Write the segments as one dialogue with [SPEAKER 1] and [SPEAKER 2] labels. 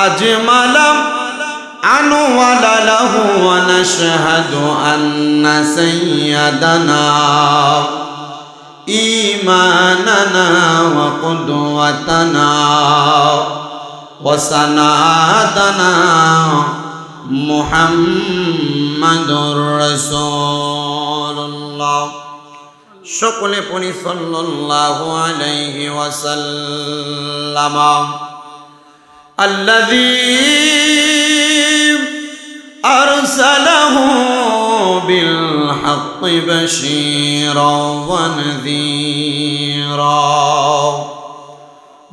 [SPEAKER 1] أجمل أنول له ونشهد أن سيدنا إيماننا وقدوتنا وسندنا محمد رسول الله সকলে পড়ি সাল্লাল্লাহু আলাইহি ওয়াসাল্লাম الذي أرسله بالحق بشيرا ونذيرا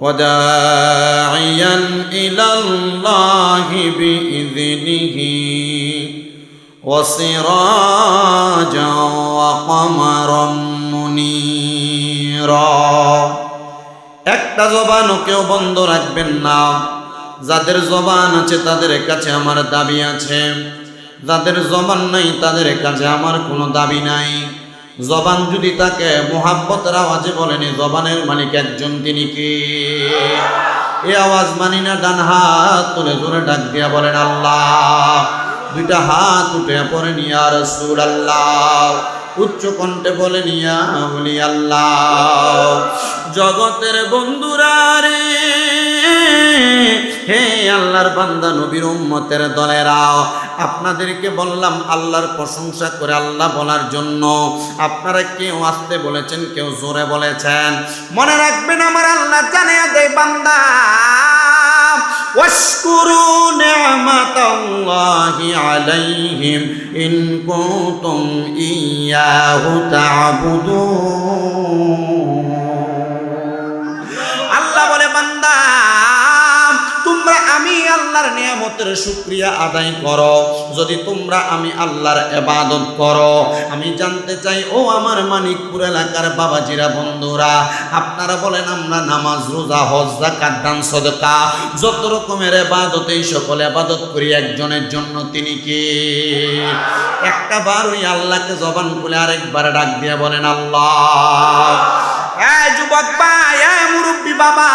[SPEAKER 1] وداعيا إلى الله بإذنه وسراجا وقمرا منيرا একটা জবানও কেউ বন্ধ রাখবেন না। যাদের জবান আছে তাদের কাছে আমার দাবি আছে, যাদের জবান নাই তাদের কাছে আমার কোনো দাবি নাই। জবান যদি তাকে মুহাব্বতের আওয়াজে বলেন, জবানের মালিক একজন, তিনি কি? এই আওয়াজ মানি না। ডান হাত তুলে জোরে ডাক দিয়া বলেন আল্লাহ। দুইটা হাত উঠে পড়েন ইয়া রাসূলুল্লাহ। উচ্চ কণ্ঠে বলেন ইয়া ওলি আল্লাহ। জগতের বন্ধুরা রে, হে আল্লাহর বান্দা নবীর উম্মতের দলেরা, আপনাদেরকে বললাম আল্লাহর প্রশংসা করে আল্লাহ বলার জন্য। আপনারা কেউ আস্তে বলেছেন, কেউ জোরে বলেছেন। মনে রাখবেন আমার আল্লাহ জানিয়ে দেয় বান্দা, ওয়াশকুরু নি'মাতাল্লাহি আলাইহিম ইন কুনতুম ইয়্যাহু তা'বুদুন। আল্লাহ বলে বান্দা, তোমরা আমি আল্লাহর নিয়ামতের শুকরিয়া আদায় করো যদি তোমরা আমি আল্লাহর ইবাদত করো। আমি জানতে চাই ও আমার মানিকপুর এলাকার বাবাজিরা, বন্ধুরা, আপনারা বলেন আমরা নামাজ, রোজা, হজ, যাকাত, দান, সদকা, যত রকমের ইবাদত, এই সকল ইবাদত করি একজনের জন্য, তিনি কি? একটা বার ওই আল্লাহকে জবান খুলে আরেকবার ডাক দিয়ে বলেন আল্লাহ। এই যুবক ভাই, এই মুরব্বী বাবা,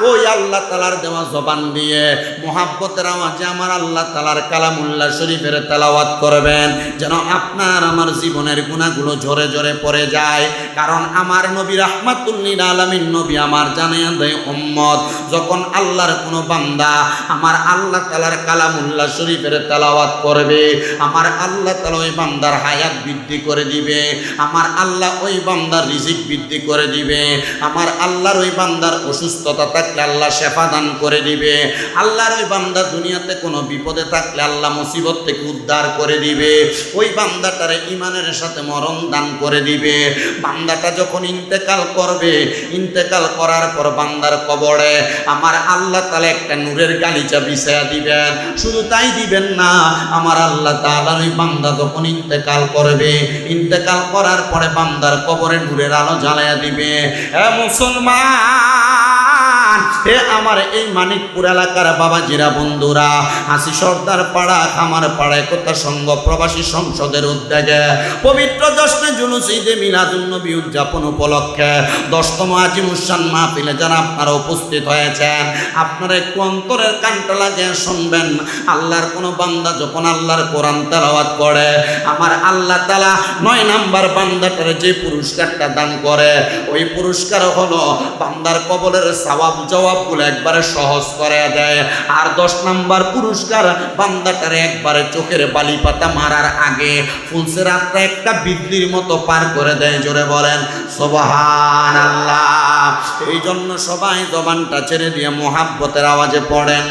[SPEAKER 1] ওই আল্লাহ তাআলার দেওয়া জবান দিয়ে মুহাব্বতের আওয়াজে আমার আল্লাহ তাআলার কালামুল্লাহ শরীফের তেলাওয়াত করবেন, যেন আপনার আমার জীবনের গুনাহগুলো ঝরে ঝরে পড়ে যায়। কারণ আমার নবী রাহমাতুল লিল আলামিন নবী আমার জানিয়ে দেয় উম্মত, যখন আল্লাহর কোনো বান্দা আমার আল্লাহ তাআলার কালামুল্লাহ শরীফের তেলাওয়াত করবে, আমার আল্লাহ তাআলা ওই বান্দার হায়াত বৃদ্ধি করে দিবে, আমার আল্লাহ ওই বান্দার রিজিক বৃদ্ধি করে দিবে, আমার আল্লাহর ওই বান্দার অসুস্থতা থাকলে আল্লাহ শেফা দান করে দিবে, আল্লাহর ওই বান্দা দুনিয়াতে কোনো বিপদে থাকলে আল্লাহ মুসিবত থেকে উদ্ধার করে দিবে, ওই বান্দাটারে ঈমানের সাথে মরণ দান করে দিবে। বান্দাটা যখন ইন্তেকাল করবে, ইন্তেকাল করার পর বান্দার কবরে আমার আল্লাহ তাআলা একটা নূরের গালিচা বিছায়া দিবেন। শুধু তাই দিবেন না, আমার আল্লাহ তাআলা ওই বান্দা যখন ইন্তেকাল করবে, ইন্তেকাল করার পরে বান্দার কবরে নূরের আলো জ্বালায়া দিবে। হে মুসলমান, হে আমার এই মানিকপুর এলাকার বাবাজিরা, বন্ধুরা, হাসি সর্দার পাড়া, খামার পাড়া একতা সংঘ প্রবাসী সংসদের উদ্যোগে পবিত্র জশ্নে জুলুস ঈদে মিলাদুন নবী উদযাপন উপলক্ষে 10তম আজিমুশান মাহফিলে যারা আপনারা উপস্থিত হয়েছেন, আপনারা একটু অন্তরের কানটা লাগিয়ে শুনবেন। আল্লাহর কোনো বান্দা যখন আল্লাহর কোরআন তেলাওয়াত করে, আমার আল্লাহ তাআলা 9 নাম্বার বান্দাটারে যে পুরস্কারটা দান করে, ওই পুরস্কার হলো বান্দার কবরের সওয়াব জবাবগুলো একবারে সহজ করে দেয়। আর 10 নাম্বার পুরস্কার বান্দাটারে একবারে চোখের বালি পাতা মারার আগে ফুলসে রাতটা একটা বিদ্যুর মতো পার করে দেয়। জোরে বলেন সুবহানাল্লাহ। এই জন্য সবাই জবানটা ছেড়ে দিয়ে মুহাব্বতের আওয়াজে পড়েন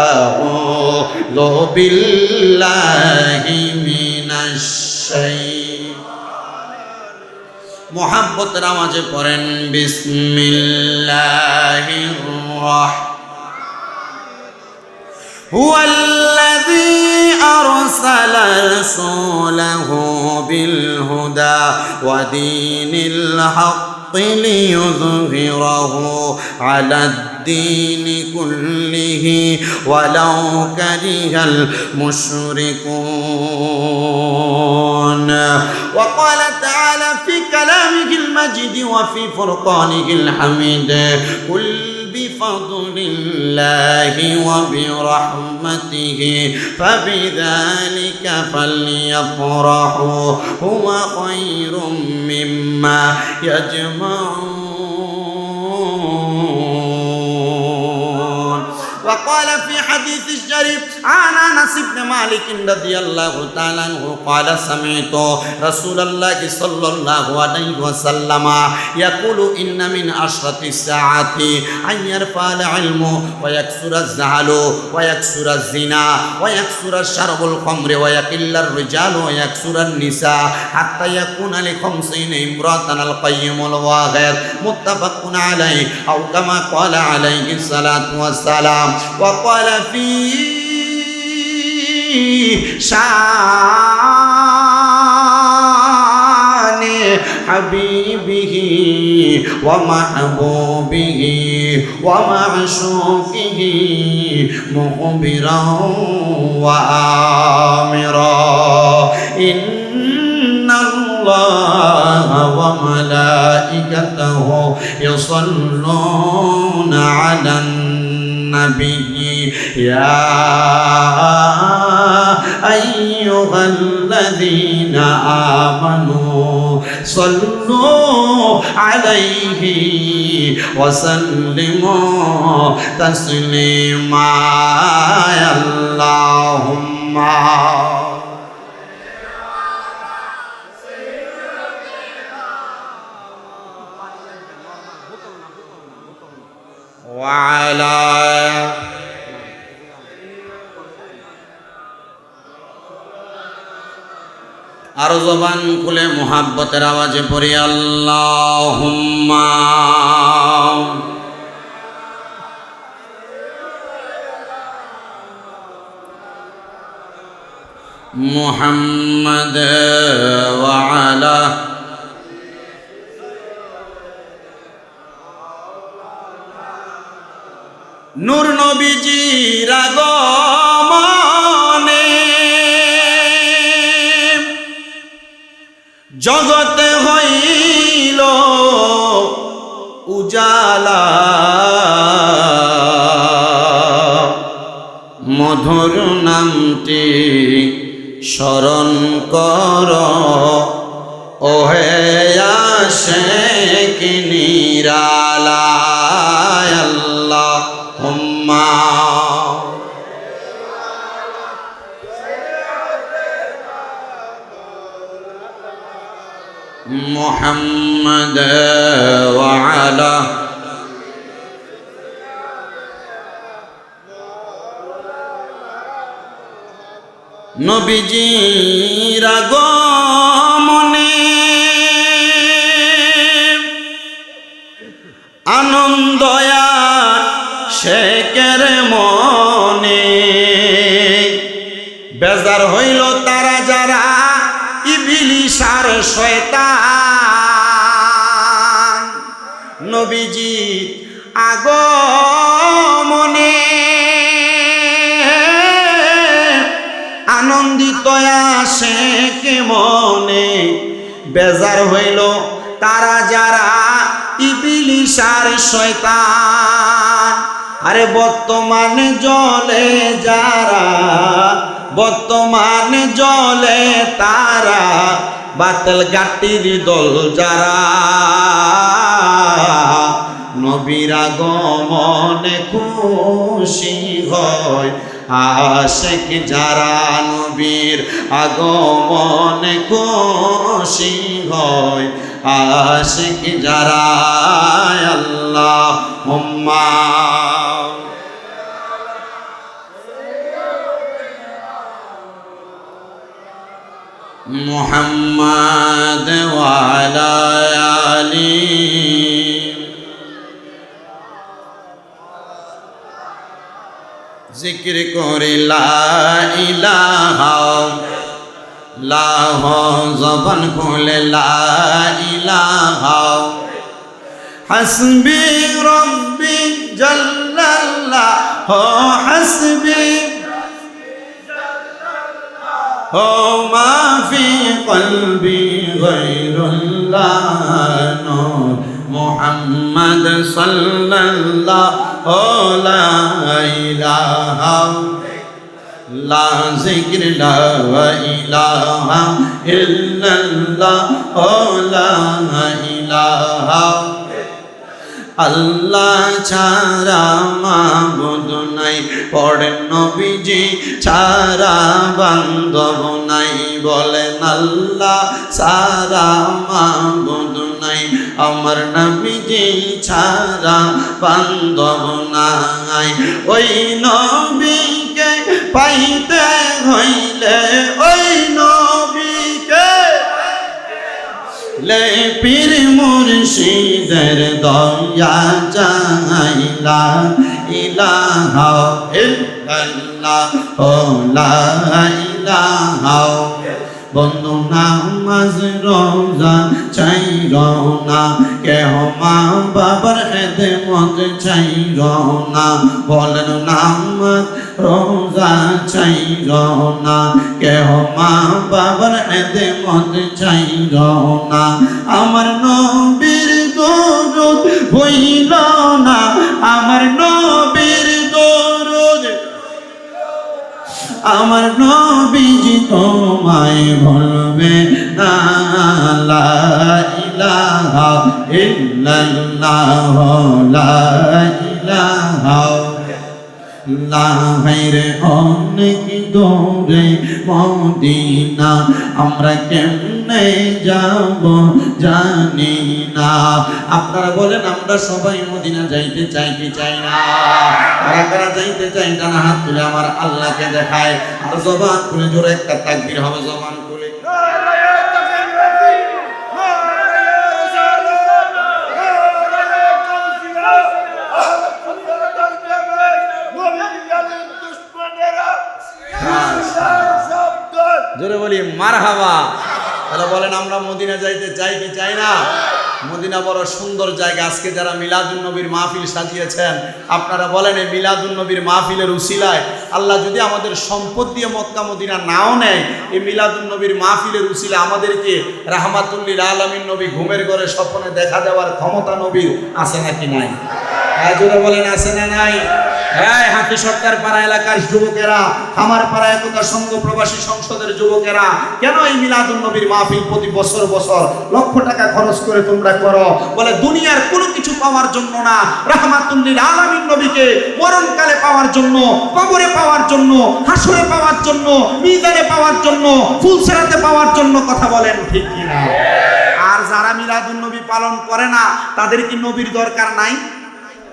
[SPEAKER 1] আউযু বিল্লাহি মিনাশ মুহাব্বতের আওয়াজে পড়েন বিসমিল্লাহির রাহমানির হুয়াল্লাযী আরসালা রাসূলাহু বিল হুদা ওয়া দীনিল হক লিইয়ুযহিরাহু আলাদ-দীনি কুল্লিহি ওয়ালাউ কারিহাল মুশরিকুন। ওয়া ক্বালা তাআলা ফি কালামিহিল মাজিদ ওয়া ফি ফুরকানিহিল হামিদ কুল বিফাদলিল্লাহি ওয়া বিরহমাতিহি ফাবিযালিকা ফালইফরাহু হুয়া খায়রুম মিম্মা ইয়াজমাউন। وقال في حديث الشريف عن انس بن مالك رضي الله تعالى عنه قال سمعت رسول الله صلى الله عليه وسلم يقول ان من اشرط الساعات ان يرفع العلم ويكثر الزعل ويكثر الزنا ويكثر شرب الخمر ويقل الرجال ويكثر النساء حتى يكون لخمسين امرأة القيم الواغر متفق عليه او كما قال عليه الصلاة والسلام। وقال في شان حبيبه ومحبوبه ومعشوقه مخبرا وآمرا إن الله وملائكته يصلون على النبي يا أيها الذين آمنوا صلوا عليه وسلموا تسليما اللهم وعلى আর জবান খুলে মুহাব্বতের আওয়াজে পড়ি আল্লাহুম্মা মুহাম্মাদ ওয়া আলা নূর নবীজির আগমনে জগতে হইল উজালা মধুর নামটি স্মরণ কর ওহে আশিক নিরালায় আল্লাহুম্মা মুহাম্মাদ ওয়া আলা নবীজির আগমনে আনন্দয়া শেখের মনে বেজার হইল তারা যারা ইবলিস আর শয়তান নবীজি আগমনে আনন্দিত আশেক মনে বেজার হইল তারা যারা ইবলিস আর শয়তান আরে বর্তমানে জলে যারা বর্তমানে জলে তারা বাতিল গাটির দল যারা নবীর আগমনে খুশি হয় আশিক যারা নবীর আগমনে খুশি হয় আশিক যারা আল্লাহুম্মা মুহাম্মাদ ওয়া আলা আলি জিকির করে লা ইলাহা লাহ জবান খুলে লা ইলাহা হাসবি রব্বি জাল্লাল্লাহ হাসবি মা ফি কলবি গায়রুল্লাহ নূর মুহাম্মদ সাল্লাল্লাহু লা ইলাহা লা যিকর লা ইলাহা ইল্লাল্লাহ লা ইলাহা আল্লাহ ছাড়া মাবুদ নাই, পড়েন নবীজি ছাড়া বান্ধব নাই, বলেন আল্লাহ ছাড়া মাবুদ নাই, আমার নবীজি ছাড়া বান্ধব নাই। ওই নবীকে পাইতে হইলে ওই নবীকে লে পীর মুর্শিদের দয়া চাইলা ইলাহা ইল্লাল্লাহ লা ইলাহা বন্ধু নামাজ রোজা চাইর না, কেহ মা বাবার খেদমত চাইর না, বলেন নামাজ রোজা চাইর না, কেহ মা বাবার খেদমত চাইর না, আমার নবীর দরুদ হইল না, আমার নবীর দরুদ, আমার নবীজি তোমায় ভুলবে না, লা ইলাহা ইল্লাল্লাহ লা ইলাহা লাহাইরে অনেক দূরে মদিনা, আমরা কেমনে যাব জানি না। আপনারা বলেন আমরা সবাই মদিনা যাইতে চাই কি চাই না? কারা কারা যাইতে চাই ডান হাত তুলে আমার আল্লাহকে দেখায়, আর জবান খুলে জোরে একটা তাকবীর হবে, জবান খুলে। জোরে বলি মারহাবা। তাহলে বলেন আমরা মদিনা যাইতে চাই কি চাই না? মদিনা বড় সুন্দর জায়গা। আজকে যারা মিলাদুন নবীর মাহফিল সাজিয়েছেন, আপনারা বলেন এই মিলাদুন নবীর মাহফিলের উসিলায় আল্লাহ যদি আমাদের সম্পদ দিয়ে মক্কা মদিনা নাও নেয়, এই মিলাদুন নবীর মাহফিলের উসিলায় আমাদেরকে রাহমাতুল লিল আলামিন নবী ঘুমের ঘরে স্বপ্নে দেখা দেওয়ার ক্ষমতা নবীর আছে নাকি নাই? জোরে বলেন আছে না নাই? হ্যাঁ, হাতি সরকার পাড়া এলাকার যুবকেরা, আমার পাড়া একতা সংঘ প্রবাসী সংসদের যুবকেরা, কেন এই মিলাদুন নবীর মাহফিল প্রতি বছর বছর লক্ষ টাকা খরচ করে তোমরা করো? বলে দুনিয়ার কোনো কিছু পাওয়ার জন্য না, রাহমাতুল লিল আলামিন নবীকে মরণকালে পাওয়ার জন্য, কবরে পাওয়ার জন্য, হাসরে পাওয়ার জন্য, মিজানে পাওয়ার জন্য, ফুলসেরাতে পাওয়ার জন্য। কথা বলেন ঠিক কিনা? আর যারা মিলাদুন নবী পালন করে না, তাদের কি নবীর দরকার নাই?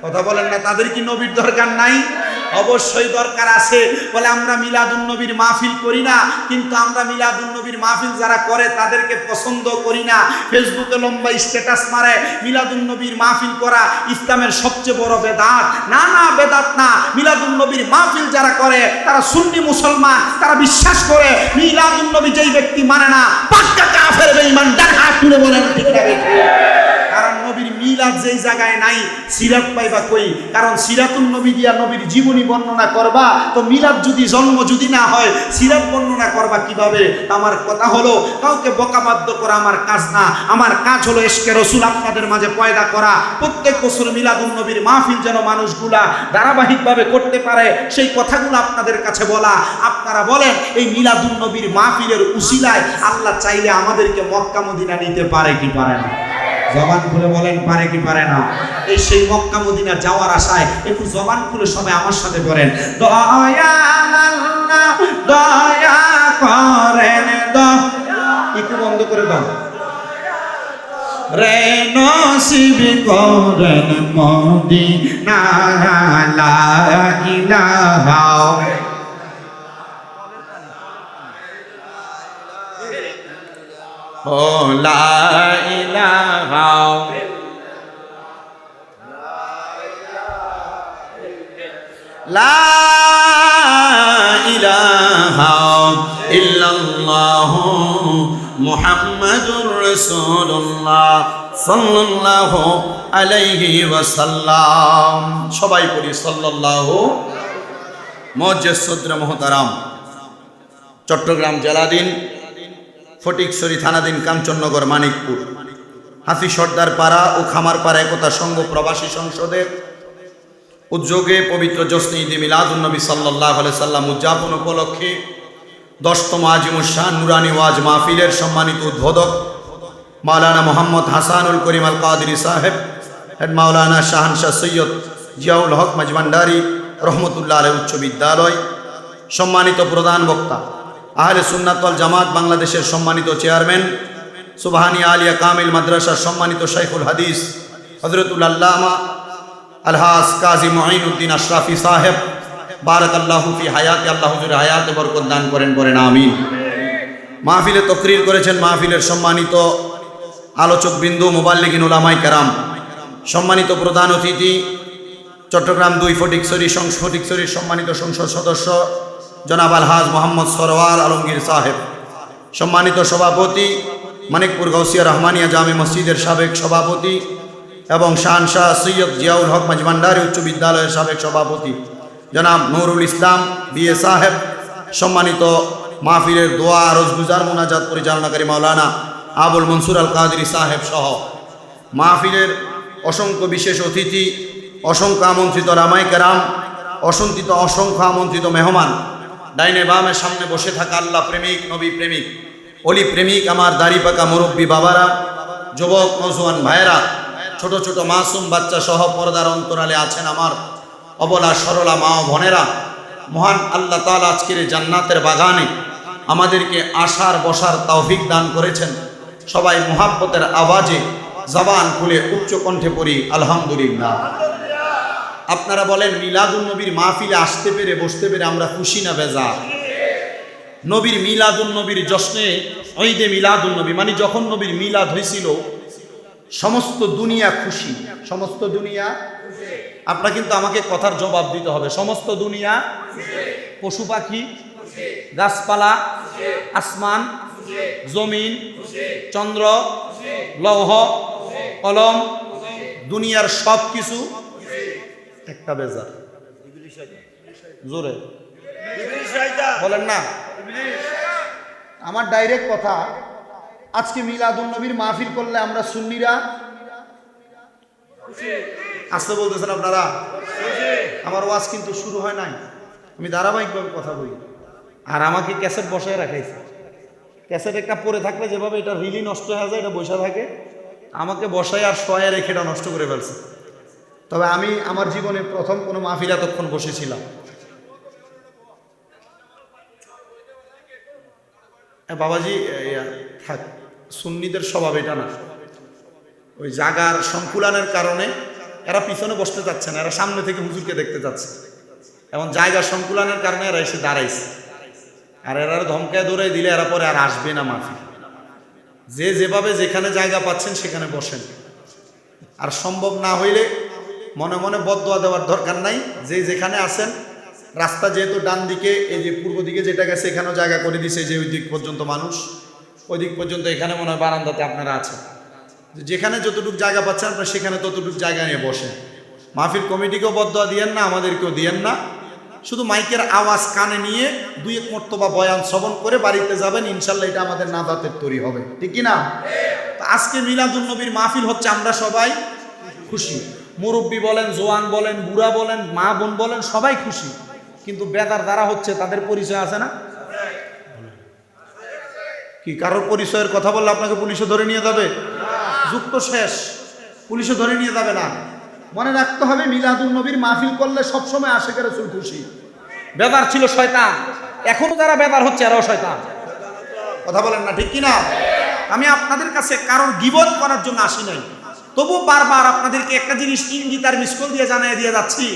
[SPEAKER 1] কথা বলেন না, তাদের কি নবীর দরকার নাই? অবশ্যই দরকার আছে। বলে আমরা মিলাদুন নবীর মাহফিল করি না, কিন্তু আমরা মিলাদুন নবীর মাহফিল যারা করে তাদেরকে পছন্দ করি না। ফেসবুকে লম্বা স্ট্যাটাস মারে মিলাদুন নবীর মাহফিল করা ইসলামের সবচেয়ে বড় বেদাত। না না, বেদাত না। মিলাদুন নবীর মাহফিল যারা করে তারা সুন্নি মুসলমান, তারা বিশ্বাস করে মিলাদুন নবী যেই ব্যক্তি মানে না পাক্কা কাফের বেঈমান। ডান হাত তুলে বলেন ঠিক না? কারণ নবীর মিলাদ যেই জায়গায় নাই, সিরাত পাইবা কই? কারণ সিরাতুন নবী দিয়া নবীর জীবনী বর্ণনা করবা, তো মিলাদ যদি জন্ম যদি না হয়, সিরাত বর্ণনা করবা কিভাবে? আমার কথা হলো, কাউকে বোকাবাদ্য করা আমার কাজ না। আমার কাজ হলো ইশকে রাসূল আপনাদের মাঝে পয়দা করা। প্রত্যেক বছর মিলাদুন নবীর মাহফিল যেন মানুষগুলা ধারাবাহিকভাবে করতে পারে, সেই কথাগুলো আপনাদের কাছে বলা। আপনারা বলেন এই মিলাদুন নবীর মাহফিলের উসিলায় আল্লাহ চাইলে আমাদেরকে মক্কা মদিনা নিতে পারে কি পারে না? জবান খুলে বলেন পারে কি পারে না? এই সেই মক্কা মদিনা যাওয়ার আশায় একটু জবান খুলে সবাই আমার সাথে বলেন, দয়া আল্লাহ দয়া করেন, একটু বন্ধ করে দাও রে, নসিব করেন মদিনা লা ইলাহা ও লা ইলাহা লা ইলাহা ইল্লাল্লাহ মুহাম্মাদুর রাসূলুল্লাহ সাল্লাল্লাহু আলাইহি ওয়াসাল্লাম। সবাই পড়ি সাল্লাল্লাহু। মুআজ্জাজ সদর মুহতারাম, চট্টগ্রাম জেলাধীন ফটিকছড়ি থানাধীন কাঞ্চননগর মানিকপুর হাসি সর্দার পাড়া ও খামারপাড়া একতা সংঘ প্রবাসী সংসদের উদ্যোগে পবিত্র জশ্নে ঈদে মিলাদুন্নবী সাল্লাল্লাহু আলাইহি সাল্লাম উদযাপন উপলক্ষে 10তম আজিমুশ-শান নুরানি ওয়াজ মাহফিলের সম্মানিত উদ্বোধক মাওলানা মোহাম্মদ হাসানুল করিম আল কাদেরী সাহেব, হেড মাওলানা শাহানশাহ সৈয়দ জিয়াউল হক মাজভান্ডারী রহমতুল্লাহ আলাইহি উচ্চ বিদ্যালয়, সম্মানিত প্রধান বক্তা আহলে সুন্নাত ওয়াল জামাত বাংলাদেশের সম্মানিত চেয়ারম্যান সুবহানিয়া আলিয়া কামিল মাদ্রাসার সম্মানিত শাইখুল হাদিস হযরতুল আল্লামা আলহাজ কাজী মুঈনুদ্দিন আশরাফি সাহেব, বারাকাল্লাহু ফি হায়াতি, আল্লাহ হুজুরের হায়াতে বরকত দান করেন, বলেন আমিন। মাহফিলে তকরির করেছেন মাহফিলের সম্মানিত আলোচক বিন্দু মুবাল্লিগিন উলামায়ে কেরাম, সম্মানিত প্রধান অতিথি চট্টগ্রাম 2 ফটিকছড়ির সম্মানিত সংসদ সদস্য জনাব আলহাজ মোহাম্মদ সরওয়ার আলমগীর সাহেব, সম্মানিত সভাপতি মানিকপুর গাউসিয়া রহমানিয়া জামে মসজিদের সাবেক সভাপতি এবং শাহানশাহ সৈয়দ জিয়াউল হক মাজভান্ডারী উচ্চ বিদ্যালয়ের সাবেক সভাপতি জনাব নুরুল ইসলাম বিএ সাহেব, সম্মানিত মাহফিলের দোয়া রোজগুজার মোনাজাত পরিচালনাকারী মাওলানা আবুল মনসুর আল কাদেরী সাহেব সহ মাহফিলের অসংখ্য বিশেষ অতিথি, অসংখ্য আমন্ত্রিত রামাই কেরাম, অসংখ্য আমন্ত্রিত মেহমান, ডাইনে বামের সামনে বসে থাকা আল্লাহ প্রেমিক, নবী প্রেমিক, অলি প্রেমিক, আমার দাড়ি পাকা মুরব্বী বাবারা, যুবক নওজোয়ান ভাইয়েরা, ছোট ছোট মাসুম বাচ্চা সহ পর্দার অন্তরালে আছেন আমার অবলা সরলা মা ও বোনেরা, মহান আল্লাহ তাআলা আজকের জান্নাতের বাগানে আমাদেরকে আসার বসার তৌফিক দান করেছেন। সবাই মুহাব্বতের আওয়াজে জবান খুলে উচ্চ কণ্ঠে পড়ি আলহামদুলিল্লাহ। আপনারা বলেন মিলাদুন নবীর মাহফিলে আসতে পেরে বসতে পেরে আমরা খুশি না বেজার? নবীর মিলাদুন নবীর জশ্নে ঈদে মিলাদুন নবী মানে যখন নবীর মিলাদ হয়েছিল সমস্ত দুনিয়া খুশি, সমস্ত দুনিয়া। আপনারা কিন্তু আমাকে কথার জবাব দিতে হবে। সমস্ত দুনিয়া, পশু পাখি, গাছপালা, আসমান, জমিন, চন্দ্র, লৌহ, কলম, দুনিয়ার সব কিছু একটা বেজার। জোরে বলেন না। আমার ডাইরেক্ট কথা, আজকে মিলাদুন নবীর মাহফিল করলে আমরা সুন্নিরা আসতে বলতেছেন আপনারা। আমার ওয়াজ কিন্তু শুরু হয় নাই, আমি ধারাবাহিকভাবে কথা বলি। আর আমাকে ক্যাসেট বসায় রাখাইছে। ক্যাসেট একটা পরে থাকলে যেভাবে এটা রিলি নষ্ট হয়ে যায়, এটা বসে থাকে, আমাকে বসায় আর শয়ে রেখে এটা নষ্ট করে ফেলছে। তবে আমি আমার জীবনে প্রথম কোনো মাহফিল এতক্ষণ বসেছিলাম। বাবাজি থাক, সুন্নিদের স্বভাব এটা না। ওই জাগার সংকুলানের কারণে এরা পিছনে বসতে চাচ্ছে না, এরা সামনে থেকে হুজুরকে দেখতে যাচ্ছে। এবং জায়গা সংকুলানের কারণে এরা এসে দাঁড়াইছে। আর এরা ধমকায় দৌড়াই দিলে এরা পরে আর আসবে না মাহফিল। যে যেভাবে যেখানে জায়গা পাচ্ছেন সেখানে বসেন। আর সম্ভব না হইলে মনে মনে বদদোয়া দেওয়ার দরকার নাই। যে যেখানে আছেন, রাস্তা যেহেতু ডান দিকে, এই যে পূর্ব দিকে যেটা গেছে এখানেও জায়গা করে দিছে, যে ওই দিক পর্যন্ত মানুষ, ওই দিক পর্যন্ত এখানে মনে হয় বারান্দাতে আপনারা আছেন। যেখানে যতটুকু জায়গা পাচ্ছেন আপনারা সেখানে ততটুকু জায়গা নিয়ে বসেন। মাহফিল কমিটিকেও বদদোয়া দিয়েন না, আমাদেরকেও দিয়েন না। শুধু মাইকের আওয়াজ কানে নিয়ে 2-1 মর্তবা বয়ান শ্রবণ করে বাড়িতে যাবেন, ইনশাল্লাহ এটা আমাদের নাজাতের তৈরি হবে, ঠিক কি না? আজকে মিলাদুন নবীর মাহফিল হচ্ছে, আমরা সবাই খুশি। মুরব্বী বলেন, জোয়ান বলেন, বুড়া বলেন, মা বোন বলেন, সবাই খুশি। কিন্তু বেদার দ্বারা হচ্ছে, তাদের পরিচয় আছে না? কি কারোর পরিচয়ের কথা বললে আপনাকে পুলিশে ধরে নিয়ে যাবে? যুগ তো শেষ, পুলিশে ধরে নিয়ে যাবে না। মনে রাখতে হবে মিলাদুন নবীর মাহফিল করলে সবসময় আশিকের রাসূল খুশি। বেদার ছিল শয়তান, এখনো যারা বেদার হচ্ছে এরাও শয়তান। কথা বলেন না, ঠিক কিনা? আমি আপনাদের কাছে কারোর গীবত করার জন্য আসি নাই, তবু বারবার আপনাদেরকে একটা জিনিস ইঙ্গিত আর মিসকল দিয়ে জানিয়ে দিয়ে যাচ্ছি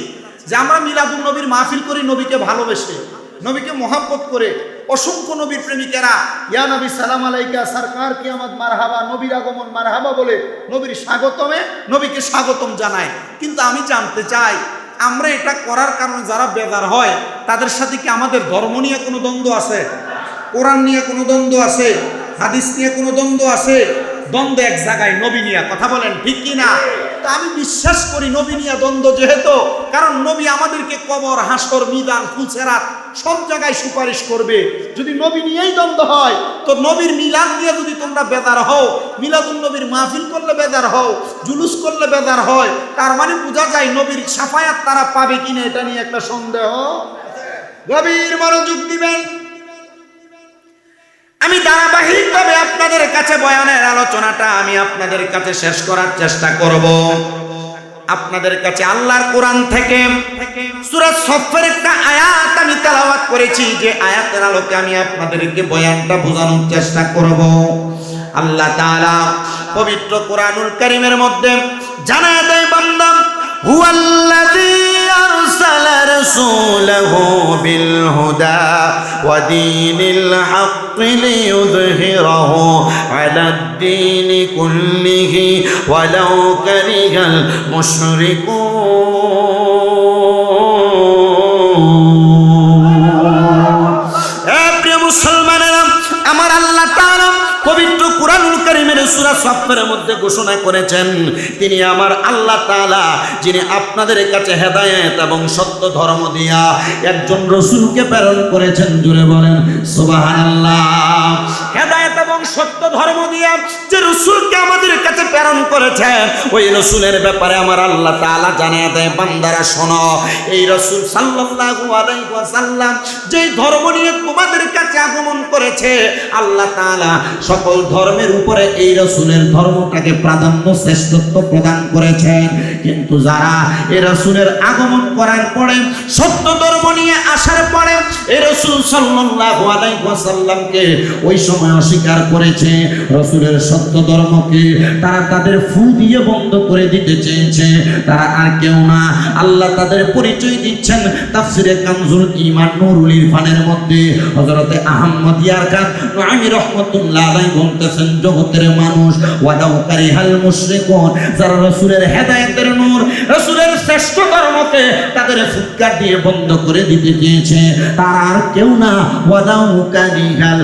[SPEAKER 1] যে আমরা মিলাদুন নবীর মাহফিল করি নবীকে ভালোবেসে, নবীকে মহব্বত করে। অসংখ্য নবীর প্রেমিকেরা ইয়া নবী সালাম আলাইকা, সরকার কিয়ামত মারহাবা, নবীর আগমন মারহাবা বলে নবীর স্বাগতমে নবীকে স্বাগতম জানায়। কিন্তু আমি জানতে চাই, আমরা এটা করার কারণে যারা বেজার হয় তাদের সাথে কি আমাদের ধর্ম নিয়ে কোনো দ্বন্দ্ব আছে? কোরআন নিয়ে কোনো দ্বন্দ্ব আছে? হাদিস নিয়ে কোনো দ্বন্দ্ব আছে? দ্বন্দ্ব এক জায়গায়, নবী নিয়ে। কথা বলেন ঠিক কি না? তা আমি বিশ্বাস করি নবী নিয়ে দ্বন্দ্ব যেহেতু, কারণ নবী আমাদেরকে কবর, হাসর, মিজান, ফুলসেরাত সব জায়গায় সুপারিশ করবে। যদি নবী নিয়েই দ্বন্দ্ব হয় তো নবীর মিলাদ নিয়ে যদি তোমরা বেদার হও, মিলাদুন নবীর মাহফিল করলে বেদার হও, জুলুস করলে বেদার হয়, তার মানে বোঝা যায় নবীর সাফায়াত তারা পাবে কিনা এটা নিয়ে একটা সন্দেহ। গভীর মনোযোগ দিবেন। আমি ধারাবাহিকভাবে আপনাদের কাছে বয়ানের আলোচনাটা আমি আপনাদের কাছে শেষ করার চেষ্টা করব। আপনাদের কাছে আল্লাহর কোরআন থেকে সূরা সফের একটা আয়াত আমি তেলাওয়াত করেছি, যে আয়াতের আলোকে আমি আপনাদেরকে বয়ানটা বোঝানোর চেষ্টা করব। আল্লাহ তাআলা পবিত্র কোরআনুল কারীমের মধ্যে জানায় দেয়, বান্দা হুয়াল্লাযী আরসালা রাসূলাহু বিল হুদা ওয়া দীনিল হাক্কি লিইয়ুযহিরাহু আলাদ-দীনি কুল্লিহি ওয়ালাউ কারিহাল মুশরিকুন। এ প্রিয় মুসলমানেরা, আমার আল্লাহ তাআলা পবিত্র কুরআনুল কারীমের সূরা সফের মধ্যে ঘোষণা করেছেন, তিনি আমার আল্লাহ তাআলা যিনি আপনাদের কাছে হেদায়েত এবং সত্য ধর্ম দিয়া একজন রাসূলকে প্রেরণ করেছেন। জোরে বলেন সুবহানাল্লাহ। হেদায়েত এবং সত্য ধর্ম দিয়া যে রাসূলকে আমাদের কাছে প্রেরণ করেছেন, ওই রাসূলের ব্যাপারে আমার আল্লাহ তাআলা জানিয়ে দেয়, বান্দারা শোনো, এই রাসূল সাল্লাল্লাহু আলাইহি ওয়াসাল্লাম যেই ধর্ম নিয়ে তোমাদের কাছে আগমন করেছে, আল্লাহ তাআলা সকল ধর্মের উপরে এই রাসূলের ধর্মটাকে প্রাধান্য শ্রেষ্ঠত্ব প্রদান করেছেন। কিন্তু যারা এই রাসূলের আগমন করার পরে সত্য ধর্ম নিয়ে আসার পরে এই রাসূল সাল্লাল্লাহু আলাইহি ওয়াসাল্লামকে ওই সময় অস্বীকার করেছে, রাসূলের সত্য ধর্মকে তারা তাদের ফু দিয়ে বন্ধ করে দিতে চেয়েছে। তারা আর কেউ না, আল্লাহ তাদের পরিচয় দিচ্ছেন তাফসিরে কানজুল ঈমান নুরুল ইরফানের মধ্যে হযরতে আহমদ ইয়ারকাত নুআইমি রাহমাতুল্লাহ আলাইহি বলতেছেন, জগতের মানুষ ওয়ালাউ কারিহাল মুশরিকুন, যারা রাসূলের হেদায়েতের নূর, রাসূলের শ্রেষ্ঠ ধর্মকে তাদের ফুৎকার দিয়ে বন্ধ করে দিতে চেয়েছে, তারা আর কেউ না, ওয়ালাউ কারিহাল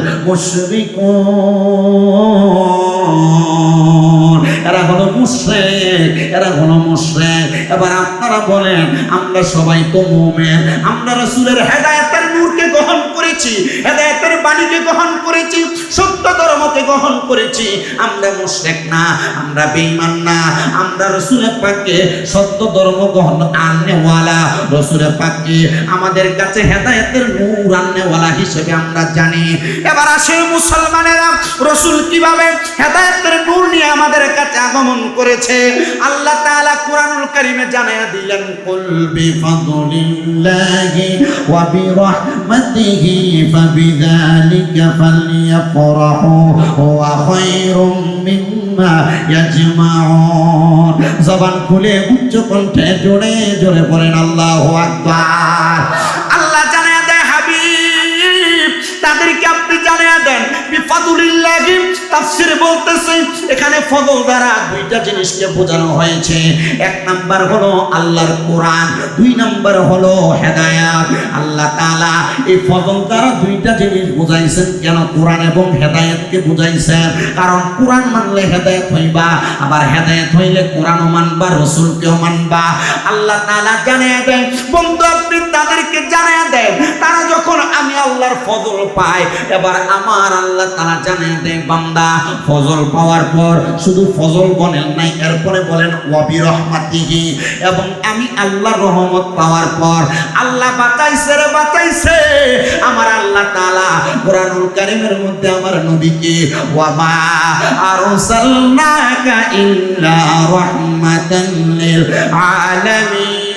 [SPEAKER 1] মুশরিকুন, এরা হলো মুশরিক, এরা হলো মুশরিক। এবার আপনারা বলেন, আমরা সবাই তো মুমিন, আমরা রাসূলের হেদায়েতের নূরকে গ্রহণ করেছি, হেদায়েতের বাণীকে গ্রহণ করেছি, সত্য ধর্মকে গ্রহণ করেছি, আমরা মুশরিক না, আমরা বেঈমান না, আমরা রাসূল পাককে সত্য ধর্ম গ্রহণ আননেওয়ালা, রাসূল পাককে আমাদের কাছে হেদায়েতের নূর আননেওয়ালা হিসেবে আমরা জানি। এবার আসে মুসলমানেরা, রাসূল কিভাবে হেদায়েতের নূর নিয়ে আমাদের কাছে আগমন করেছে আল্লাহ তাআলা কোরআনুল কারীমে জানায়া দিলেন, কুল বিফাদলিল্লাহি ওয়া বিরাহমাতিহি ফাবিযালিকা ফালইফরাহু ওয়া খায়রুম মিম্মা ইয়াজমাউন। জবান খুলে উচ্চ কণ্ঠে জোরে জোরে বলেন আল্লাহু আকবার। আল্লাহ জানায়া দেয়, হাবিব তাদেরকে আপনি জানায়া দেন বিফাদলিল্লাহি। তাফসীর বলতেছে এখানে ফজল দ্বারা দুইটা জিনিসকে বোঝানো হয়েছে। এক নাম্বার হলো আল্লাহর কোরআন, দুই নাম্বার হলো হেদায়েত। আল্লাহ তাআলা এই ফজল দ্বারা দুইটা জিনিস বুঝাইছেন। কেন কোরআন এবং হেদায়েতকে বুঝাইছেন? কারণ কোরআন মানলে হেদায়েত হইবা, আবার হেদায়েত হইলে কোরআনও মানবা, রাসূলকেও মানবা। আল্লাহ তাআলা জানিয়ে দেন, বন্ধু আপনি তাদেরকে জানিয়ে দেন, তারা যখন আমি আল্লাহর ফজল পায়, এবার আমার আল্লাহ তাআলা জানিয়ে দেন, বান্দা ফজল পাওয়ার পর শুধু ফজল বলেন নাই, এরপরে বলেন ওয়া বিরহমাতিহি, এবং আমি আল্লাহর রহমত পাওয়ার পর আল্লাহ বাঁচাইছে রে বাঁচাইছে। আমার আল্লাহ তাআলা কোরআনুল কারীমের মধ্যে আমার নবীকে ওয়া মা আরসালনাকা ইল্লা রাহমাতান লিল আলামিন,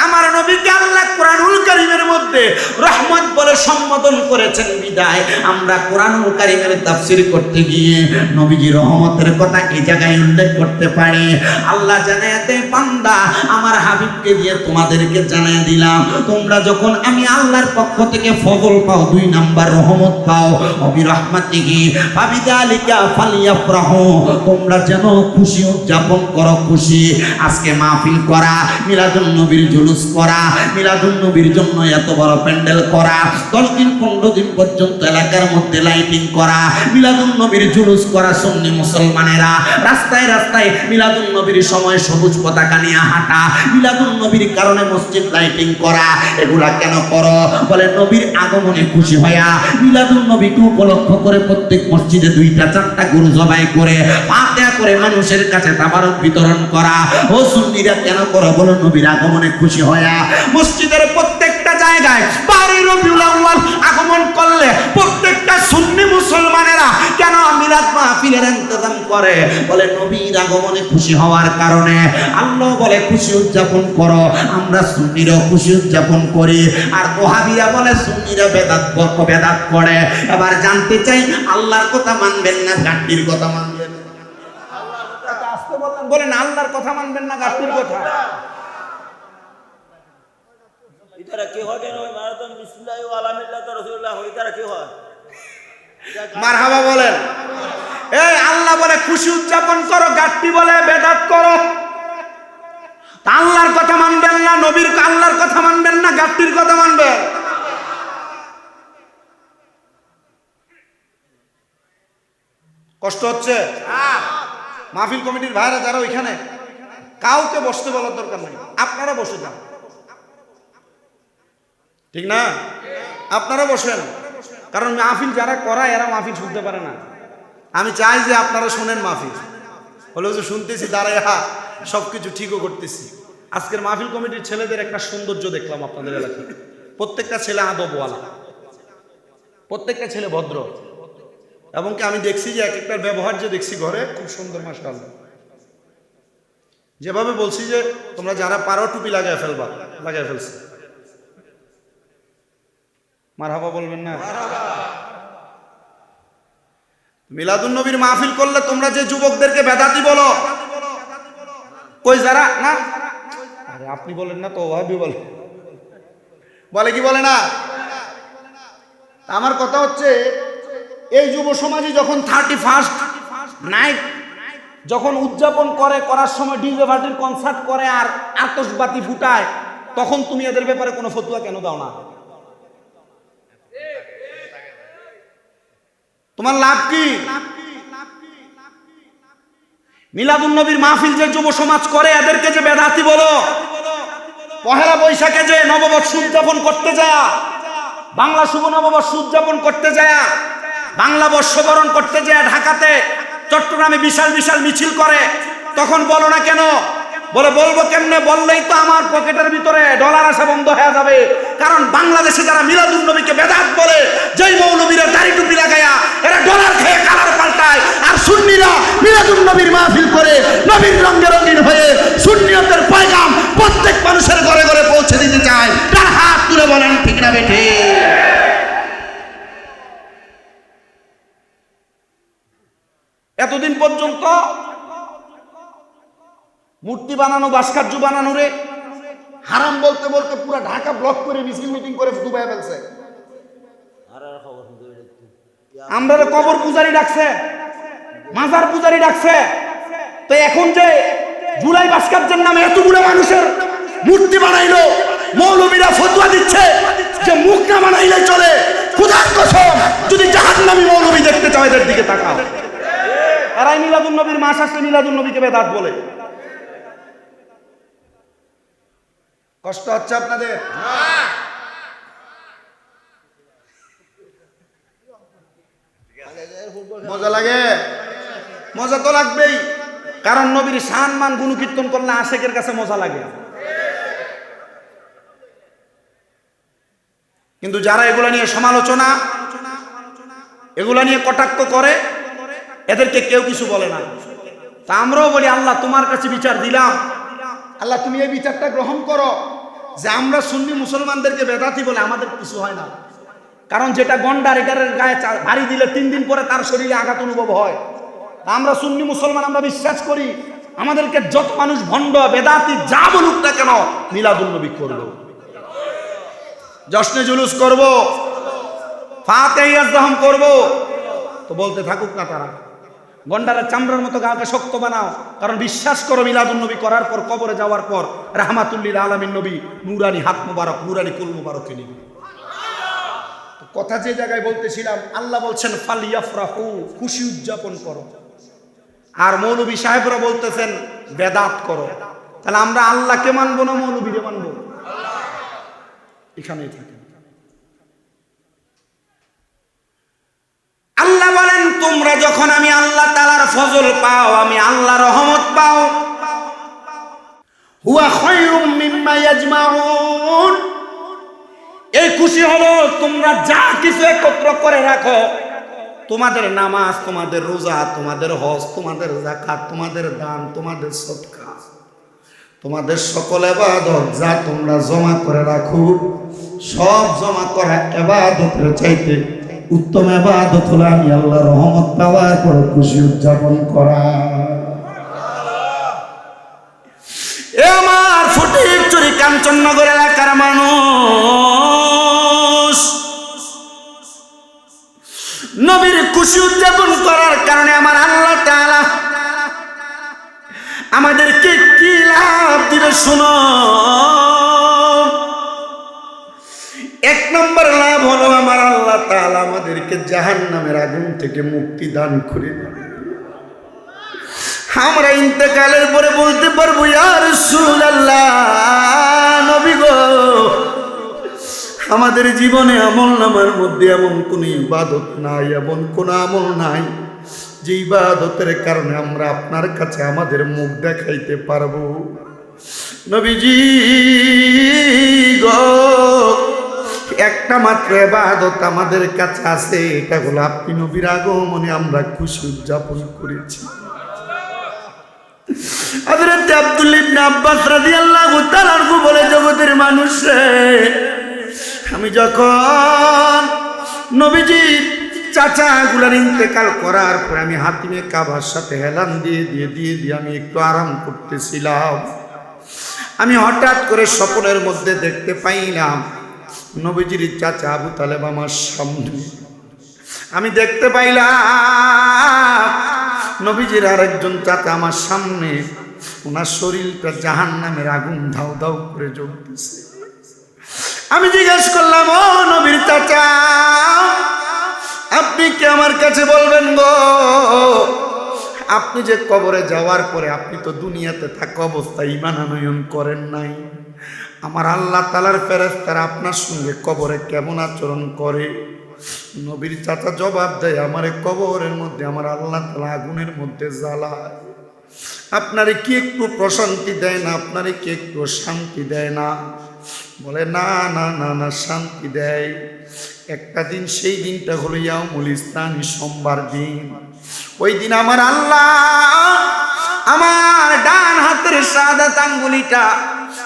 [SPEAKER 1] আমার নবীকে আল্লাহ কোরআনুল কারীমের মধ্যে রহমত বলে সম্বোধন করেছেন। বিদায় আমরা কোরআনুল কারীমের তাফসীর করতে গিয়ে নবীজি রহমতের কথা এই জায়গায় উল্লেখ করতে পারি। আল্লাহ জানায় দেয়, বান্দা আমার হাবিবকে দিয়ে তোমাদেরকে জানায় দিলাম, তোমরা যখন আমি আল্লাহর পক্ষ থেকে ফজল পাও, দুই নাম্বার রহমত পাও, বিরহমাতিহি ফাবিযালিকা ফালইফরাহু, তোমরা যেন খুশি উদযাপন করো। খুশি আজকে মাহফিল করা, মিলাদুন নবীর জুলুস করা, করা, মিলাদুন নবীর জন্য এত বড় প্যান্ডেল করা, 10 দিন 15 দিন পর্যন্ত এলাকার মধ্যে লাইটিং করা, মিলাদুন নবীর জুলুস করা, সুন্নি মুসলমানেরা রাস্তায় রাস্তায় মিলাদুন নবীর সময় সবুজ পতাকা নিয়ে হাঁটা, মিলাদুন নবীর কারণে মসজিদ লাইটিং করা, এগুলা কেন করো? বলে নবীর আগমনে খুশি হইয়া মিলাদুন নবীকে উপলক্ষ করে প্রত্যেক মসজিদে 2টা 4টা গরু জবাই করে ফাতিহা করে মানুষের কাছে তাবারক বিতরণ করা। ও সুন্নিরা কেন করো? বলো নবীর আগমনে খুশি হইয়া মসজিদের প্রত্যেকটা জায়গায় 12 রবিউল আউয়াল আগমন করলে প্রত্যেকটা সুন্নি মুসলমানেরা কেন মিলাদ মাহফিলের ইন্তজাম করে? বলে নবীর আগমনে খুশি হওয়ার কারণে। আল্লাহ বলে খুশি উদযাপন করো, আমরা সুন্নিরাও খুশি উদযাপন করি। আর ওহাবীরা বলে সুন্নিরা বেদাত করে। এবার জানতে চাই আল্লাহর কথা মানবেন না গাট্টির কথা মানবেন? আস্তে বলেন আল্লাহর কথা মানবেন না গাট্টির কথা?
[SPEAKER 2] ইতারা কি হয় কেন মারাতন বিসমিল্লাহ ওয়া আলা মিল্লাত রাসূলুল্লাহ ইতারা কি হয়?
[SPEAKER 1] মারহাবা বলেন। এই আল্লাহ বলে খুশি উদযাপন করো, গাট্টি বলে বেদাত করো। তা আল্লাহর কথা মানবেন না, নবীর আল্লাহর কথা মানবেন না গাট্টির কথা মানবেন? কষ্ট হচ্ছে? মাহফিল কমিটির ভাইরা যারা ওইখানে, কাউকে বসতে বলার দরকার নাই, আপনারা বসে যান, ঠিক না? আপনারা বসেন, কারণ মাহফিল যারা করায় এরা মাহফিল শুনতে পারে না। আমি চাই যে আপনারা শোনেন মাহফিল, হলো যে শুনতেছি দাঁড়াইয়া সবকিছু ঠিকও করতেছি। আজকের মাহফিল কমিটির ছেলেদের একটা সৌন্দর্য দেখলাম আপনাদের এলাকায়। প্রত্যেকটা ছেলে আদবওয়ালা, প্রত্যেকটা ছেলে ভদ্র, এবং কি আমি দেখছি যে এক একটার ব্যবহার যে দেখছি ঘরে খুব সুন্দর, মাশাআল্লাহ। যেভাবে বলছি যে তোমরা যারা পারো টুপি লাগায় ফেলবা, লাগায় ফেলছে। মারহাবা বলবেন না? মিলাদুন নবীর মাহফিল করলে তোমরা যে যুবকদেরকে বেদাতি বলো, কই যারা না, আরে আপনি বলেন না তো, ওয়াহাবি বলে কি বলে না? আমার কথা হচ্ছে এই যুব সমাজে যখন 31st নাইট যখন উদযাপন করার সময় ডিজে পার্টির কনসার্ট করে আর আতশবাতি ফুটায়, তখন তুমি এদের ব্যাপারে কোনো ফতোয়া কেন দাও না? তোমার লাভ কি? মিলাদুন নবীর মাহফিল যে যুব সমাজ করে এদেরকে যে বেদাতি বলো, পহেলা বৈশাখে যে নববর্ষ উদযাপন করতে যায়, বাংলা শুভ নববর্ষ উদযাপন করতে যায়, বাংলা বর্ষবরণ করতে যায় ঢাকাতে, চট্টগ্রামে বিশাল বিশাল মিছিল করে, তখন বলো না কেন? বলে বলবো কেমনে? বললেই তো আমার পকেটের ভিতরে ডলার আসা বন্ধ হয়ে যাবে। কারণ বাংলাদেশে যারা মিলাদুন নবীকে বেদাত বলে, যেই মৌলবীরা দাড়ি টুপি লাগায়া এরা ডলার খেয়ে কালার পাল্টায়, আর সুন্নিরা মিলাদুন নবীর মাহফিল করে নবীর রঙে রঙিন হয়ে সুন্নিয়তের পয়গাম প্রত্যেক মানুষের ঘরে ঘরে পৌঁছে দিতে চায়। তার হাত তুলে বলেন ঠিক না বেঠে? এতদিন পর্যন্ত মূর্তি বানানো, ভাস্কর্য বানানো রে হারাম বলতে বলতে পুরো ঢাকা ব্লক করে মিছিল মিটিং করে ডুবাই ফেলছে। আমরা কবর পূজারি ডাকছে, মাজার পূজারি ডাকছে। তো এখন যে জুলাই ভাস্কর্যের নামে এতগুলো মানুষের মূর্তি বানাইলো, মৌলবীরা ফতোয়া দিচ্ছে যে মুখ না বানাইলে চলে। খোদার কসম, যদি জাহান্নামী মৌলবী দেখতে চাও এদের দিকে তাকাও। এরাই মিলাদুন নবীর মাস আসলে মিলাদুন নবীকে বেদাত বলে। কষ্ট হচ্ছে আপনাদের? মজা লাগে? মজা তো লাগবেই, কারণ নবীর শান মান গুণকীর্তন করলে আশেকের কাছে মজা লাগে। কিন্তু যারা এগুলা নিয়ে সমালোচনা, এগুলা নিয়ে কটাক্ষ করে, এদেরকে কেউ কিছু বলে না। তা আমরাও বলি আল্লাহ তোমার কাছে বিচার দিলাম, আল্লাহ তুমি এই বিচারটা গ্রহণ করো যে আমরা সুন্নি মুসলমানদেরকে বেদাতি বলে আমাদের কিছু হয় না। কারণ যেটা গন্ডার, এটার গায়ে ভারী দিলে 3 দিন পরে তার শরীরে আঘাত অনুভব হয়। আমরা সুন্নি মুসলমান, আমরা বিশ্বাস করি আমাদেরকে যত মানুষ ভণ্ড বেদাতি যা বলুক না কেন, মিলাদুন নবী করব, জশ্নে জুলুস করব, ফাতিহা ইজতিহাম করব, তো বলতে থাকুক না তারা।
[SPEAKER 3] গন্ডারের চামড়ার মতো গাকে শক্ত বানাও, কারণ বিশ্বাস করো মিলাদুন নবী করার পর কবরে যাওয়ার পর রাহমাতুল্লিল আলামিন নবী নুরানি হাত মুবারক নুরানি কুল মুবারকে নিবে। কথা যে জায়গায় বলতেছিলাম, আল্লাহ বলছেন ফালিয়াফরাহু, খুশি উদযাপন করো, আর মৌলভী সাহেবরা বলতেছেন বেদাত করো। তাহলে আমরা আল্লাহকে মানবো না মৌলভীরে মানবো? এখানেই থাকে। আল্লাহ বলেন তোমরা যখন আমি আল্লাহ তাআলার ফজল পাও, আমি আল্লাহ রহমত পাও, হুয়া খায়রুম মিম্মা ইয়াজমাউন, এই খুশি হলো তোমরা যা কিছু একত্র করে রাখো, তোমাদের নামাজ, তোমাদের রোজা, তোমাদের হজ, তোমাদের যাকাত, তোমাদের দান, তোমাদের সদকা, তোমাদের সকল ইবাদত যা তোমরা জমা করে রাখো, সব জমা করা ইবাদতের চাইতে উত্তম ইবাদত হলো আমি আল্লাহর রহমত পাওয়ার পর খুশি উদযাপন করা। এ আমার ফটিকছড়ি কাঞ্চননগর এলাকার মানুষ, নবীর খুশি উদযাপন করার কারণে আমার আল্লাহ তাআলা আমাদেরকে কি লাভ দিবে শুনো। এক নম্বর লাভ হলো আমার আল্লাহ তাআলা আমাদেরকে জাহান্নামের আগুন থেকে মুক্তি দান করে দেবে। আমরা ইন্তেকালের পরে বলতে পারবো ইয়া রাসূলুল্লাহ, নবী গো, আমাদের জীবনে আমলনামার মধ্যে এমন কোন ইবাদত নাই, এমন কোন আমল নাই যে ইবাদতের কারণে আমরা আপনার কাছে আমাদের মুখ দেখাইতে পারবো। নবীজি গো, একটা মাত্র ইবাদত আমাদের কাছে আছে, এটা হলো আপনি নবীর আগমনে আমরা খুশি উদযাপন করেছি। হযরত আব্দুল্লাহ ইবনে আব্বাস রাদিয়াল্লাহু তাআলা আনহু বলে, জগতের মানুষ রে, আমি যখন নবীজির চাচা গুলার ইন্তেকাল করার পর আমি হাতিমে কাবার সাথে হেলান দিয়ে আমি একটু আরাম করতেছিলাম, আমি হঠাৎ করে স্বপ্নের মধ্যে দেখতে পাইলাম নবীজির চাচা আবু তালেব আমার সামনে। আমি দেখতে পাইলাম নবীজির আরেকজন চাচা আমার সামনে, ওনার শরীরটা জাহান্নামের আগুন ধাউ ধাউ করে জ্বলতেছে। আমি জিজ্ঞেস করলাম, ও নবীর চাচা, আপনি কি আমার কাছে বলবেন গো, আপনি যে কবরে যাওয়ার পরে আপনি তো দুনিয়াতে থাকা অবস্থায় ঈমান আনয়ন করেন নাই, আমার আল্লাহ তাআলার ফেরেশতারা আপনার সঙ্গে কবরে কেমন আচরণ করে? নবীর চাচা জবাব দেয়, আমার কবরের মধ্যে আমার আল্লাহ তাআলা আগুনের মধ্যে জ্বালায়, আপনারে কি একটু প্রশান্তি দেয় না? আপনারে কি একটু শান্তি দেয় না? বলে না না না না, শান্তি দেয়। একটা দিন, সেই দিনটা হলো ইয়াউমুল ইসনানি, সোমবার দিন। ওই দিন আমার আল্লাহ আমার ডান হাতের শাহাদাত আঙ্গুলিটা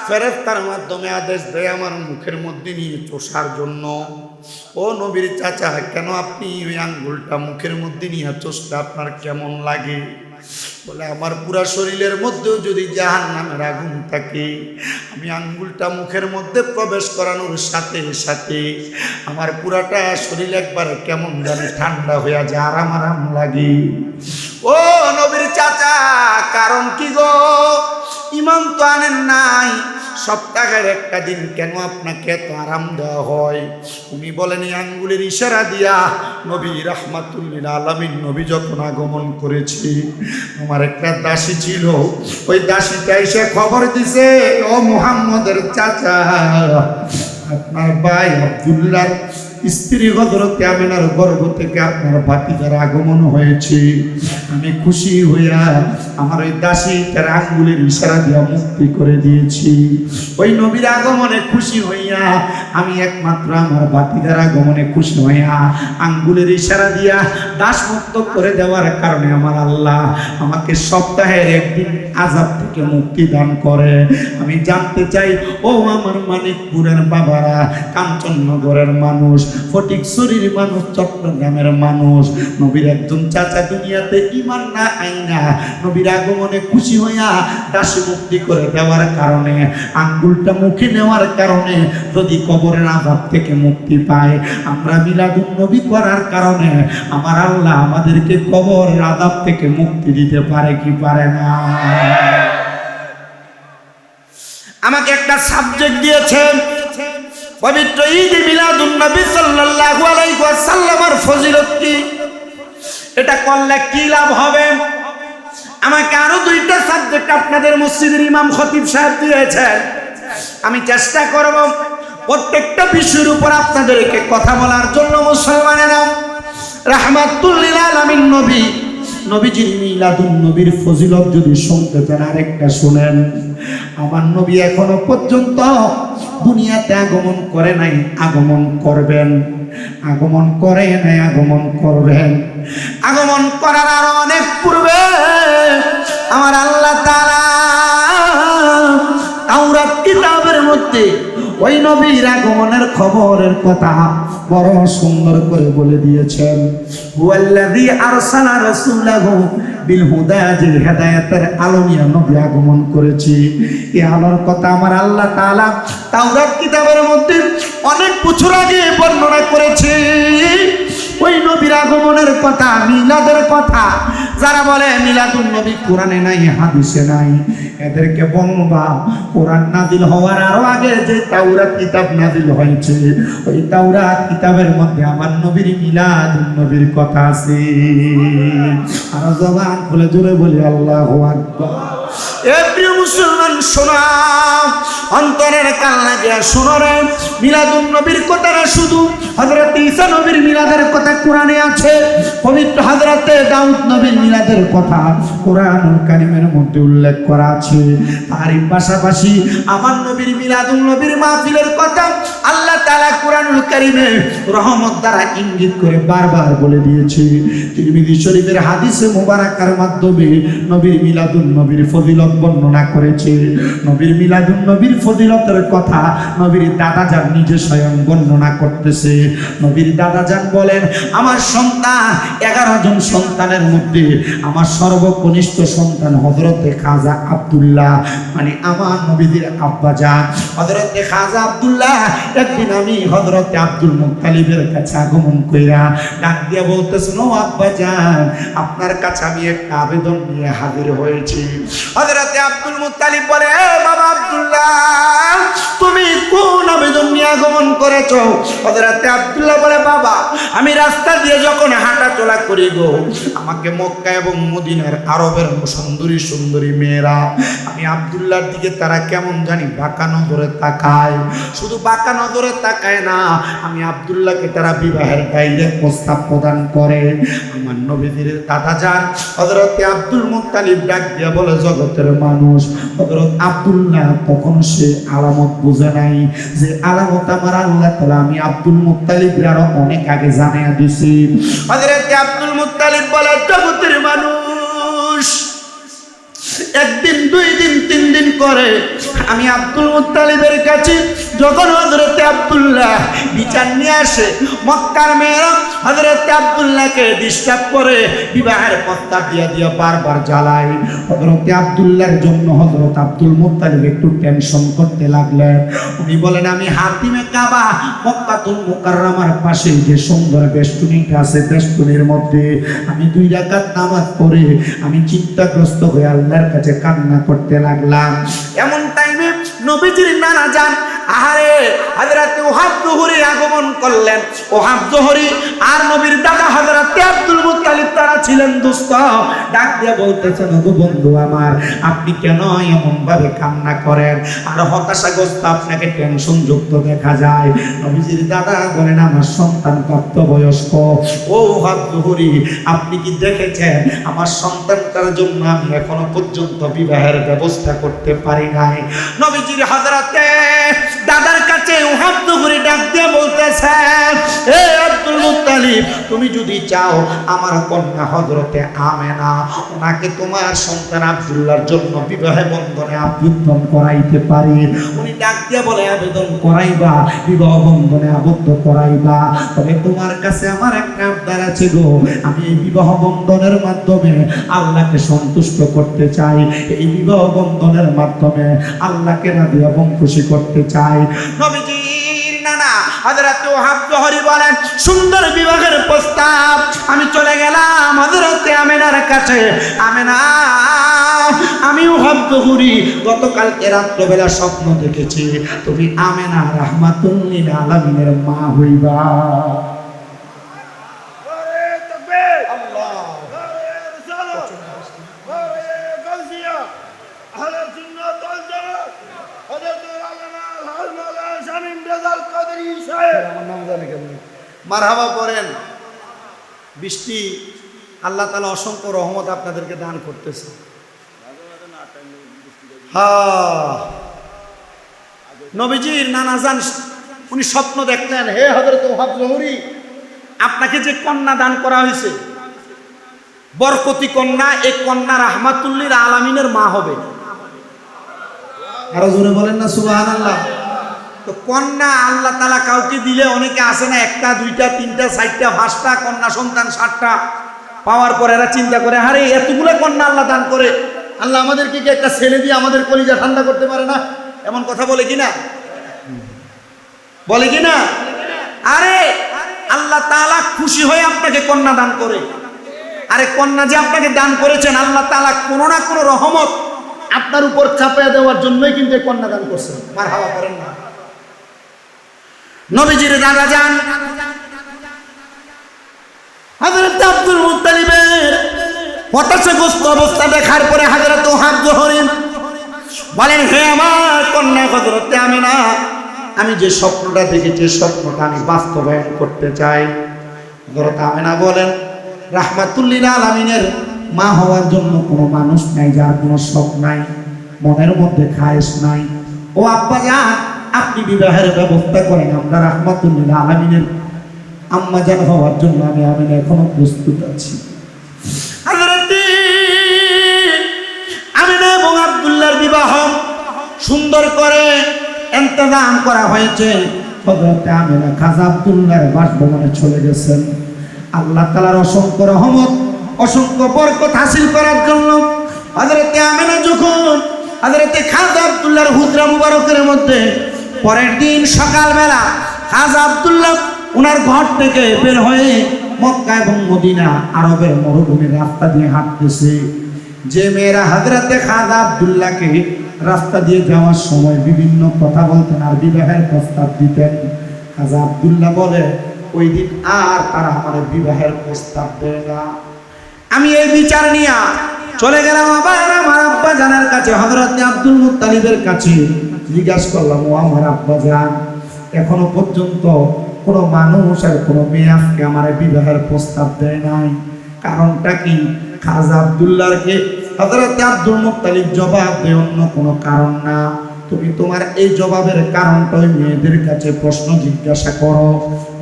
[SPEAKER 3] ফেরেশতার মাধ্যমে আদেশ দেয় আমার মুখের মধ্যে নিয়ে চোষার জন্য। ও নবীর চাচা, কেন আপনি ওই আঙ্গুলটা মুখের মধ্যে নিয়ে চোষতে আপনার কেমন লাগে? বলে, আমার পুরা শরীরের মধ্যেও যদি জাহান্নামের আগুন থাকে, আমি আঙ্গুলটা মুখের মধ্যে প্রবেশ করানোর সাথে সাথে আমার পুরাটা শরীর একবার কেমন জানি ঠান্ডা হয়ে যায়, আরাম আরাম লাগে। ও নবীর চাচা, কারণ কি গো? ঈমান তো আনেন নাই, সপ্তাহের একটা দিন কেন আপনাকে এত আরাম দেওয়া হয়? উনি বলেন, এই আঙ্গুলের ইশারা দিয়া নবী রাহমাতুল্লিল আলামিন নবী যখন আগমন করেছে, আমার একটা দাসী ছিল, ওই দাসীটা এসে খবর দিছে, ও মুহাম্মদের চাচা, আপনার ভাই আব্দুল্লাহর স্ত্রী হযরত আমিনার গর্ভ থেকে আপনার ভাতিজার আগমন হয়েছে। আমি খুশি হইয়া আমার ওই দাসীটার আঙ্গুলের ইশারা দিয়া মুক্তি করে দিয়েছি। ওই নবীর আগমনে খুশি হইয়া আমি একমাত্র আমার ভাতিজার আগমনে খুশি হইয়া আঙ্গুলের ইশারা দিয়া দাস মুক্ত করে দেওয়ার কারণে আমার আল্লাহ আমাকে সপ্তাহের একদিন আযাব থেকে মুক্তি দান করে। আমি জানতে চাই, ও আমার মানিকপুরের বাবারা, কাঞ্চননগরের মানুষ, ফটিকছড়ির মানুষ, চট্টগ্রামের মানুষ। নবীর একজন চাচা দুনিয়াতে ঈমান না আইনা নবীর আগমনে খুশি হইয়া দাসী মুক্তি করে দেওয়ার কারণে, আঙ্গুলটা মুখে নেওয়ার কারণে যদি কবরের আযাব থেকে মুক্তি পায়, আমরা মিলাদুন নবী করার কারণে আমার আল্লাহ আমাদেরকে কবরের আযাব থেকে মুক্তি দিতে পারে কি পারে না? আমাকে একটা সাবজেক্ট দিয়েছেন, পবিত্র ঈদ মিলাদুন নবী সাল্লাল্লাহু আলাইহি ওয়াসাল্লামের ফজিলত কি, এটা করলে কি লাভ হবে? আমাকে আরো 2টা সাবজেক্ট আপনাদের মসজিদের ইমাম খতিব সাহেব দিয়েছেন। আমি চেষ্টা করব প্রত্যেকটা বিষয়ের উপর আপনাদেরকে কথা বলার জন্য। মুসলমানেরা, রাহমাতুল লিল আলামিন নবী, নবীজির মিলাদুন নবীর ফজিলত যদি শুনতে চান আরেকটা শুনেন। আমার নবী এখনো পর্যন্ত দুনিয়াতে আগমন করে নাই, আগমন করবেন। আগমন করে নাই, আগমন করবেন। আগমন করার আরো অনেক পূর্বে আমার আল্লাহ তাআলা তাওরাত কিতাবের মধ্যে ওই নবীর আগমনের খবরের কথা বড় সুন্দর করে বলে দিয়েছেন। হুয়াল্লাযী আরসালা রাসূলাহু বিল হুদা, যে হেদায়েতের আলো নিয়ে নবী আগমন করেছি। এই আলোর কথা আমার আল্লাহ তাআলা তাওরাত কিতাবের মধ্যে অনেক বছর আগে বর্ণনা করেছে। ওই নবীর আগমনের কথা, মিলাদের কথা যারা বলে মিলাদুন নবী কোরআনে নাই, হাদিসে নাই, এদেরকে বলবা কোরআন নাজিল হওয়ার আরো আগে যে তাওরাত কিতাব নাজিল হয়েছে, ওই তাওরাত কিতাবের মধ্যে আমার নবীর মিলাদুন নবীর কথা আছে। আর জবান খুলে জোরে বলি আল্লাহু আকবার। এ প্রিয় মুসলমান, শোনা, অন্তরের কান লাগিয়া শোনো রে। মিলাদুন নবীর কথাটা শুধু হযরত ঈসা নবীর মিলাদের কথা কোরআনে আছে, পবিত্র হযরত দাউদ নবীর মিলাদের কথা কোরআনুল কারীমের মধ্যে উল্লেখ করা আছে। তারই পাশাপাশি আমার নবীর মিলাদুন নবীর মাহফিলের কথা আল্লাহ তাআলা কোরআনুল কারীমে রহমত দ্বারা ইঙ্গিত করে বারবার বলে দিয়েছে। তিরমিজি শরীফের হাদিসে মুবারাকার মাধ্যমে নবীর মিলাদুন নবীর ফজিলত বর্ণনা করেছে। নবীর মিলাদুন নবীর ফজিলতের কথা নবীর দাদাজান নিজে স্বয়ং বর্ণনা করতেছে। নবীর দাদাজান বলেন, আমার সন্তান 11 জন সন্তানের মধ্যে আমার সর্বকনিষ্ঠ সন্তান হযরতে খাজা আব্দুল্লাহ, মানে আমার নবীদের আব্বাজান হযরতে খাজা আব্দুল্লাহ। একদিন আমি হযরতে আব্দুল মুত্তালিবের কাছে আগমন কইরা ডাক দিয়া বলতেছেন, ও আব্বাজান, আপনার কাছে আমি একটা আবেদন নিয়ে হাজির হয়েছি। হযরতে আব্দুল মুত্তালিব বলে, এ বাবা আব্দুল্লাহ, তুমি কোন আবেদন নিয়ে আগমন করেছো? হযরতে আব্দুল্লাহ বলে, বাবা, আমি রাস্তা দিয়ে যখন হাঁটা চলা করি গো, আমাকে মক্কা এবং মদিনার আরবের সুন্দরী সুন্দরী মেয়েরা, আমি আব্দুল্লাহর দিকে তারা কেমন জানি বাঁকা নজরে তাকায়। শুধু বাঁকা নজরে তাকায় না, আমি আব্দুল্লাহকে তারা বিবাহের ডাইরেক্ট প্রস্তাব প্রদান করে। আমার নবীদের দাদাজান হযরতে আব্দুল মুত্তালিব ডাক দিয়া বলে, জগতের মানুষ, হযরত আব্দুল্লাহ তখন সে আলামত বুঝে নাই যে আলামত আমার আল্লাহ তাআলা আমি আব্দুল মুত্তালিবের আরো অনেক আগে জানিয়ে দিছি। হযরত আব্দুল মুত্তালিব বলে, জগতের মানুষ, একদিন, 2 দিন, 3 দিন করে আমি আব্দুল মুত্তালিবের কাছে যখন হযরতে আব্দুল্লাহ বিচার নিয়ে আসে, মক্কার মেয়েরা হযরতে আব্দুল্লাহকে ডিস্টার্ব করে বিবাহের প্রস্তাব দিয়া বারবার জ্বালায়। হযরতে আব্দুল্লাহর জন্য হযরত আব্দুল মুত্তালিব একটু টেনশন করতে লাগলেন। উনি বলেন, আমি হাতিমে কাবা মক্কাতুল মুকাররমার পাশে যে সুন্দর বেষ্টনীটা আছে, বেষ্টনীর মধ্যে আমি 2 রাকাত নামাজ পড়ে আমি চিন্তাগ্রস্ত হয়ে আল্লাহর কাছে কান্না করতে লাগলাম। এমন টাইমে নবীজির নানা যান, আহারে, হযরত ওহাব জোহরী আগমন করলেন। ওহাব জোহরী আর নবীর দাদা হযরত আব্দুল মুত্তালিব তারা ছিলেন দোস্ত। ডাক দিয়ে বলতেছেন, ওগো বন্ধু আমার, আপনি কেন এমন ভাবে কান্না করেন আর হতাশাগ্রস্ত, আপনাকে টেনশন যুক্ত দেখা যায়? নবীজির দাদা বলেন, আমার সন্তান প্রাপ্তবয়স্ক। ও ওহাব জোহরী, আপনি কি দেখেছেন আমার সন্তানটার জন্য আমি এখনো পর্যন্ত বিবাহের ব্যবস্থা করতে পারি নাই? নবীজির হযরতে দাদার কাছে ওহাব জোহরী ডাক দিয়ে বলতেছে, এ আব্দুল মুত্তালিব, মুত্তালিব, তুমি যদি চাও আমার কন্যা হযরতে আমেনা ওনাকে তোমার সন্তান আব্দুল্লাহর জন্য বিবাহ বন্ধনে আবদ্ধ করাইতে পারি। উনি ডাক দিয়া বলে, আবেদন করাইবা, বিবাহ বন্ধনে আবদ্ধ করাইবা, তবে তোমার কাছে আমার একটা আবদার আছে গো, আমি এই বিবাহ বন্ধনের মাধ্যমে আল্লাহকে সন্তুষ্ট করতে চাই, এই বিবাহ বন্ধনের মাধ্যমে আল্লাহকে রাজি এবং খুশি করতে চাই। নবীজির নানা হযরত ওহাব জোহরি বলেন, সুন্দর বিবাহের প্রস্তাব। আমি চলে গেলাম হযরত আমেনার কাছে। আমেনা, আমি ওহাব জোহরি গতকালকে রাত্রবেলা স্বপ্ন দেখেছি তুমি আমেনা রাহমাতুল লিল আলামিনের মা হইবা। মারহাবা পড়েন। বৃষ্টি আল্লাহ তাআলা অসংখ্য রহমত আপনাদেরকে দান করতেছে। নবীজির নানা যান উনি স্বপ্ন দেখলেন, হে হযরত ওহাব জোহরি, আপনাকে যে কন্যা দান করা হয়েছে বরকতি কন্যা, এই কন্যা রাহমাতুল লিল আলামিনের মা হবে। আরো জোরে বলেন না সুবহানাল্লাহ। তো কন্যা আল্লাহ তাআলা কাউকে দিলে, অনেকে আসে না একটা দুইটা তিনটা চারটা পাঁচটা কন্যা সন্তান 7টা পাওয়ার পর এরা চিন্তা করে, আরে এতগুলো কন্যা আল্লাহ দান করে, আল্লাহ আমাদেরকে কি একটা ছেলে দিয়ে আমাদের কলিজা ঠান্ডা করতে পারে না? এমন কথা বলে কিনা, বলে কিনা? আরে আল্লাহ তাআলা খুশি হয়ে আপনাকে কন্যা দান করে। আরে কন্যা যে আপনাকে দান করেছেন, আল্লাহ তাআলা কোনো না কোনো রহমত আপনার উপর চাপিয়ে দেওয়ার জন্যই কিন্তু এই কন্যা দান করছেন। মারহাবা করেন না। নবীজির দাদা যান হযরত আব্দুল মুত্তালিবের হতাশাগ্রস্ত অবস্থা দেখার পরে হযরত ওহাব জোহরি বলেন, হে আমার কন্যা হযরত আমেনা, আমি যে স্বপ্নটা দেখেছি স্বপ্নটা আমি বাস্তবায়ন করতে চাই। হযরত আমেনা বলেন, রাহমাতুল লিল আলামিনের মা হওয়ার জন্য কোনো মানুষ নাই যার কোনো শখ নাই, মনের মধ্যে খায়েশ নাই। ও আব্বা জান, আপনি বিবাহের ব্যবস্থা করেন, আমরা রাহমাতুল লিল আলামিনের আম্মা জান হওয়ার জন্য আমি এখনো প্রস্তুত আছি। হযরত আমিনা এবং আব্দুল্লাহর বিবাহ সুন্দর করে ইন্তজাম করা হয়েছে। হযরত আমিনা খাজা আব্দুল্লাহর বাসভবনে চলে গেছেন। আল্লাহ তাআলার অসংখ্য রহমত, অসংখ্য বরকত হাসিল করার জন্য হযরত আমিনা যখন হযরত খাজা আব্দুল্লাহর হুজরা মুবারকের মধ্যে পরের দিন সকালবেলা খাজা আব্দুল্লাহ ওনার ঘর থেকে বের হয়ে মক্কা এবং মদিনা আরবের মরুভূমির রাস্তা দিয়ে হাঁটতেছে। যে মেয়েরা হযরত খাজা আব্দুল্লাহকে রাস্তা দিয়ে যাওয়ার সময় বিভিন্ন কথা বলতেন আর বিবাহের প্রস্তাব দিতেন, খাজা আব্দুল্লাহ বলে, ওই দিন আর তারা আমার বিবাহের প্রস্তাব দেয় না। আমি এই বিচার নিয়ে চলে গেলাম আবার আমার আব্বা জানের কাছে, হযরত আব্দুল মুত্তালিবের কাছে। জিজ্ঞাসা করলাম, ও আমার আব্বা জান, এখনো পর্যন্ত কোনো মানুষ আর কোনো মেয়ে আজকে আমার বিবাহের প্রস্তাব দেয় নাই, কারণটা কি? খাজা আব্দুল্লাহকে হযরত আব্দুল মুত্তালিব জবাব দেয়, অন্য কোনো কারণ না। তুমি তোমার এই জবাবের কারণটা ওই মেয়েদের কাছে প্রশ্ন জিজ্ঞাসা করো।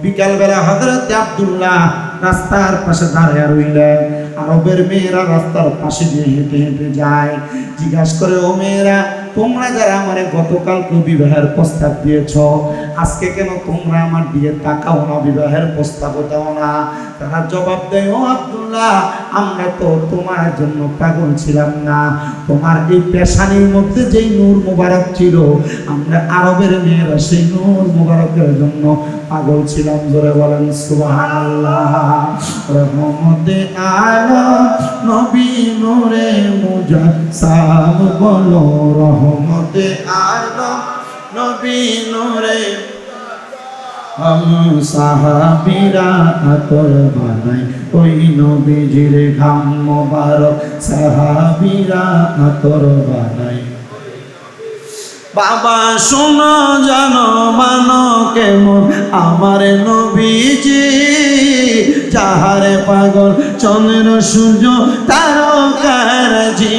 [SPEAKER 3] বিকালবেলা হযরত আব্দুল্লাহ রাস্তার পাশে দাঁড়িয়ে রইলেন। আরবের মেয়েরা রাস্তার পাশে দিয়ে হেঁটে হেঁটে যায়। জিজ্ঞাসা করে, ও মেয়েরা, তোমরা যারা আমার গতকাল বিবাহের প্রস্তাব দিয়েছ, আজকে কেন তোমরা আমার দিকে তাকাও না, বিবাহের প্রস্তাব দাও না? তারা জবাব দেয়, ও আব্দুল্লাহ, আমরা তো তোমার জন্য পাগল ছিলাম না, তোমার এই পেশানির মধ্যে যেই নূর মুবারক ছিল, আমরা আরবের মেয়েরা সেই নূর মুবারকের জন্য পাগল ছিলাম। জোরে বলেন সুবহানাল্লাহ। রহমতে আলম নবী নূরে মুজাসসাম, বলো রহমতে আলম নবী নূরে। সাহাবীরা আতর বানাই ওই নবীজির ঘাম মোবারক, সাহাবীরা আতর বানাই। বাবা শোনো জানো মানো কেমন আমার নবীজি, যাহারে পাগল চন্দ্র সূর্য তারকারাজি,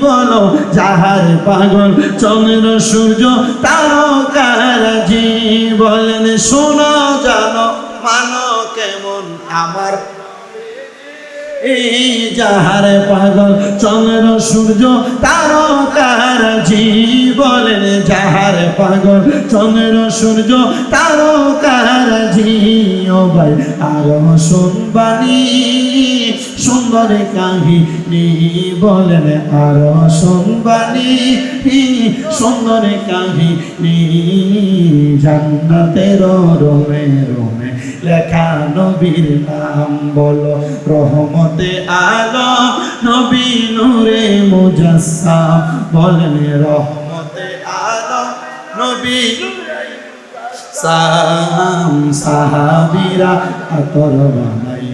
[SPEAKER 3] বলো যাহারে পাগল চন্দ্র সূর্য তারকারাজি। বলেন শোনো জানো মানো কেমন আমার
[SPEAKER 1] এই যাহার পাগল চন্দ্র সূর্য তারকার জি বলেন যাহার পাগল চন্দ্র সূর্য তারকার জি ও ভাই আরো শুনবানি সুন্দর কাহিনী বলেন আরো শুনবানি সুন্দর কাহিনী জান্নাতের রোমে রোমে লেখা নবীর নাম বলো রহমতে আলম নবী নূরে মুজাসসাম বলেন রহমতে আলম নবী সাম সাহাবীরা আতর বানাই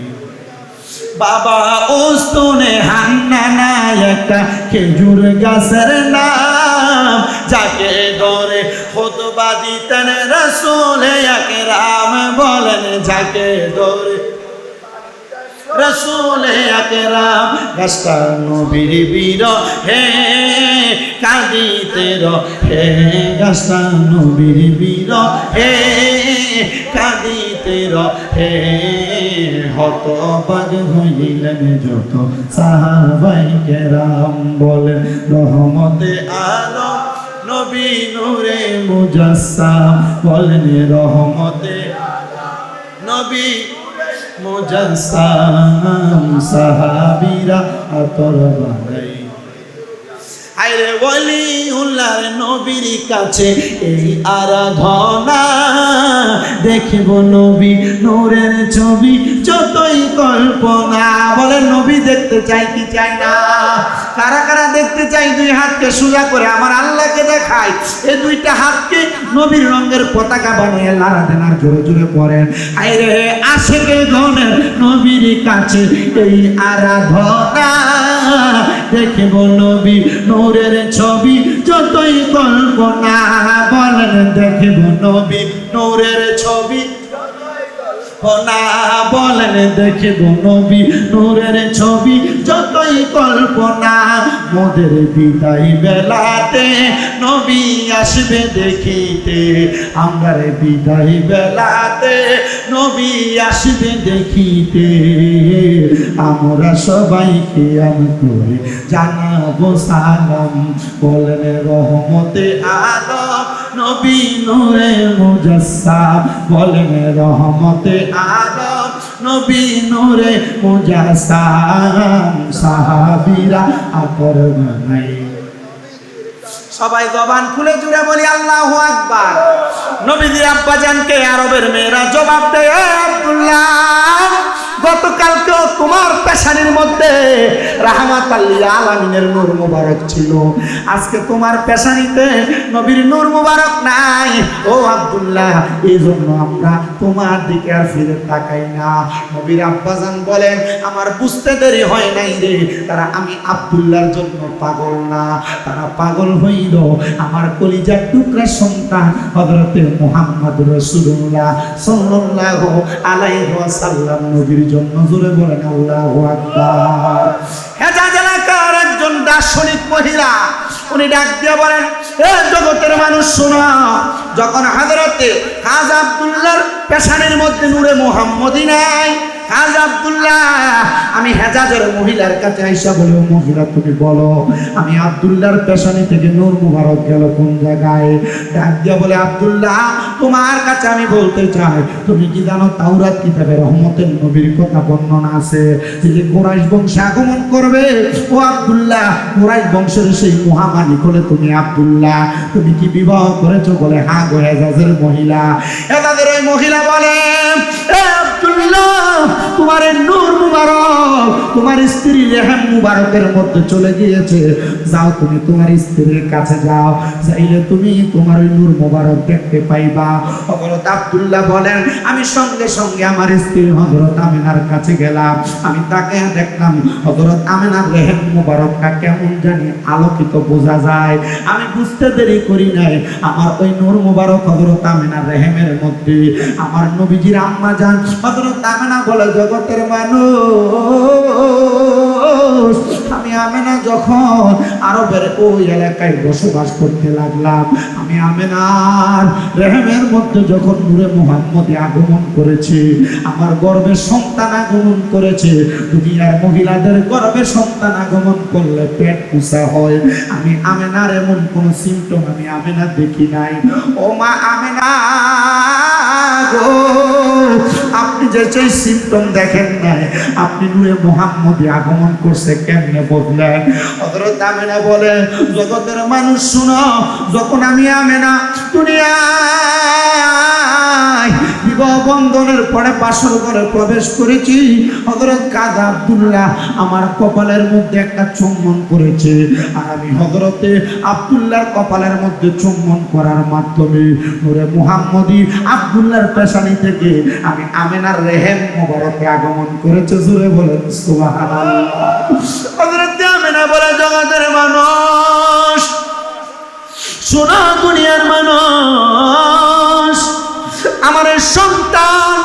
[SPEAKER 1] বাবা উস্তুনে হান্নানা একটা খেজুর গাছের নাম যাকে ধরে খুতবা দিতেন রাসূল আকরাম বলেন যাকে ধরে রাসূল আকরাম গাছটা নবীর বীর হে কাঁদিতে হে গাছটা নবীর বীর হে কাঁদিতে হে হতবাক হইলেন যত সাহাবাই কেরাম বলেন রহমতে আলম নবী নূরে মুজাসসাম বলেন রহমতে নবী মুজাসসাম সাহাবীরা আতর বানাই আইরে ওলিউল্লাহর নবীর কাছে এই আরাধনা দেখিব নবী নূরের ছবি যতই কল্পনা বলেন নবী দেখতে চাই কি চাই না কারা কারা দেখতে চাই দুই হাতকে সোজা করে আমার আল্লাহকে দেখাই এই দুইটা হাতকে নবীর রঙের পতাকা বানিয়ে লাড়া দেন আর জোরে জোরে পড়েন আইরে আশেকে গনের নবীর কাছে এই আরাধনা দেখিব নবী নূরের ছবি যতই কল্পনা বলেন দেখিব নবী নূরের ছবি না বলেন দেখিব নবী নূরের ছবি যতই কল্পনা মোদের বিদায় বেলাতে নবী আসবে দেখিতে আমরা বিদায় বেলাতে নবী আসবে দেখিতে আমরা সবাইকে আমি করে জানাবো সালাম বলেন রহমতে আলম নবী নূরে মুজাসসাম বলেন রহমতে আলম নবী নূরে মুজাসসাম সাহাবীরা আতর বানাই সবাই জবান খুলে জুড়ে বলি আল্লাহু আকবার নবীজির আব্বাজানকে আরবের মেয়েরা জবাব দেয় আব্দুল্লাহ গতকালকেও তোমার পেশানির মধ্যে রাহমাতাল লিল আলামিনের নূর মুবারক ছিল আজকে তোমার পেশানিতে নবীর নূর মুবারক নাই ও আব্দুল্লাহ এইজন্য আমরা তোমার দিকে আর ফিরে তাকাই না নবীর আব্বাজান বলেন আমার বুঝতে দেরি হয় নাই রে তারা আমি আব্দুল্লাহর জন্য পাগল না তারা পাগল হইল আমার কলিজার টুকরা সন্তান হযরতে মুহাম্মদ রাসূলুল্লাহ সাল্লাল্লাহু আলাইহি ওয়াসাল্লাম নবীর জন্য জোরে বলেন আল্লাহু আকবার হেজাজ এলাকার একজন দার্শনিক মহিলা উনি ডাক দিয়ে বলেন এ জগতের মানুষ শোনো যখন হযরতে খাজা আব্দুল্লাহর পেশানির মধ্যে নূরে মুহাম্মদী নাই খাজা আব্দুল্লাহ আমি হেজাজের মহিলার কাছে আইসা বলি ও মহিলা তুমি বলো আমি আব্দুল্লাহর পেশানি থেকে নূর মুবারক গেল কোন জায়গায় ডাক দিয়া বলে আব্দুল্লাহ তোমার কাছে আমি বলতে চাই তুমি কি জানো তাওরাত কিতাবে রহমতের নবীর কথা বর্ণনা আছে যে কুরাইশ বংশে আগমন করবে ও আব্দুল্লাহ কুরাইশ বংশের সেই মহামানিক হলে তুমি আব্দুল্লাহ তুমি কি বিবাহ করেছো বলে হ্যাঁ গো হেজাজের মহিলা হেজাজের ওই মহিলা বলে এ আব্দুল্লাহ তোমার নূর মুবারক তোমার স্ত্রী রেহাম মুবারকের মধ্যে চলে গিয়েছে যাও তুমি তোমার স্ত্রীর কাছে যাও যাইলে তুমি তোমার ওই নূর মুবারক দেখতে পাইবা হযরত আব্দুল্লাহ বলেন আমি সঙ্গে সঙ্গে আমার স্ত্রী হযরত আমিনার কাছে গেলাম আমি তাকে দেখলাম হযরত আমিনার রেহাম মুবারকটা কেমন জানি আলোকিত বোঝা যায় আমি বুঝতে দেরি করি নাই আমার ওই নূর মুবারক হযরত আমিনার রেহামের মধ্যে আমার নবীজির আম্মা জান হযরত আমিনা বলে জগতের মানুষ
[SPEAKER 3] আমি আমেনা যখন আরবের ওই এলাকায় বসবাস করতে লাগলাম, আমি আমেনার রেহেমের মধ্যে যখন নূরে মুহাম্মদী আগমন করেছে, আমার গর্ভে সন্তান আগমন করেছে। দুনিয়ার মহিলাদের গর্ভে সন্তান আগমন করলে পেট উঁচা হয়, আমি আমেনার এমন কোন সিমটম আমি আমেনা দেখি নাই। ও মা আমেনা গো, আপনি যে সেই সিমটম দেখেন নাই, আপনি নূরে মুহাম্মদী আগমন করছে কেমনে বললেন? হযরত আমেনা বলে, জগতের মানুষ শুনো, যখন আমি আমেনা দুনিয়ায় বিবাহ বন্ধনের পরে বাসর ঘরে প্রবেশ করেছি, হযরত কাজী আব্দুল্লাহ আমার কপালের মধ্যে একটা চুম্বন করেছে, আর আমি হযরতে আব্দুল্লাহর কপালের মধ্যে চুম্বন করার মাধ্যমে নূরে মুহাম্মদী আব্দুল্লাহর পেশানি থেকে আমি আমেনার রেহেম মোবারকে আগমন করেছে। জোরে বলেন সুবহানাল্লাহ। হযরত আমেনা বলে, জগতের মানুষ শোনো, দুনিয়ার মানুষ, আমার সন্তান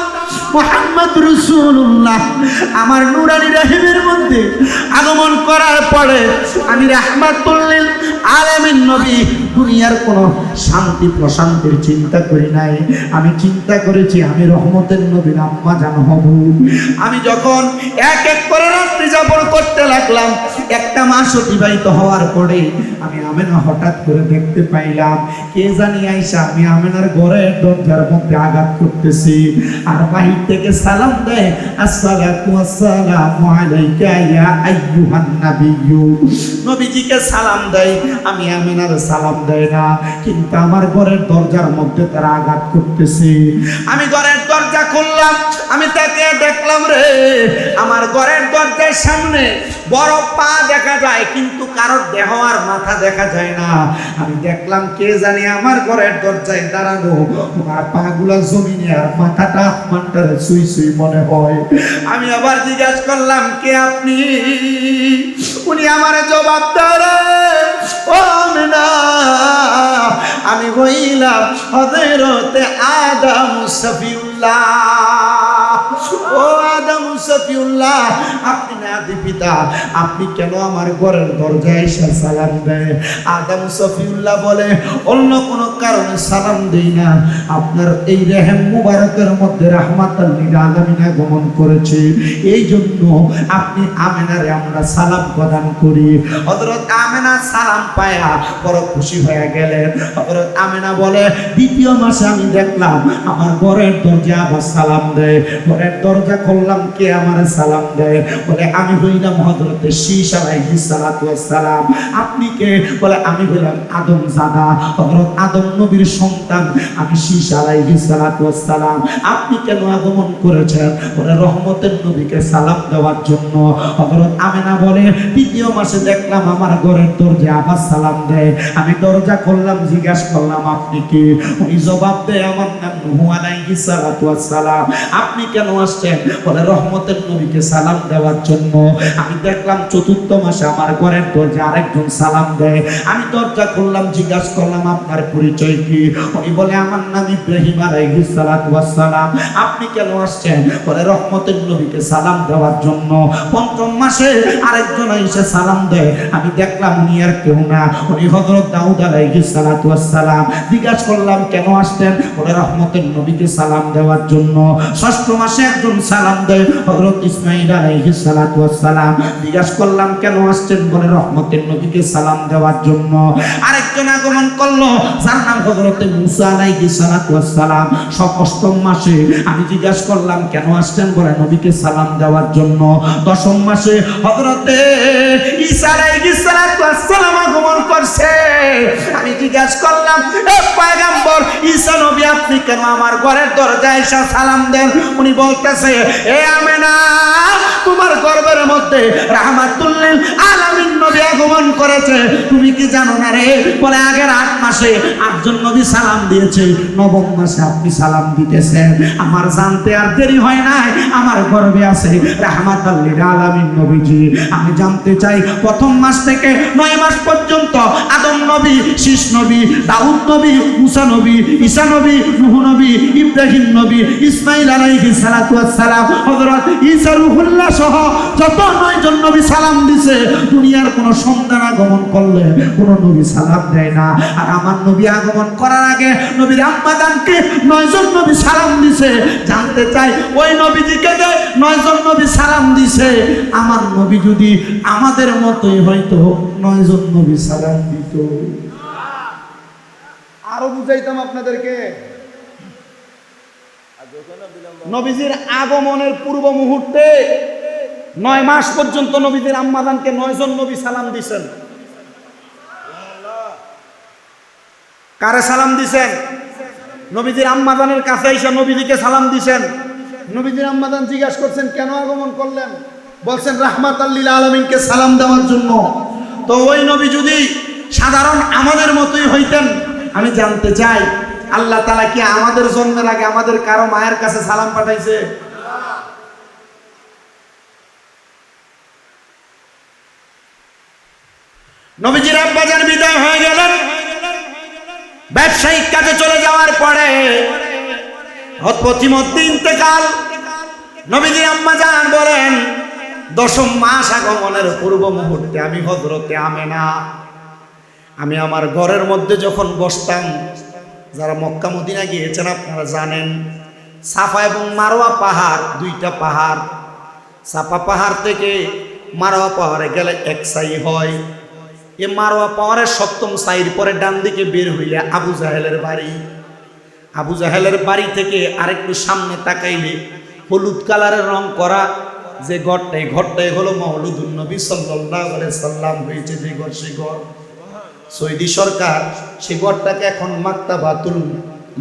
[SPEAKER 3] মুহাম্মদ রাসূলুল্লাহ আমার নূরানী রহিমের মধ্যে আগমন করার পরে আমি রাহমাতুল লিল আলামিন নবী দুনিয়ার কোনো শান্তি প্রশান্তির চিন্তা করি নাই, আমি চিন্তা করেছি আমি রহমতের নবীর আম্মা জান হব। আমি যখন এক এক করে রাত্রি যাপন করতে লাগলাম, একটা মাস অতিবাহিত হওয়ার পরে আমি আমেনা হঠাৎ করে দেখতে পাইলাম কে জানি আইসা আমি আমেনার ঘরের দরজার মধ্যে আঘাত করতেছি, আর বাহির থেকে সালাম দেয়, আসসালাতু ওয়াসসালামু আলাইকা ইয়া আইয়ুহান নাবিয়্যু। নবীজিকে সালাম দেয়, আমি আমেনার সালাম দেয় না, কিন্তু আমার ঘরের দরজার মধ্যে তারা আঘাত করতেছে। আমি ঘরের দরজা খুললাম, আমি তাকে দেখলাম রে, আমার ঘরের দরজার সামনে বড় পা দেখা যায়, কিন্তু কারোর দেহ আর মাথা দেখা যায় না। আমি দেখলাম কে জানি আমার ঘরের দরজায় দাঁড়ানো, আর পাগুলা জমিনে আর মাথাটা আসমানটারে সুই সুই মনে হয়। আমি আবার জিজ্ঞাসা করলাম, কে আপনি? উনি আমার জবাব দেয়, ও আমেনা, আমি হইলাম হযরতে আদম সফিউল্লাহ। ও আদম সফিউল্লাহ, আপনি নাদি পিতা, আপনি কেন আমার ঘরের দরজায় এসে সালাম দেয়? আদম সফিউল্লাহ বলে, অন্য কোনো কারণে সালাম দেই না, আপনার এই রেহেম মুবারকের মধ্যে রাহমাতাল লিল আলামিন আগমন করেছে, এই জন্য আপনি আমেনারে আমরা সালাম প্রদান করি। হযরত আমেনা সালাম পায়া বড় খুশি হয়ে গেলেন। হযরত আমেনা বলে, দ্বিতীয় মাসে আমি দেখলাম আমার ঘরের দরজা আবার সালাম দেয়। ঘরের দরজা খুললাম, কে আমার সালাম দেয়? বলে, আমি হইলাম হযরতে শীশ আলাইহিস সালাতু ওয়াস সালাম। আপনি কে? বলে, আমি হইলাম আদম জাদা, হযরত আদম নবীর সন্তান, আমি শীশ আলাইহিস সালাতু ওয়াস সালাম। আপনি কেন আগমন করেছেন? বলে, রহমতের নবীকে সালাম দেওয়ার জন্য। হযরত আমেনা বলে, তৃতীয় মাসে দেখলাম আমার ঘরের দরজা আবার সালাম দেয়। আমি দরজা খুললাম, জিজ্ঞাসা করলাম, আপনি কে? উনি জবাব দেয়, আমার নাম নূহ আলাইহিস সালাতু ওয়াস সালাম। আপনি কেন আসছেন? বলে, রহমতের নবীকে সালাম দেওয়ার জন্য। আমি দেখলাম চতুর্থ মাসে আমার ঘরের দরজা আরেকজন সালাম দেয়। আমি দরজা খুললাম, জিজ্ঞাসা করলাম, আপনার পরিচয় কি? উনি বলে, আমার নাম ইব্রাহিম আলাইহিস সালাতু ওয়াস সালাম। আপনি কেন আসছেন? বলে, রহমতের নবীকে সালাম দেওয়ার জন্য। পঞ্চম মাসে আরেকজন এসে সালাম দেয়। আমি দেখলাম উনি আর কেউ না, উনি হযরত দাউদ আলাইহিস সালাতু ওয়াস সালাম। জিজ্ঞাসা করলাম, কেন আসছেন? বলে, রহমতের নবীকে সালাম দেওয়ার জন্য। ষষ্ঠ মাসে একজন সালাম দেয়, হযরত ইসমাঈল আলাইহিস সালাতু ওয়াস সালাম। জিজ্ঞাসা করলাম, কেন আসছেন? বলে, রহমতের নবীকে সালাম দেওয়ার জন্য। আরেকজন আগমন করলো, যার নাম হযরত মূসা আলাইহিস সালাতু ওয়াস সালাম। অষ্টম মাসে আমি জিজ্ঞাসা করলাম, কেন আসছেন? বলে, নবীকে সালাম দেওয়ার জন্য। দশম মাসে হযরতে ঈসা আলাইহিস সালাতু ওয়াস সালাম আগমন করছে। আমি জিজ্ঞাসা করলাম, এ পয়গম্বর ঈসা নবী, আপনি কেন আমার ঘরের দরজায় এসে সালাম দেন? উনি বলতেছে, এ আমেনা, তোমার গর্ভের মধ্যে রাহমাতুল লিল আলামিন নবী আগমন করেছে, তুমি কি জানো না রে? বলে, আগের 8 মাসে 8 জন নবী সালাম দিয়েছে, নবম মাসে আপনি সালাম দিতেছেন। আমার জানতে আর দেরি হয় নাই, আমার গর্ভে আছে রাহমাতুল লিল আলামিন নবীজি। আমি জানতে চাই, প্রথম মাস থেকে 9 মাস পর্যন্ত আদম নবী, শীষ নবী, দাউদ নবী, মূসা নবী, ঈসা নবী নবী, নূহ নবী, ইব্রাহিম নবী, ইসমাইল আলাইহিস সালাতু ওয়াস সালাম, হযরত ঈসা রূহুল্লাহ সহ যত 9 জন নবী সালাম দিছে। দুনিয়ার কোন সন্তান আগমন করলে কোন নবী সালাম দেয় না। আর আমার নবী আগমন করার আগে নবীর আম্মা জানকে 9 জন নবী সালাম দিছে। জানতে চাই ওই নবীজিকে যে 9 জন নবী সালাম দিছে, আমার নবী যদি আমাদের মতোই হয়তো 9 জন নবী সালাম দিত। আরো বুঝাইতাম আপনাদেরকে। নবীজির আগমনের পূর্ব মুহূর্তে 9 মাস পর্যন্ত নবীজির আম্মাজানকে 9 জন নবী সালাম দিছেন। কারে সালাম দিছেন? নবীজির আম্মাজানের কাছে এসে নবীজিকে সালাম দিছেন। নবীজির আম্মাজান জিজ্ঞাসা করছেন কেন আগমন করলেন? বলছেন রাহমাতাল লিল আলামিনকে সালাম দেওয়ার জন্য। তো ওই নবী যদি সাধারণ আমাদের মতোই হইতেন, আমি জানতে চাই আল্লাহ তাআলা কি আমাদের জন্মের আগে আমাদের কারো মায়ের কাছে সালাম পাঠাইছে? নবীজির আব্বাজান বিদায় হয়ে গেলেন। ব্যবসায়িক কাজে চলে যাওয়ার পরে হতপথিমধ্যে ইন্তেকাল। নবীজির আম্মাজান বলেন 10ম মাস আগমনের পূর্ব মুহূর্তে আমি হযরতে আমেনা, আমি আমার ঘরের মধ্যে যখন বসতাম, যারা মক্কা মদিনা গিয়েছেন আপনারা জানেন সাফা এবং মারওয়া পাহাড় 2টা পাহাড়। সাফা পাহাড় থেকে মারওয়া পাহাড়ে গেলে এক সাই হয়। এ মারওয়া পাহাড়ের 7ম সাইর পরে ডান দিকে বের হইলে আবু জাহেলের বাড়ি। আবু জাহেলের বাড়ি থেকে আরেকটু সামনে তাকাইলে হলুদ কালারের রং করা যে ঘরটাই হলো মওলুদুন নবী সাল্লাল্লাহু আলাইহি সাল্লাম হয়েছে যে ঘর, সেই ঘর সৌদি সরকার সেই ঘরটাকে এখন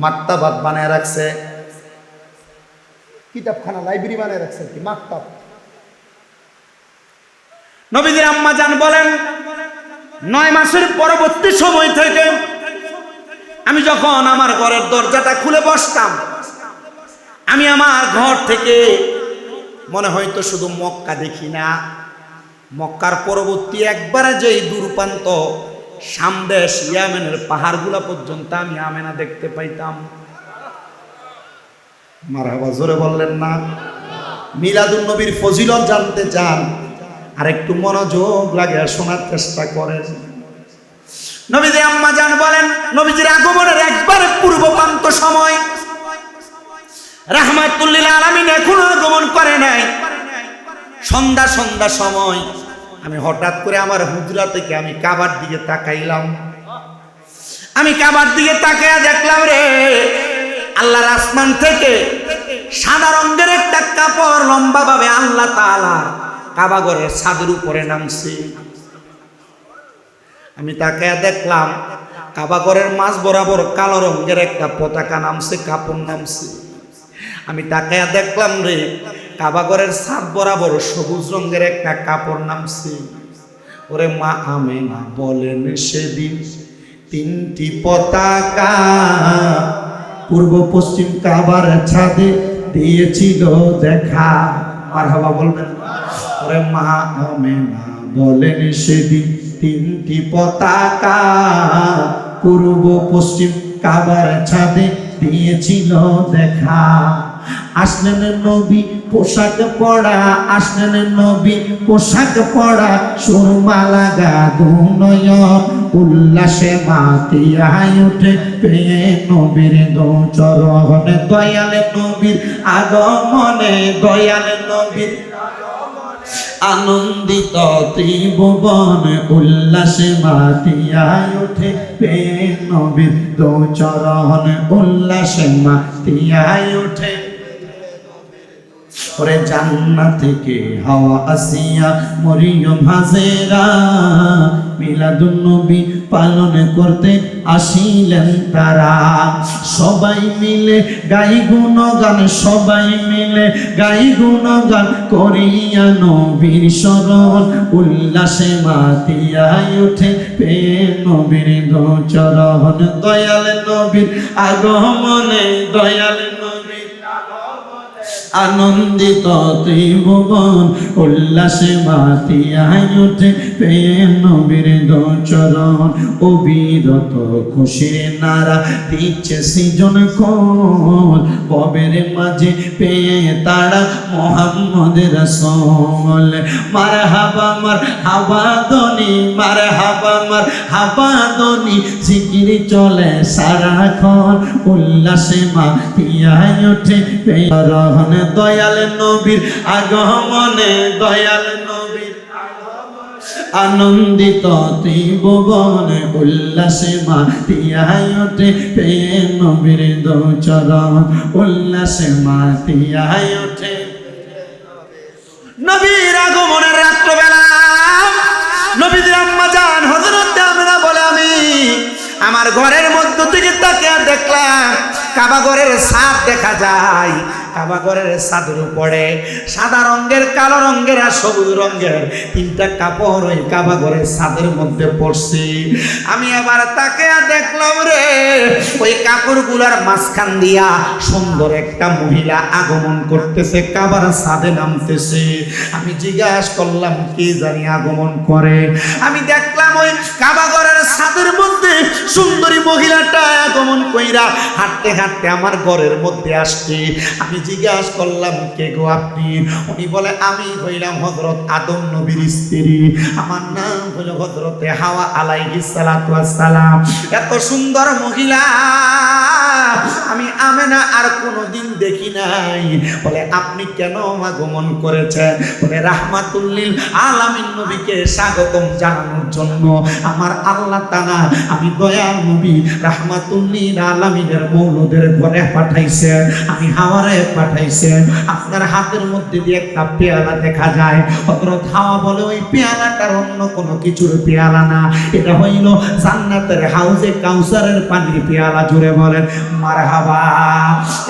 [SPEAKER 3] মাকতাবাত বানায় রাখছে, কিতাবখানা লাইব্রেরি বানায় রাখছে কি মাকতাব। নবীজির আম্মাজান বলেন 9 মাসের পরবর্তী সময় থেকে আমি যখন আমার ঘরের দরজাটা খুলে বসতাম, আমি আমার ঘর থেকে মনে হয়তো শুধু মক্কা দেখি না, মক্কার পরবর্তী একবারে যেই দূরপ্রান্ত শাম দেশ ইয়ামেনের পাহাড়গুলা পর্যন্ত আমি আমেনা দেখতে পাইতাম। মারহাবা, জোরে বললেন না? মিলাদুন নবীর ফজিলত জানতে চান? আর একটু মনোযোগ লাগে শোনার চেষ্টা করেন। নবীজির আম্মাজান বলেন নবীজির আগমনের একবারে পূর্ব প্রান্ত সময়, রাহমাতুল লিল আলামিন এখনো আগমন করে নাই। সন্ধ্যা সময় আমি হঠাৎ করে আমার হুজরা থেকে আমি কাবার দিকে তাকাইলাম। আমি কাবার দিকে তাকায়া দেখলাম রে আল্লাহর আসমান থেকে সাদা রঙের একটা কাপড় লম্বা ভাবে আল্লাহ তাআলা কাবা ঘরের ছাদের উপরে নামছে। আমি তাকায়া দেখলাম কাবা ঘরের মাঝ বরাবর কালো রঙের একটা পতাকা নামছে, কাপড় নামছে। আমি তাকায়া দেখলাম রে কাবা ঘরের ছাদ বরাবর সবুজ রঙের একটা কাপড় নামছে। ওরে মা আমেনা বলেন সেদিন 3টি পতাকা পূর্ব পশ্চিম কাবার ছাদে দিয়েছিল দেখা। মারহাবা বলবেন। ওরে মা আমেনা বলেন সেদিন 3টি পতাকা পূর্ব পশ্চিম কাবার ছাদে দিয়েছিল দেখা। আসলেন নবী পোশাক পরা, আসলেন নবী পোশাক পরা, সুরমা লাগা দুনয়ন উল্লাসে মাতিয়ায় উঠে পেয়ে নবীর দোচরণ। দয়াল নবীর আগমনে, দয়াল নবীর আনন্দিত ত্রিভুবন উল্লাসে মাতিয়ায় উঠে পেয়ে নবীর দোচরণ উল্লাসে মাতিয়ায় উঠে। ওরে জান্নাত থেকে হাওয়া আসিয়া মরিয়ম হাজেরা মিলাদুন নবী পালন করতে আসিলেন তারা। সবাই মিলে গাই গুণগান, সবাই মিলে গাই গুণগান করিয়া নবীর শরণ উল্লাসে মাতিয়ায় উঠে পেয়ে নবীর দোচরণ। দয়াল নবীর আগমনে, দয়াল নবীর
[SPEAKER 1] আনন্দিত ত্রিভুবন উল্লাসে মাতিয়ায় ওঠে পেয়ে নবীর দোচরণ অবিরত খুশির নারা দিচ্ছে সৃজন কোন ববের মাঝে পেয়ে তারা মোহাম্মদ রাসূল মারহাবা মারহাবা দনি মারহাবা মারহাবা দনি জিকির চলে সারাক্ষণ উল্লাসে মাতিয়ায় ওঠে পেয়ে রহন দয়াল নবীর আগমনে দয়াল নবীর আনন্দিত ত্রিভুবনে উল্লাসে মাতিয়ায় ওঠে পেয়ে নবীর দোচরণ উল্লাসে মাতিয়ায় ওঠে নবীর আগমনের রাত্রবেলা নবীর আম্মা জান হযরত আমিনা বলে আমি আমার ঘরের মধ্য থেকে তাকিয়ে দেখলাম কাবা ঘরের ছাদ দেখা যায় কাবা ঘরের ছাদের উপরে সাদা রঙের কালো রঙের আর সবুজ রঙের তিনটা কাপড় ওই কাবা ঘরের ছাদের মধ্যে পড়ছে আমি আবার তাকে দেখলাম রে ওই কাপড়গুলার মাঝখান দিয়া সুন্দর একটা মহিলা আগমন করতেছে কাবার ছাদে নামতেছে আমি জিজ্ঞাসা করলাম কি জানি আগমন করে আমি দেখলাম ওই কাবা ঘরের ছাদের মধ্যে সুন্দরী মহিলাটা আগমন কইরা হাঁটতে হাঁটতে আমার ঘরের মধ্যে আসছে আমি জিজ্ঞাসা করলাম কে গো আপনি উনি বলে আমি হইলাম হযরত আদম নবীর স্ত্রী আমার নাম হইল হযরতে হাওয়া আলাইহিস সালাতু ওয়াস সালাম এত সুন্দর মহিলা আমি আমেনা আর কোনোদিন দেখি নাই বলে আপনি কেন আগমন করেছেন বলে রাহমাতুল লিল আলামিন নবীকে স্বাগতম জানানোর জন্য আমার আল্লাহ তাআলা আমি দয়াল নবী রাহমাতুল লিল আলামিনের মৌলুদের ঘরে পাঠাইছে আমি হাওয়ারে পাঠাইছে আপনার হাতের মধ্যে দিয়ে একটা পেয়ালা দেখা যায় হযরত হাওয়া বলে ওই পেয়ালাটার অন্য কোনো কিছুর পেয়ালা না এটা হইল জান্নাতের হাউজে কাউসারের পানির পেয়ালা জুড়ে বলেন মারহাবা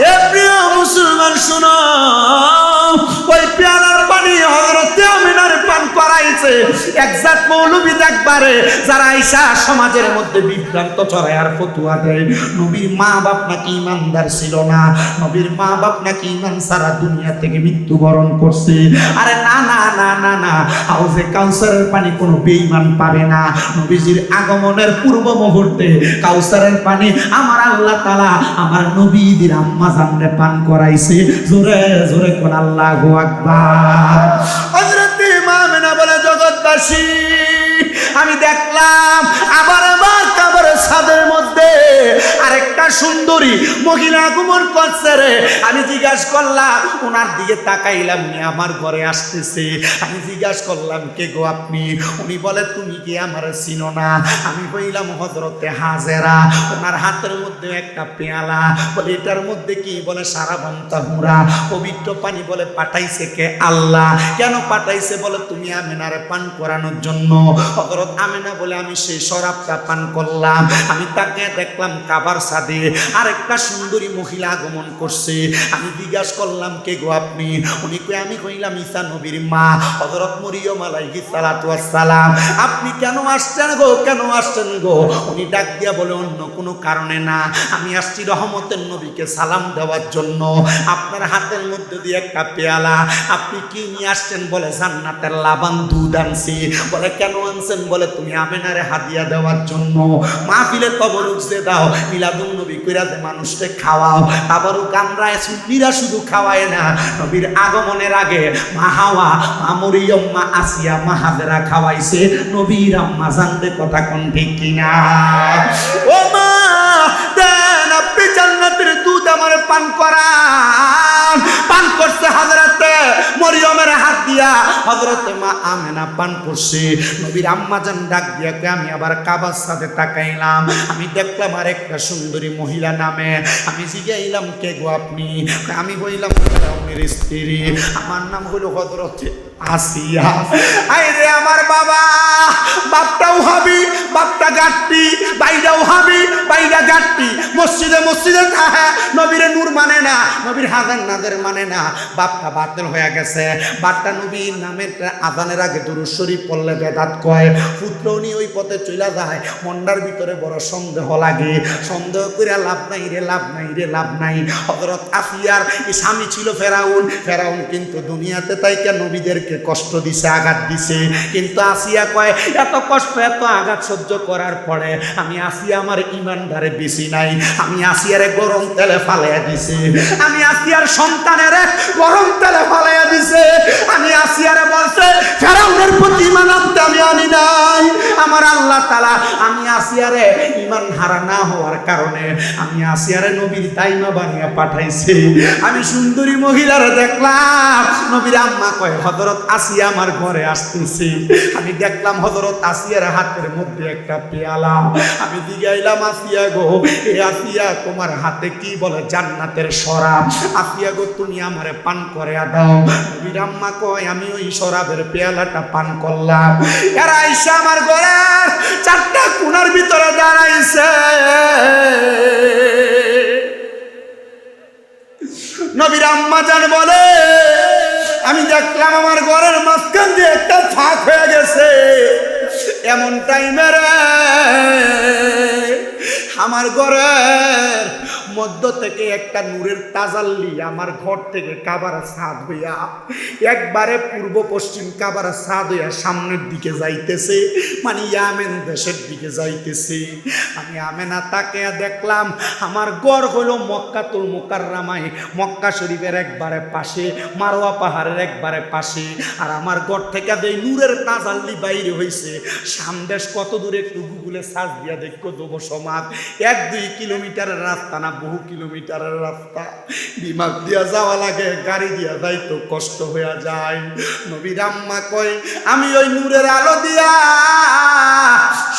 [SPEAKER 1] এ প্রিয় মুসলমান শুনো ওই পেয়ালার পানি হযরত আমিনার পান করাইছে একজাত মৌলবি দেখবারে যারা আইসা সমাজের মধ্যে বিভ্রান্ত ছড়ায় আর ফতুয়া দেয় নবীর মা বাপ নাকি ইমানদার ছিল না নবীর মা বাপ নাকি ইমান সারা দুনিয়া থেকে মৃত্যুবরণ করছে আরে না না না না না হাউজে কাউসারের পানি কোনো বেঈমান পাবে না নবীজির আগমনের পূর্ব মুহূর্তে কাউসারের পানি আমার আল্লাহ তাআলা আমার নবীদের আম্মা জানলে পান করাইছে জোরে জোরে কোন আল্লাহু আকবার হযরত আমিনা বলে জগৎবাসী আমি দেখলাম আবার কাবার ছাদের মধ্যে আরেকটা সুন্দরী মহিলা আগমন করছে রে আমি জিজ্ঞাসা করলাম ওনার দিকে তাকাইলাম উনি আমার ঘরে আসতেছে আমি জিজ্ঞাসা করলাম কে গো আপনি উনি বলে তুমি কি আমার চিনো না আমি কইলাম হযরতে হাজেরা ওনার হাতের মধ্যে একটা পেয়ালা বলে এটার মধ্যে কি বলে সারাবান তাহুরা পবিত্র পানি বলে পাঠাইছে কে আল্লাহ কেন পাঠাইছে বলে তুমি আমিনারে পান করানোর জন্য হযরত আমিনা বলে আমি সেই শরাবটা পান করলাম আমি তাকে দেখলাম কাবার ছাদে আরেকটা সুন্দরী মহিলা আগমন করছে আমি জিজ্ঞাসা করলাম কে গো আপনি উনি কই আমি কইলাম ঈসা নবীর মা হযরত মরিয়ম আলাইহিস সালাতু ওয়াস সালাম আপনি কেন আসছেন গো কেন আসছেন গো উনি ডাক দিয়া বলে অন্য কোনো কারণে না আমি আসছি রহমতের নবীকে সালাম দেওয়ার জন্য আপনার হাতের মধ্যে দিয়ে একটা পেয়ালা আপনি কি নিয়ে আসছেন বলে জান্নাতের লাবান দুধ আনছি বলে কেন আনছেন বলে তুমি আমিনারে হাদিয়া দেওয়ার জন্য মাহফিলে তবরুক যে দাও মিলাদুন নবী কইরা যে মানুষকে খাওয়াও তাবরুক আমরা সুন্নিরা শুধু খাওয়ায় না নবীর আগমনের আগে মা হাওয়া মা মরিয়ম মা আসিয়া মা হাজেরা খাওয়াইছে নবীর আম্মা জানতে কথা কোন ঠিক কিনা ও মা দেন আপনি জান্নাতের দুধ আমার পান করান পান করছে হযরতে মরিয়মের হাত দিয়া হযরতে মা আমেনা পান করছে নবীর আম্মা জান ডাক দিয়া আমি আবার কাবার সাথে তাকাইলাম আমি দেখলাম আরেকটা সুন্দরী মহিলা নামে আমি জিজ্ঞাইলাম কে গো আপনি আমি বললাম ফেরাউনের স্ত্রী আমার নাম হলো হযরতে আসিয়া আইরে আমার বাবা বাপটাও হাবি বাপটা গাট্টি বাইরাও হাবি বাইরা গাট্টি মসজিদে মসজিদে থাকে নবীর নূর মানে না নবীর হাজার নাদের মানে না বাপটা বাতিল হয়ে গেছে বাপটা নবীর নামের আজানের আগে দুরূদ শরীফ পড়লে বেদাত কয় পুত্র উনি ওই পথে চলে যায় মন্ডার ভিতরে বড় সন্দেহ লাগে সন্দেহ করে লাভ নাই রে লাভ নাই রে লাভ নাই হযরত আসিয়ার স্বামী ছিল ফেরাউন
[SPEAKER 3] ফেরাউন কিন্তু দুনিয়াতে তাইকে নবীদেরকে কষ্ট দিছে, আঘাত দিছে, কিন্তু আসিয়া কয় এত কষ্ট এত আঘাত সহ্য করার পরে আমি আসিয়া আমার ইমানদারে বেশি নাই, আমি আসিয়ারে গরম তেলে ফালাইয়া দিছে, আমি আসিয়ার সন্তানের গরম তেলে ফালাইয়া দিছে, আমি আসিয়ারে বলছে ফেরাউনের প্রতি ঈমান আনতে আমি আনি নাই। আমার আল্লাহ তাআলা আমি আসিয়ারে ঈমান হারা না হওয়ার কারণে আমি আসিয়ারে নবীর দাইমা বানিয়ে পাঠাইছে। আমি সুন্দরী মহিলারে দেখলাম, নবীর আম্মা কয় হযরত আসিয়া আমার ঘরে আসতেছে, আমি দেখলাম হযরত আসিয়ার হাতের মধ্যে একটা পেয়ালা, আমি জিগাইলাম আসিয়া গো, এ আসিয়া তোমার হাতে কি বলে? জান্নাতের শরাব, আসিয়া গো তুমি আমারে পান করে দাও। নবীর আম্মা কয় আমি ওই শরাবের পেয়ালাটা পান করলাম। এরা আইসা আমার ঘরের চারটা কোণার ভিতরে দাঁড়াইছে, নবীর আম্মা জান বলে আমি দেখলাম আমার ঘরের মাঝখান দিয়ে একটা ফাঁক হয়ে গেছে। এমন টাইমে আমার ঘরের মধ্য থেকে একটা নূরের তাজাল্লি আমার ঘর থেকে কাবার ছাদ হইয়া একবারে পূর্ব পশ্চিম কাবার ছাদ হইয়া সামনের দিকে যাইতেছে, মানে ইয়ামেন দেশের দিকে যাইতেছে। আমি আমেনা তাকে দেখলাম আমার ঘর হলো মক্কাতুল মুকাররমায়, মক্কা শরীফের একবারে পাশে, মারওয়া পাহাড়ের একবারে পাশে, আর আমার ঘর থেকে যেই নূরের তাজাল্লি বাইরে হইছে সামদেশ কত দূরে একটু গুগলে সার্চ দিয়া দেখো যুব সমাজ, 1-2 কিলোমিটারের রাস্তা না, বহু কিলোমিটারের রাস্তা। বিমান দিয়া যাওয়া লাগে, গাড়ি দিয়া যাইতো কষ্ট হয়ে যায়। নবীর আম্মা কয় আমি ওই নূরের আলো দিয়া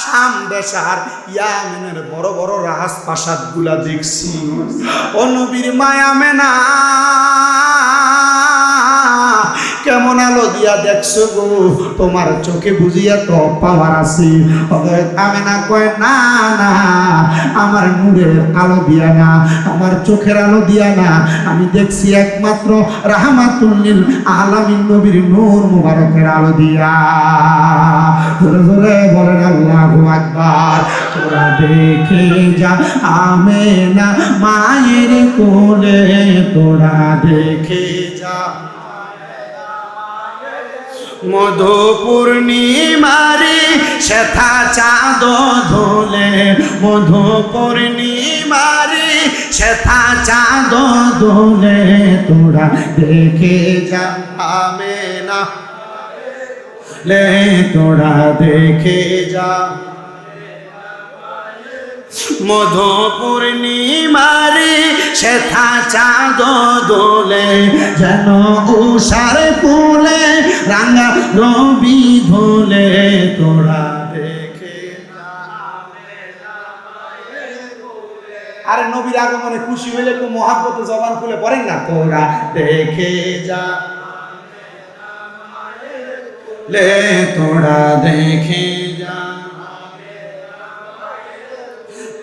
[SPEAKER 3] সামদেশ আর ইয়ামেনের বড় বড় রাজপ্রাসাদ গুলা দেখছি। ও নবীর মায়া মেনা কেমন আলো দিয়া দেখছো গো? তোমার চোখে বুঝিয়া তো পাওয়ার আছে। আমেনা কয় না না, আমার নূরের আলো দিয়া না, আমার চোখের আলো দিয়া না, আমি দেখছি একমাত্র রাহমাতুল লিল আলামিন নবীর নূর মুবারকের আলো দিয়া। জোরে জোরে বলেন আল্লাহু আকবার। তোরা দেখে যা আমেনা মায়ের কোলে, তোরা দেখে যা মধু পূর্ণিমারি শ্বেতা চাঁদ ধোলে, মধু পূর্ণিমারি শ্বেতা চাঁদ ধোলে, তোরা দেখে যা আমেনা লে, তোরা দেখে যা মধু পূর্ণিমারি শ্বেতা চাঁদ দোলে, যেন উষার ফুলে রাঙা রবি ধোলে, তোরা দেখে। আরে নবীর আগমনে খুশি হইলে একটু মহাব্বতে জবান খুলে পড়েন না, তোরা দেখে যা লে, তোরা দেখে যা।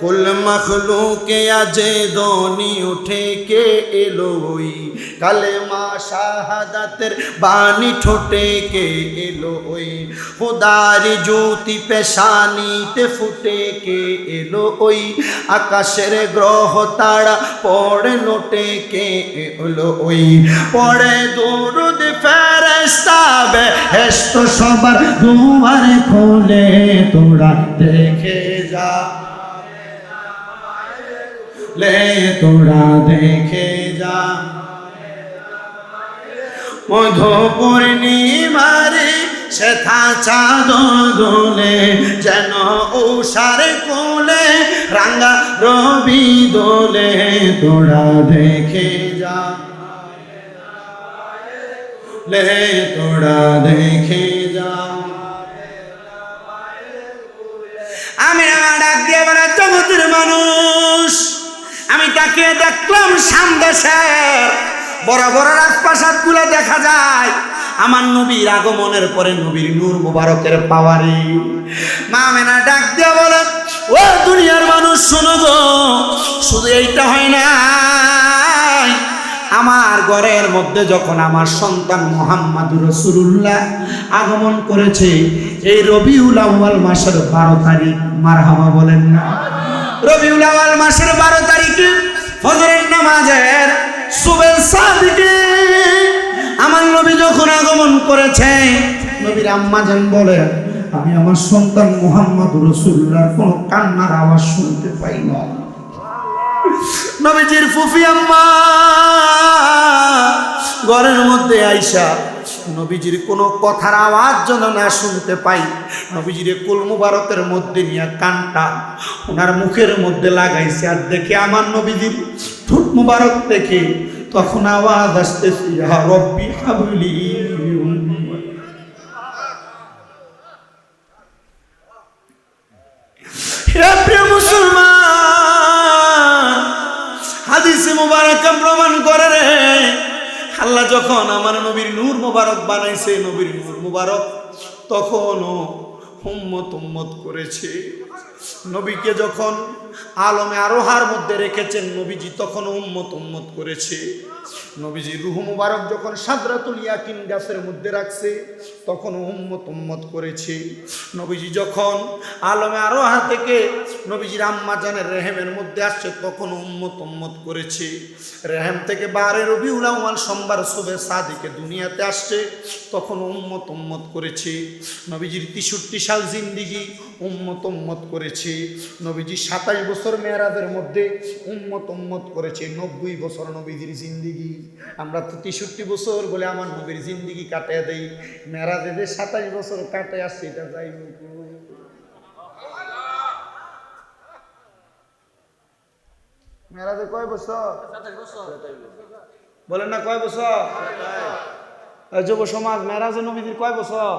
[SPEAKER 3] कुल मखलूक आजे दोनी उठे के एलोई, कलेमा शाहादतेर बानी ठोटे के एलोई, खुदारी ज्योति पेशानीते फुटे के एलोई, आकाशेर ग्रह तारा पड़े लोटे के एलोई, पड़े दुरूद फेरेस्ता बेहेश्त सबार दुआर खोले, तोड़ा देखे जा ले, তোরা দেখে যা। মধু পূর্ণিমারি শ্বেতা চাঁদ দোলে, যেন উষার কোলে রাঙা রবি দোলে, তোরা দেখে যা ले, তোরা দেখে যা। আমি ডাক দিয়ে বলে জগতের মানুষ, আমি তাকে দেখলাম সামদেশের বড় বড় রাজপ্রাসাদ গুলো দেখা যায়। আমার নবীর আগমনের পরে নবীর নূর মুবারকের পাওয়ারে মা মেনা ডাক দিয়ে বলে ও দুনিয়ার মানুষ শোনো গো, শুধু এইটা হয় না, আমার ঘরের মধ্যে যখন আমার সন্তান মুহাম্মদুর রাসূলুল্লাহ আগমন করেছে, এই রবিউল আউয়াল মাসের 12 তারিখ, মারহাবা বলেন না। রবিউল আউয়াল মাসের 12 তারিখে ফজরের নামাজের সুবহে সাদিকে
[SPEAKER 1] আগমন করেছে। নবীর আম্মা জান বলেন, আমি আমার সন্তান মুহাম্মদ রাসূলুল্লাহর কোনো কান্নার আওয়াজ শুনতে পাই না। নবীজির ফুফি আম্মা ঘরের মধ্যে আইসা নবীজির কোনো কথার আওয়াজ যেন না শুনতে পাই, নবীজির কুল মুবারকের মধ্যে নিয়ে কানটা ওনার মুখের মধ্যে লাগাইছে। আর দেখে আমার নবীজির ঠোঁট মুবারক থেকে তখন আওয়াজ আসতেছে, ইয়া রব্বি হাবলি। হে প্রিয় মুসলমান, হাদিসে মুবারক প্রমাণ করে রে, আল্লাহ যখন আমার নবীর নূর মুবারক বানাইছে, নবীর নূর মুবারক তখনও উম্মত করেছে। নবীকে যখন আলমে আরোহার মধ্যে রেখেছেন, নবীজি তখন উম্মত করেছে। নবীজি রুহ মুবারক যখন সাদরাতুল ইয়াকিন গাছের মধ্যে রাখছে, তখন উম্মত করেছে। নবীজি যখন আলমে আরোহা থেকে নবীজির আম্মা জানের রেহেমের মধ্যে আসছে, তখন উম্মত করেছে। রেহেম থেকে 12 রবিউল আউয়াল সোমবার সুবে সাদিকে দুনিয়াতে আসছে, তখন উম্মত করেছে। নবীজির 63 সাল জিন্দিগি উম্মত করেছে। নবীজি 27 বছর মেরাজের মধ্যে উম্মত করেছে। 90 বছর নবীজির জিন্দিগি। আমরা তো 63 বছর বলে আমার নবীর জিন্দিগি কাটিয়ে দেই, মেরাজে যে 27 বছর কাটে আসছে এটা যাই। মেরাজে কয় বছর বলেন না, কয় বছর? যুব সমাজ, মেরাজে নবীজির কয় বছর?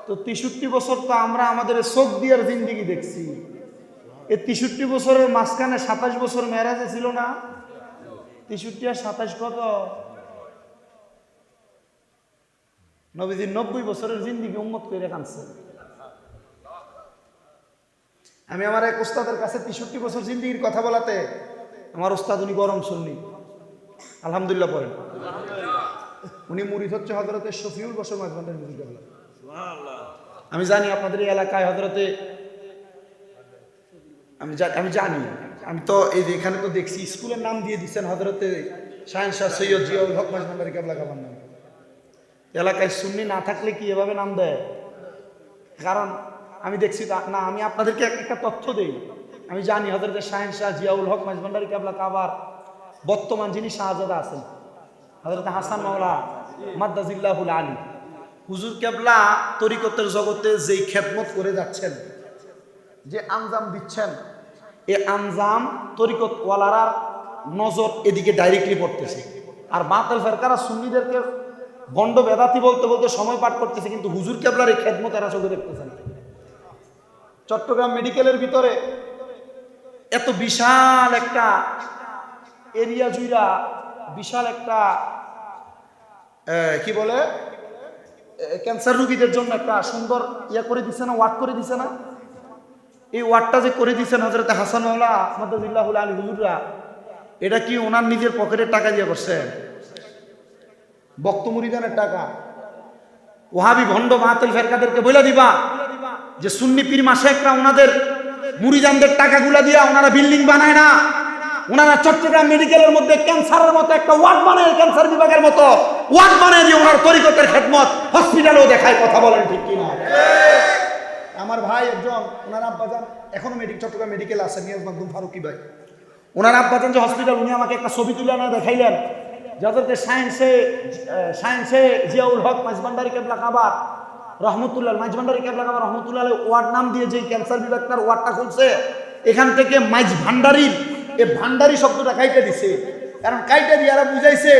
[SPEAKER 1] তো 63 বছর তো আমরা আমাদের চোখ দিয়ার জিন্দিগি দেখছি। এই 63 বছরের মাঝখানে 27 বছর মেরাজে ছিল না? 63 আর 27 কত? নবীজির 90 বছরের জিন্দিগি উম্মত করে কানছে। আমি আমার এক ওস্তাদের কাছে 63 বছর জিন্দিগির কথা বলাতে, আমার ওস্তাদ উনি গরম শুননি, আলহামদুলিল্লাহ পড়েন। উনি মুরিদ হচ্ছে হযরতে শফিউল বসর মাঝবান্ডার মুরিদ। আমি জানি আপনাদের এই এলাকায় হযরতে, আমি জানি, আমি তো এই যে এখানে তো দেখছি স্কুলের নাম দিয়ে দিচ্ছেন হযরতে শাহেন শাহ সৈয়দ জিয়াউল হক মাঝবান্ডারি কেবলা কাবার নাম। এলাকায় সুন্নি না থাকলে কি এভাবে নাম দেয়? কারণ আমি দেখছি না, আমি আপনাদেরকে একটা তথ্য দেই। আমি জানি হযরতে শাহেন শাহ জিয়াউল হক মাঝবান্ডারি কেবলা কাবার বর্তমান যিনি শাহজাদা আছেন, হযরতে হাসান মাওলা মাদ্দাজিল্লাহুল আলী হুজুর কেবলা তরিকতের জগতে যেই খেদমত করে যাচ্ছেন, যে আঞ্জাম দিচ্ছেন, এই আঞ্জাম তরিকত ওয়ালার নজর এদিকে ডাইরেক্টলি পড়তেছে। আর বাতিল ফেরকারা সুন্নিদেরকে বন্ড বেদাতি বলতে বলতে সময় পার করতেছে, কিন্তু হুজুর কেবলার এই খেদমত এরা চোখে দেখতেছেন। চট্টগ্রাম মেডিকেলের ভিতরে এত বিশাল একটা এরিয়া জুইরা বিশাল একটা কি বলে ক্যান্সার রোগীদের জন্য একটা সুন্দর ইয়া করে দিছে না, ওয়ার্ড করে দিছে না? এই ওয়ার্ডটা যে করে দিচ্ছেন হযরতে হাসান মাওলা মাদ্দাজিল্লাহুল আলী হুজুররা, এটা কি ওনার নিজের পকেটের টাকা দিয়ে করছেন? বক্ত মুরিদানের টাকা? ওয়াহাবি ভণ্ড বাতিল ফেরকাদেরকে বলে দিবা যে সুন্নি পীর মাসে একটা ওনাদের মুরিদানদের টাকাগুলা দিয়া ওনারা বিল্ডিং বানায় না, ওনারা চট্টগ্রাম মেডিকেলের মধ্যে ক্যান্সারের মতো একটা ওয়ার্ড বানায়, ক্যান্সার বিভাগের মতো ওয়ার্ড বানায় দিয়ে ওনার তরিকতের খেদমত হসপিটালেও দেখায়। কথা বলেন ঠিক কিনা? আমার ভাই একজন, ওনার আব্বাজান এখনো চট্টগ্রাম মেডিকেল আছে, নিয়াজ মাকদুম ফারুকি ভাই, ওনার আব্বাজান যে হসপিটাল, উনি আমাকে একটা ছবি তুলে আনা দেখাইলেন, যাদেরকে সায়েন্সে জিয়াউল হক মাঝবান্ডারি কেবলা কাবার রহমতুল্লাহ, মাঝভান্ডারি কেবলা কাবার রহমতুল্লাহ ওয়ার্ড নাম দিয়ে যে ক্যান্সার বিভাগটার ওয়ার্ডটা খুলছে, এখান থেকে মাঝ ভান্ডারির এই ভান্ডারি শব্দটা কাইটে দিছে। কারণ কাইটে দিয়ে এরা বুঝাইছে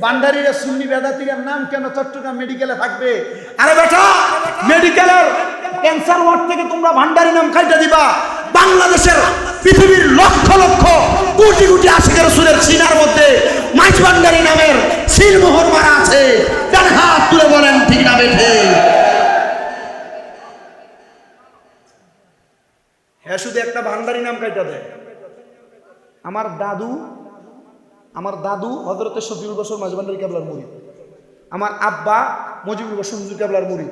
[SPEAKER 1] ভান্ডারিরা সুন্নি বেদাতির নাম কেন চট্টগ্রাম মেডিকেলে থাকবে। আরে বেটা, মেডিকেলের ক্যান্সার ওয়ার্ড থেকে তোমরা ভান্ডারি নাম কাইটে দিবা? বাংলাদেশের পৃথিবীর লক্ষ লক্ষ কোটি কোটি আশিকের রাসূলের সিনার মধ্যে মাঝ ভান্ডারি নামের সিল মোহর মারা আছে। তার হাত তুলে বলেন ঠিক না বেঠে? হ্যাঁ, শুধু একটা ভান্ডারি নাম কাইটা দেয়। আমার দাদু হযরতে শফিউল বসর মাঝভান্ডারি কেবলার মুরিদ, আমার আব্বা মুজিবুল বসর হুজুর কেবলার মুরিদ,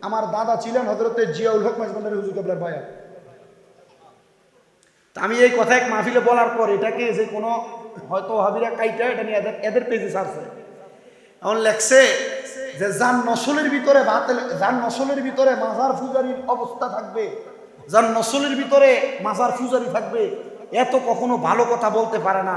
[SPEAKER 1] আমার দাদা ছিলেন হযরতে জিয়াউল হক মাঝভান্ডারি হুজুর কেবলার ভাইয়া। তা আমি এই কথা এক মাহফিলে বলার পর এটাকে যে কোনো হয়তো হাবিরা কাইটা এটা নিয়ে এদের পেজে ছাড়ছে,
[SPEAKER 3] এখন লেখছে যে যার নসলের ভিতরে মাজার পূজারির অবস্থা থাকবে, যার নসলের ভিতরে মাজার পূজারি থাকবে, এত কখনো ভালো কথা বলতে পারে না।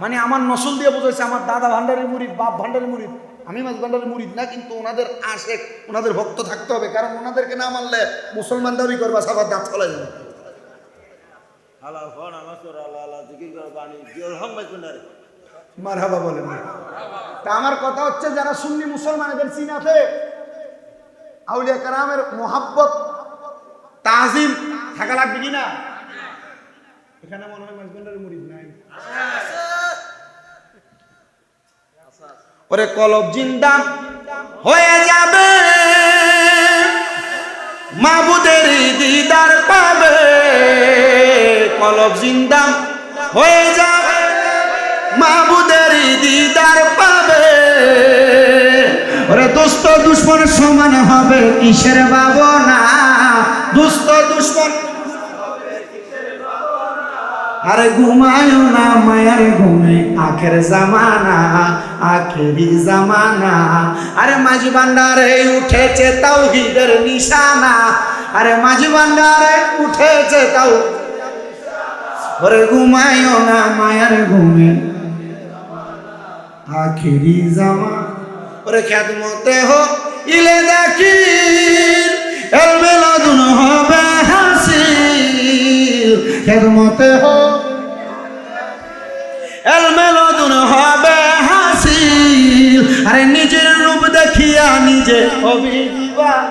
[SPEAKER 3] মানে আমার নসল দিয়ে বোঝাইছে আমার দাদা ভান্ডারের মুরিদ, বাপ ভান্ডারের মুরিদ, আমি মাঝ ভান্ডারের মুরিদ না, কিন্তু ওনাদের আশেক, ওনাদের ভক্ত থাকতে হবে, কারণ ওনাদেরকে না মানলে মুসলমান দাবি করবা সবার দাঁত ফলাই যাবে।
[SPEAKER 2] হালাল ফোন আমার তোর আল্লাহ আল্লাহ জিকির কর বাণী জিওর হম বাই কোনারে
[SPEAKER 3] মারহাবা বলেন। তা আমার কথা হচ্ছে যারা সুন্নি মুসলমানদের চিনাতে আউলিয়া কারামের মোহাব্বত তাজিম থাকা লাগবে কিনা? এখানে মনে হয় মাঝবান্ডারের মুরিদ নাই। ওরে কলব জিন্দা হয়ে যাবে, মাবুদের দিদার পাবে, কলব জিন্দা হয়ে যাবে, মাবুদের দিদার পাবে। ওরে দোস্ত দুশ্মন সমান হবে কিসের ভাবনা, দোস্ত দুশ্মন আরে ঘুমায়ো না মায়ার ঘুমে, আখের জামানা আখেরি জামানা। আরে মাঝি ভান্ডারে উঠেছে তাওহীদের নিশানা, আরে মাঝি ভান্ডারে উঠেছে তাও। ওরে ঘুমায়ো না মায়ার ঘুমে আখেরি জামানা। ওরে খ্যাতমতে হো ইলে দাকির, এলমে লাদুন হবে হাসিল, খ্যাতমতে হো এলমে লাদুন হবে হাসিল। আরে নিজের রূপ দেখিয়া নিজে হবি দিবানা,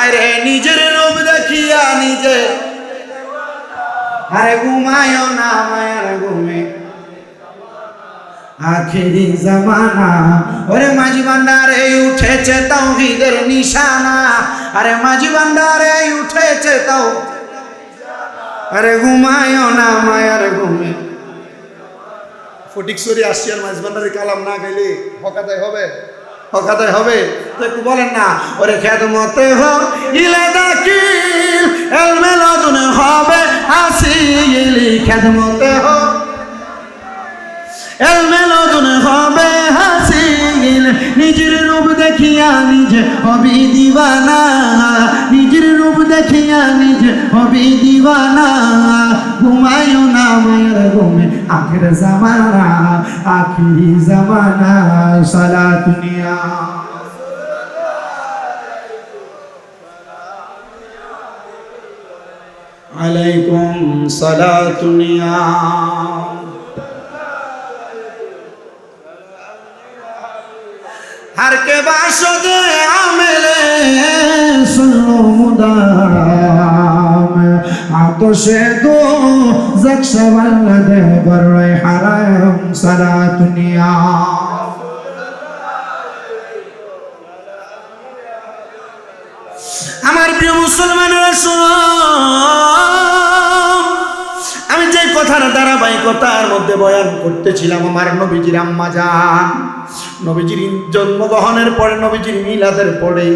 [SPEAKER 3] আরে নিজের রূপ দেখিয়া নিজে। আরে ঘুমায়ো না মায়ার ঘুমে আখেরি জামানা। ওরে মাঝি ভান্ডারে উঠেছে তাওহীদের নিশানা, আরে মাঝি ভান্ডারে উঠেছে তাও। আরে ঘুমায়ো না মায়ার ঘুমে। ফটিকছড়ি আসছি আর মাঝি ভান্ডারে কালাম না গাইলে হকাদাই হবে, হকাদাই হবে। তো একটু বলেন না। ওরে খ্যাতমতে হো ইলে দাকিল, এলমে লাদুন হবে হাসিল, খ্যাতমতে হো এলমে লাদুন হবে হাসিল। নিজের রূপ দেখিয়া নিজে হবি দিবানা, নিজের রূপ দেখিয়া নিজে হবি দিবানা। ঘুমায়ো না মায়ের ঘুমে আখের জামানা আখিরি জামানা। সালাতুনিয়া আলাইকুম সালাতুনিয়া। हर के बाशुदे आमिले सुनो मुदाम आतोशे दो जक्श वल्लदे बर्रे हराम सलातुनिया। আমার প্রিয় মুসলমানেরা শুনো, আমি যে কথাটা ধারাবাহিকতার মধ্যে বয়ান করতেছিলাম, আমার নবীজির আম্মা জান, নবীজির জন্মগ্রহণের পরে, নবীজির মিলাদের পরে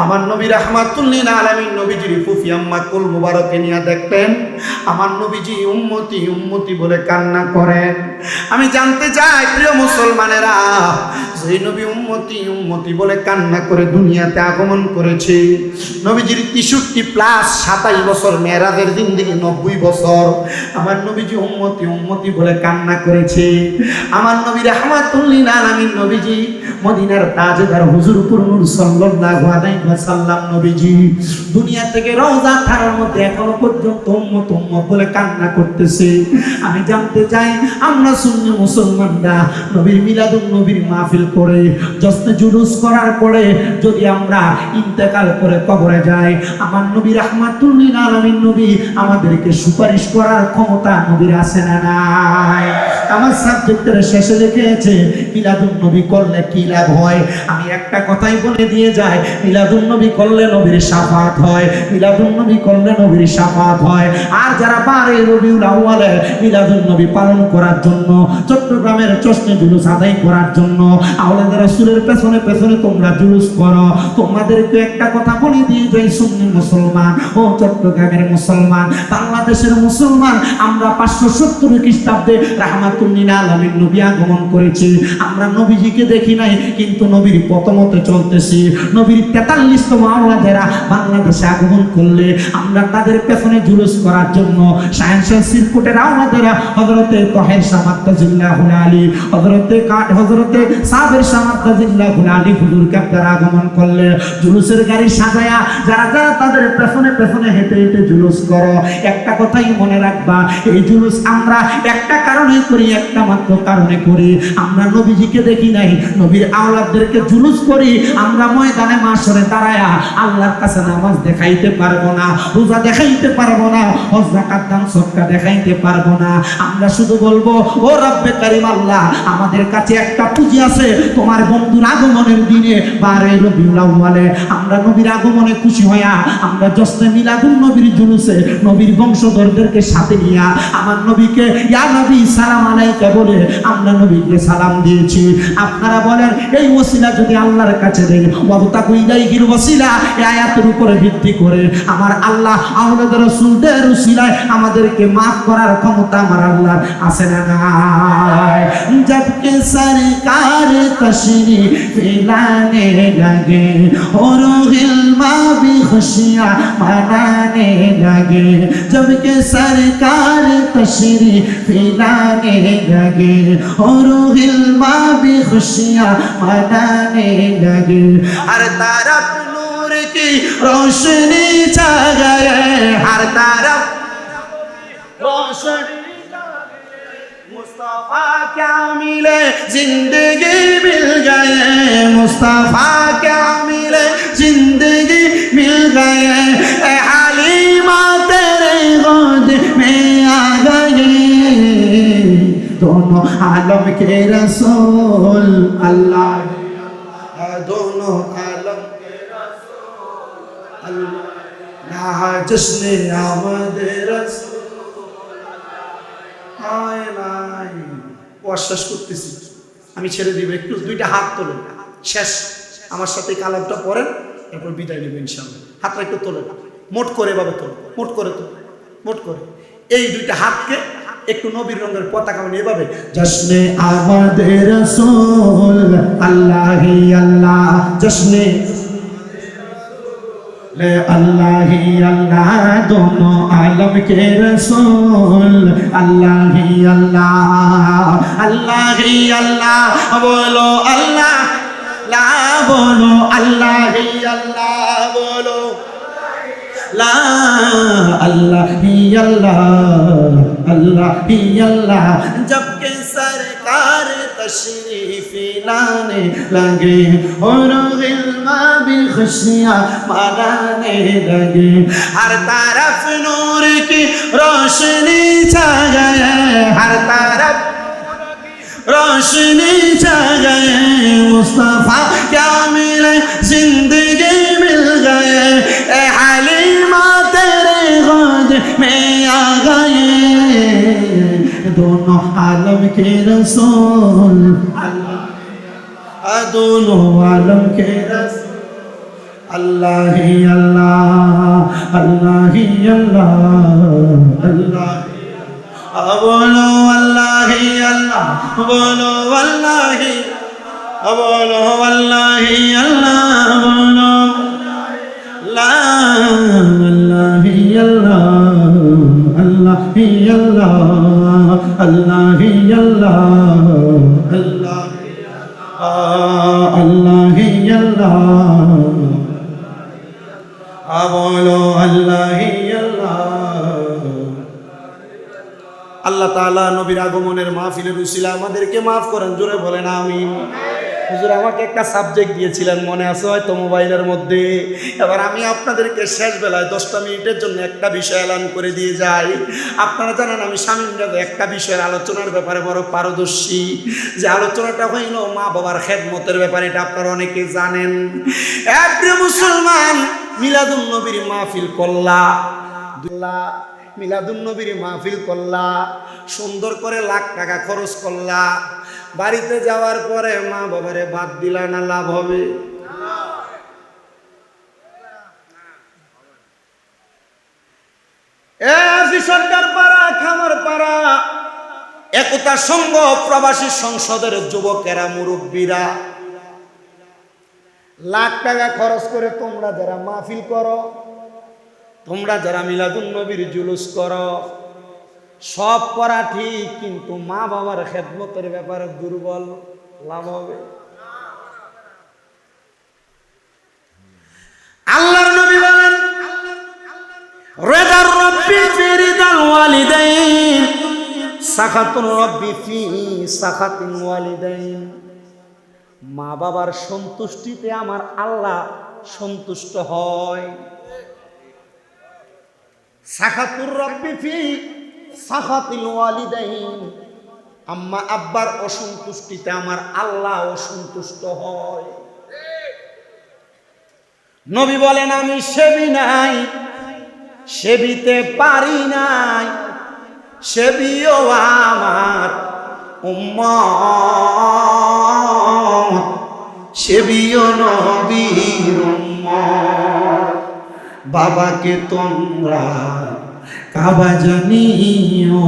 [SPEAKER 3] আমার নবী রাহমাতুল লিল আলামিন নবীজির ফুফি আম্মা কুল মুবারকে নিয়ে দেখতেন আমার নবীজি উম্মতি উম্মতি বলে কান্না করেন। আমি জানতে চাই প্রিয় মুসলমানেরা, সেই নবী উম্মতি উম্মতি বলে কান্না করে দুনিয়াতে আগমন করেছে। নবীজির 63 প্লাস 27 বছর, মেরাজের জিন্দেগি 90 বছর। আমার নবীজি উম্মতি উম্মতি বলে কান্না করেছে। আমার নবী রাহমাতুল লিল আলামিন নবীজি মদিনার তাজদার হুজুরপুর নূর সাল্লাল্লাহু আলাইহি ওয়াসাল্লাম নবীজি দুনিয়া থেকে রওজা থারার মধ্যে এখনো পর্যন্ত উম্মত উম্মত বলে কান্না করতেছে। আমি জানতে চাই আমরা সুন্নি মুসলমানরা নবীর মিলাদুন নবীর মাহফিল করে জশ্নে জুলুস করার পরে যদি আমরা ইন্তেকাল করে কবরে যাই, আমার নবী রাহমাতুল লিল আলামিন নবী আমাদেরকে সুপারিশ করার ক্ষমতা নবীর আছে না নাই? আমার সাবজেক্টের শেষে লিখেছে মিলাদুন নবী করলে কি লাভ হয়। আমি একটা কথাই বলে দিয়ে যাই, মিলাদুন নবী করলে নবীর শাফাত হয়, মিলাদুন নবী করলে নবীর শাফাত হয়। আর যারা 12 রবিউল আউয়ালে মিলাদুন নবী পালন করার জন্য চট্টগ্রামে
[SPEAKER 1] চট্টগ্রামের চশমে জুলুস আদায় করার জন্য আওলাদ রাসূলের পেছনে পেছনে তোমরা জুলুস করো। তোমাদেরকে একটা কথা বলে দিয়ে যাই, সুন্নি মুসলমান ও চট্টগ্রামের মুসলমান, বাংলাদেশের মুসলমান, আমরা 570 খ্রিস্টাব্দে রাহমাতুল্লিল আলামিন নবী আগমন করেছি। আমরা নবীজিকে দেখি নাই, কিন্তু নবীর পথমতে চলতেছি। নবীর 43তম আওলাদেরা বাংলাদেশে আগমন করলে আমরা তাদের পেছনে জুলুস করার জন্য সায়েন্সের সিরকুটের আওলাদেরা হযরতে তাহের শাহ মাদ্দাজিল্লাহুল আলী, হযরতে সাবের শাহ মাদ্দাজিল্লাহুল আলী হুজুরকে আপনারা আগমন করলে জুলুসের গাড়ি সাজায়া যারা যারা তাদের পেছনে পেছনে হেঁটে হেঁটে জুলুস করো, একটা কথাই মনে রাখবা, এই জুলুস আমরা একটা কারণে করি, একটা মাত্র কারণে করি। আমরা নবীজিকে দেখি নাই, নবীর আওলাদদেরকে জুলুস করি। আমরা ময়দানে মাশরে দাঁড়ায়া আল্লাহর কাছে নামাজ দেখাইতে পারবো না, রোজা দেখাইতে পারবো না, হজ যাকাত দান সদকা দেখাইতে পারবো না। আমরা শুধু বলবো, ও রব্বে কারীম আল্লাহ, আমাদের কাছে একটা পুঁজি আছে, তোমার বন্ধুর আগমনের দিনে 12 রবিউল আউয়ালে আমরা নবীর আগমনে খুশি হইয়া আমরা জশ্নে মিলাদুন নবীর জুলুসে নবীর বংশধরদেরকে সাথে নিয়া আমার নবীকে ইয়া নবী সালাম আলাইকা বলে আমরা নবীকে সালাম দিয়েছি। আপনারা বলেন, এই ওসিলা যদি আল্লাহর কাছে দেই, ওয়াবতাকু ইলাইহিল ওসিলা, এই আয়াতের উপরে ভিত্তি করে আমার আল্লাহ আওলাদ রাসূলদের ওসিলায় আমাদেরকে maaf করার ক্ষমতা আমার আল্লাহর আছে না নাই? জবকে সরকার তশরিফ লানে लगे और गिलमा भी खुशियाँ मनाने लगे, जब के सरकार तशरीफ लाने लगे और गिलमा भी खुशियाँ मनाने लगे। हर तरफ नूर की रोशनी छा गए, हर तरफ रोशनी मुस्तफा क्या मिले जिंदगी मिल गए, मुस्तफा क्या मिले जिंदगी मिल गए, ए हलीमा तेरे गोद में आ गए, दोनों आलम के रसूल अल्लाह, दोनों आलम के रसूल अल्लाह, जश्न आमद रसूल অশ্বাস করতেছি, আমি ছেড়ে দিব, একটু দুইটা হাত তোলেন, শেষ আমার সাথে কালামটা পড়েন, এরপর বিদায় নেব ইনশাআল্লাহ। হাতটা একটু তোলেন, মোট করে এভাবে তোলেন, মোট করে তোলেন, মোট করে এই দুইটা হাতকে একটু নবীর রঙের পতাকা মানে এভাবে, জশ্নে আমাদের রাসূল আল্লাহি আল্লাহ, জশ্নে अल्लाह ही अल्लाह, दोनों आलम के रसूल अल्लाह ही अल्लाह, अल्लाह ही अल्लाह, बोलो अल्लाह ला, बोलो अल्लाह ही अल्लाह, बोलो ला, अल्लाह ही अल्लाह, अल्लाह ही अल्लाह, जबकि सरकार तशरीफ लाने लगे और गिलमा भी खुशियाँ मनाने लगे, हर तरफ नूर की रोशनी छा गए, हर तरफ रोशनी छा गए, मुस्तफा क्या मिले जिंदगी मिल गए, ए हलीमा तेरे गोद में आ गए, दोनों आलम के रसूल अल्लाह, दोनों आलम के रसूल अल्लाह ही अल्लाह, अल्लाह ही अल्लाह, अल्लाह बोलो अल्लाह ही अल्लाह, बोलो अल्लाह ही, बोलो अल्लाह ही अल्लाह, बोलो ला, अल्लाह ही अल्लाह, अल्लाह ही अल्लाह, अल्लाह ही अल्लाह, अल्लाह अल्लाह ही अल्लाह, बोलो अल्लाह ही अल्लाह। আল্লাহ তাআলা নবীর আগমনের মাহফিলের উসিলা আমাদেরকে মাফ করেন, জোরে বলেন আমিন। হুজুর আমাকে একটা সাবজেক্ট দিয়েছিলেন, মনে আছে হয়তো মোবাইলের মধ্যে। এবার আমি আপনাদেরকে শেষ বেলায় 10টা মিনিটের জন্য একটা বিষয় এলান করে দিয়ে যাই। আপনারা জানেন আমি স্বামীর একটা বিষয়ের আলোচনার ব্যাপারে বড় পারদর্শী, যে আলোচনাটা হইল মা বাবার খেদমতের ব্যাপারে। এটা আপনারা অনেকে জানেন। প্রিয় মুসলমান, মিলাদুন নবীর মাহফিল করলা, মিলাদুন নবীর মাহফিল করলা, সুন্দর করে লাখ টাকা খরচ করলা,
[SPEAKER 3] বাড়িতে যাওয়ার পরে মা বাবারে বাদ দিলা না লাভ হবে? সরকার পাড়া, খামার পাড়া, একতা সংঘ, প্রবাসী সংসদের যুবকেরা, মুরব্বীরা লাখ টাকা খরচ করে তোমরা যারা মাহফিল করো, তোমরা যারা মিলাদুন নবীর জুলুস করো, সব করা ঠিক, কিন্তু মা বাবার খেদমতের ব্যাপারে দুর্বল, লাভ হবে? আল্লাহর নবী বলেন, রেদার রব্বি ফি রিদাল ওয়ালিদাইন, সাখাতুর রব্বি ফি সাখাতিল ওয়ালিদাইন। মা বাবার সন্তুষ্টিতে আমার আল্লাহ সন্তুষ্ট হয়। সাখাতুর রব্বি ফি সাখাতিল ওয়ালিদাইন, আম্মা আব্বার অসন্তুষ্টিতে আমার আল্লাহ অসন্তুষ্ট হয়। নবী বলেন, আমি সেবি নাই, সেবিতে পারি নাই, সেবিও আমার উম্মত, সেবিও নবীর উম্মত। বাবাকে তোমরা কাবা জানিও,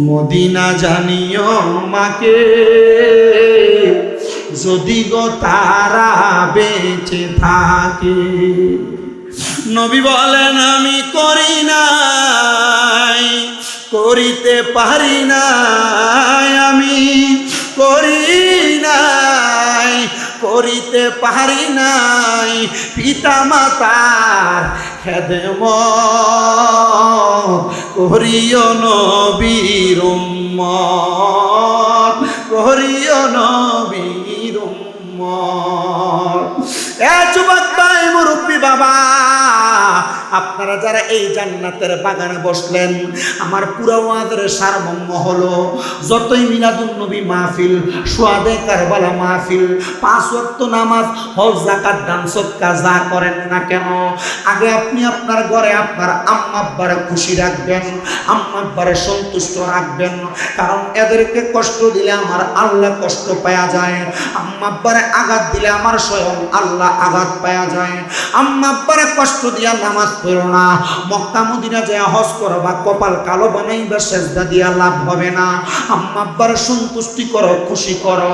[SPEAKER 3] মদিনা জানিও মাকে, যদি গো তারা বেঁচে থাকে। নবী বলেন, আমি করি নাই, করিতে পারি নাই, আমি করি নাই, করিতে পারি নাই পিতা মাতার খেদমত, করিও নবীর উম্মত, করিও নবীর উম্মত। এ যুবক ভাই, মুরব্বী বাবা, আপনারা যারা এই জান্নাতের বাগানে বসলেন, আমার পুরো ওয়াজের সারমর্ম হলো, যতই মিলাদুন নবী মাহফিল, শুহাদায়ে কারবালা মাহফিল, 5 ওয়াক্ত নামাজ, হজ, যাকাত, দান সদকা যা করেন না কেন, আগে আপনি আপনার ঘরে আপনার আম্মা আব্বারে খুশি রাখবেন, আম্মা আব্বারে সন্তুষ্ট রাখবেন। কারণ এদেরকে কষ্ট দিলে আমার আল্লাহ কষ্ট পাওয়া যায়, আম্মা আব্বারে আঘাত দিলে আমার স্বয়ং আল্লাহ আঘাত পাওয়া যায়। আম্মা আব্বারে কষ্ট দিয়া নামাজ পড়ো না, মক্কা মদিনা যায় হজ করো বা কপাল কালো বানাইবা, সেজদা দিয়া লাভ হবে না। আম্মা আব্বার সন্তুষ্টি করো, খুশি করো।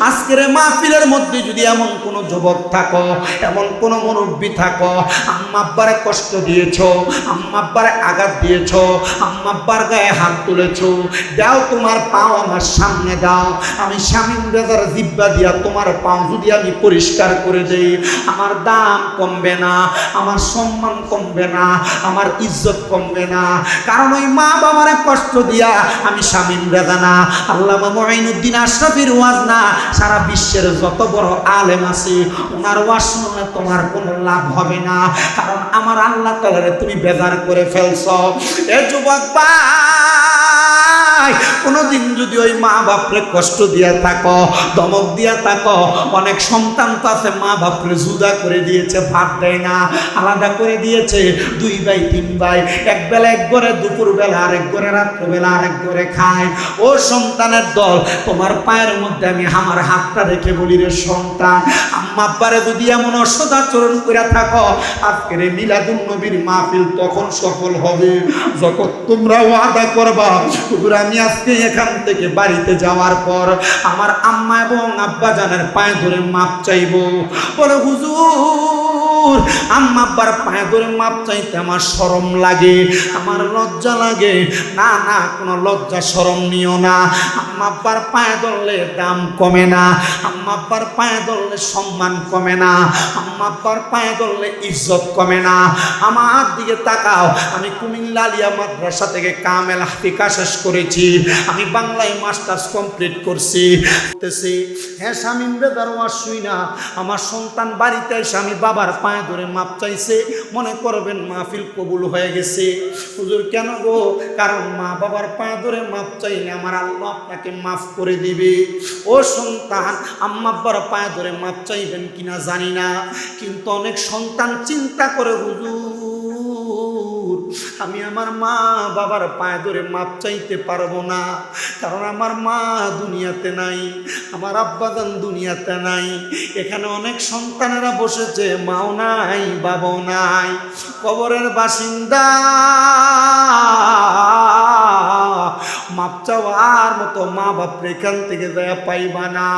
[SPEAKER 3] আজকের মাহফিলের মধ্যে যদি এমন কোন যুবক থাকো, এমন কোন মুরব্বী থাকো, আম্মা আব্বারে কষ্ট দিয়েছো, আম্মা আব্বারে আঘাত দিয়েছো, আম্মা আব্বার গায়ে হাত তুলেছো, দাও তোমার পাও আমার সামনে দাও, আমি শামীম রেজার জিব্বা দিয়া তোমার পাও যদি আমি পরিষ্কার করে দেই, আমার দাম কমবে না, আমার সম্মান কমবে না, আমার ইজ্জত কমবে না। কারণ ওই মা বাবারে কষ্ট দিয়া আমি শামীম রেজা না, আল্লামা মুঈনুদ্দিন আশরাফির ওয়াজ না, সারা বিশ্বের যত বড় আলেম আছে ওনার ওয়াজ শুনলে তোমার কোনো লাভ হবে না। কারণ আমার আল্লাহ তাআলারে তুমি বেজার করে ফেলছো। এ যুবক ভাই, কোনদিন যদি ওই মা বাপরে কষ্ট দিয়া থাকো, ধমক দিয়া থাকো, অনেক সন্তান তো আছে মা বাপরে জুদা করে দিয়েছে, ভাত দেয় না, আলাদা করে দিয়েছে, 2 ভাই 3 ভাই, এক বেলা এক ঘরে, দুপুর বেলা আরেক ঘরে, রাত্রবেলা আরেক ঘরে খায়। ও সন্তানের দল, তোমার পায়ের মধ্যে আমি আমার হাতটা রেখে বলি, রে সন্তান, আম্মা আব্বারে যদি এমন অসদাচরণ করে থাকো, আজকের মিলাদুন নবীর মাহফিল তখন সফল হবে যখন তোমরা ওয়াদা করবা, আমি আজকে এখান থেকে বাড়িতে যাওয়ার পর আমার আম্মা এবং আব্বা জানের পায়ে ধরে মাপ চাইবো। বলে, হুজুর, আম্মা আব্বার পায়ে ধরে মাপ চাইতে আমার শরম লাগে, আমার লজ্জা লাগে। না না, কোনো লজ্জা শরম নিও না। আম্মা আব্বার পায়ে ধরলে দাম কমে না, আম্মা আব্বার পায়ে ধরলে সম্মান কমে না, আম্মা আব্বার পায়ে ধরলে ইজ্জত কমে না। আমার দিকে তাকাও, আমি কুমিল্লা আলিয়া মাদ্রাসা থেকে কামেল হাফিকা শেষ করেছি, আমি বাংলায় মাস্টার্স কমপ্লিট করছি। হ্যাঁ, শামীম রেজার ওয়াজ শুই না, আমার সন্তান বাড়িতে এসে আমি বাবার পায়ে ধরে মাপ চাইছে, মনে করবেন মাহফিল কবুল হয়ে গেছে। হুজুর, কেন গো? কারণ মা বাবার পায়ে ধরে মাপ চাইলে আমার আল্লাহ আপনাকে মাফ করে দিবে। ও সন্তান, আম্মা আব্বার পায়ে ধরে মাপ চাইবেন কিনা জানি না, কিন্তু অনেক সন্তান চিন্তা করে, হুজুর আমি আমার মা বাবার পায়ে ধরে মাপ চাইতে পারবো না, কারণ আমার মা দুনিয়াতে নাই, আমার আব্বাজান দুনিয়াতে নাই। এখানে অনেক সন্তানেরা বসেছে, মাও নাই বাবাও নাই, কবরের বাসিন্দা। মাপ চাওয়ার মতো মা বাপ এখান থেকে যায় পাইবা না।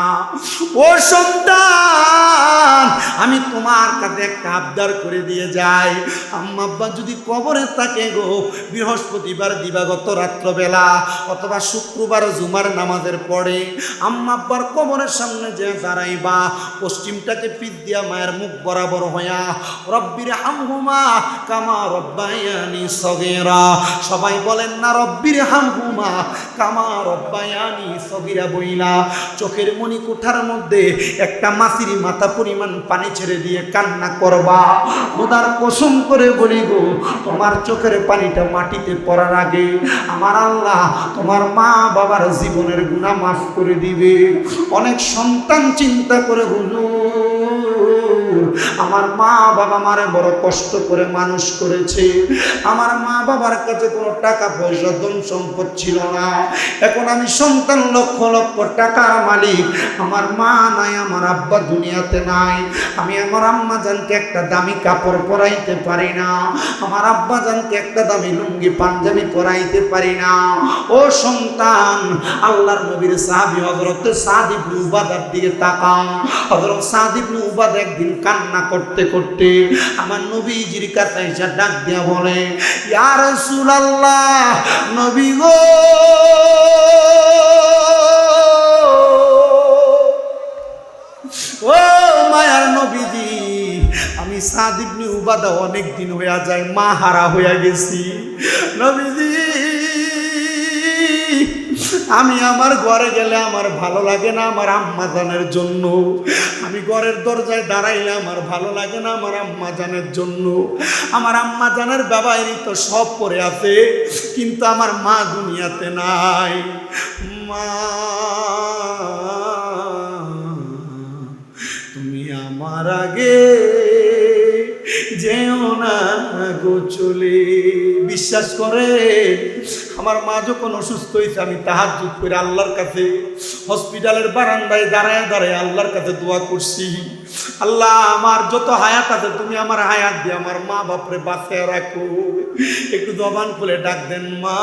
[SPEAKER 3] ও সন্তান, আমি তোমার কাছে একটা আবদার করে দিয়ে যাই, আম্মা আব্বা যদি কবরে থাকে গো, বৃহস্পতিবার দিবাগত রাত্রবেলা অথবা শুক্রবার জুমার নামাজের পরে আম্মা আব্বার কবরের সামনে যে দাঁড়াইবা, পশ্চিমটাকে পিঠ দিয়া মায়ের মুখ বরাবর হইয়া রব্বির হামহুমা কামা রব্বায়ানি সগীরা, সবাই বলেন না রব্বির হামহুমা কামা রব্বায়ানি সগীরা বইলা চোখের মনি কোঠার মধ্যে একটা মাছির মাথা পরিমাণ পানি ছেড়ে দিয়ে কান্না করবা। খোদার কসম করে বলি গো, তোমার চোখের পানিটা মাটিতে পড়ার আগে আমার আল্লাহ তোমার মা বাবার জীবনের গুনাহ মাফ করে দিবে। অনেক সন্তান চিন্তা করে, হুজুর আমার মা বাবা আমারে বড় কষ্ট করে মানুষ করেছে, আমার মা বাবার কাছে কোনো টাকা পয়সা ধন সম্পদ ছিল না, এখন আমি সন্তান লক্ষ লক্ষ টাকার মালিক, আমার মা নাই, আমার আব্বা দুনিয়াতে নাই, আমি আমার আম্মা জানকে একটা দামি কাপড় পরাইতে পারি না, আমার আব্বা জানকে একটা দামি লুঙ্গি পাঞ্জাবি পরাইতে পারি না। ও সন্তান, আল্লাহর নবীর সাহাবী হযরত সাদ ইবনে উবাদার দিকে তাকাও। হযরত সাদ ইবনে উবাদা একদিন কান্না করতে করতে আমার নবীজির কাছে এসে ডাক দিয়া বলে, ইয়া রাসূলুল্লাহ, নবী গো, ও মায়ার নবীজি, আমি সাদ ইবনে উবাদা অনেক দিন হইয়া যায় মা হারা হইয়া গেছি। নবীজি, আমি আমার ঘরে গেলে আমার ভালো লাগে না আমার আম্মা জানের জন্য, আমি ঘরের দরজায় দাঁড়াইলে আমার ভালো লাগে না আমার আম্মা জানের জন্য, আমার আম্মা জানের বাবাইরই তো সব পড়ে আছে, কিন্তু আমার মা দুনিয়াতে নাই। মা তুমি আমার আগে যেও না গো চলে। বিশ্বাস করে, আমার মা যখন অসুস্থ হয়েছে আমি তাহাজ্জুদ করে আল্লাহর কাছে হসপিটালের বারান্দায় দাঁড়ায় দাঁড়ায় আল্লাহর কাছে দোয়া করছি, আল্লাহ আমার যত হায়াত আছে তুমি আমার হায়াত দিয়ে আমার মা বাপরে বাঁচিয়ে রাখো। একটু জবান খুলে ডাক দেন, মা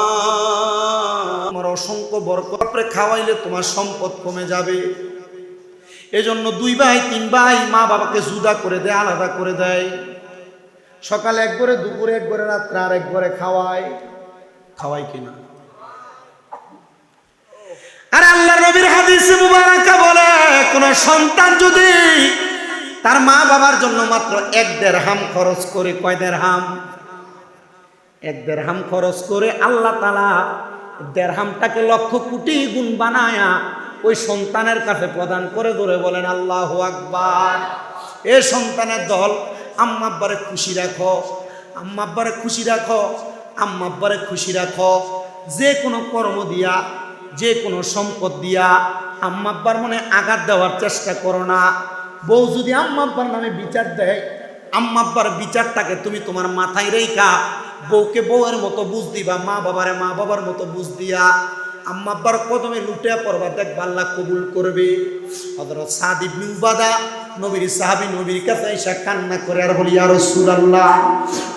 [SPEAKER 3] আমার অসংখ্য বরকত, বাপরে খাওয়াইলে তোমার সম্পদ কমে যাবে। এজন্য 2 ভাই 3 ভাই মা বাবাকে জুদা করে দেয়, আলাদা করে দেয়, সকালে এক ঘরে, দুপুরে এক ঘরে, রাত্রে আর এক ঘরে খাওয়ায়, খাওয়াই কিনা? আর আল্লাহর নবীর হাদিসে মুবারাকা বলে, কোন সন্তান যদি তার মা বাবার জন্য মাত্র 1 দিরহাম খরচ করে, কয় দিরহাম? 1 দিরহাম খরচ করে আল্লাহ তাআলা দিরহামটাকে লক্ষ কোটি গুণ বানায়া ওই সন্তানের কাছে প্রদান করে, ধরে বলেন আল্লাহু আকবার। এ সন্তানের দল, আম্মা আব্বারে খুশি রাখো, আম্মা আব্বারে খুশি রাখো, আম্মা আব্বারে খুশি রাখো। যে কোনো কর্ম দিয়া, যে কোনো সম্পদ দিয়া আম্মা আব্বার মনে আঘাত দেওয়ার চেষ্টা করো না। বউ যদি আম্মা আব্বার নামে বিচার দেয়, আম্মা আব্বার বিচারটাকে তুমি তোমার মাথায় রেখা বউকে বউয়ের মতো বুঝ দিবা, মা বাবারে মা বাবার মতো বুঝ দিয়া আম্মা আব্বার কদমে লুটিয়া পড়বা, দেখবা আল্লাহ কবুল করবে। হযরত সাদ ইবনে উবাদা নবীর সাহাবী নবীর কাছে এসে কান্না করে আর বলি, ইয়া রাসূলুল্লাহ,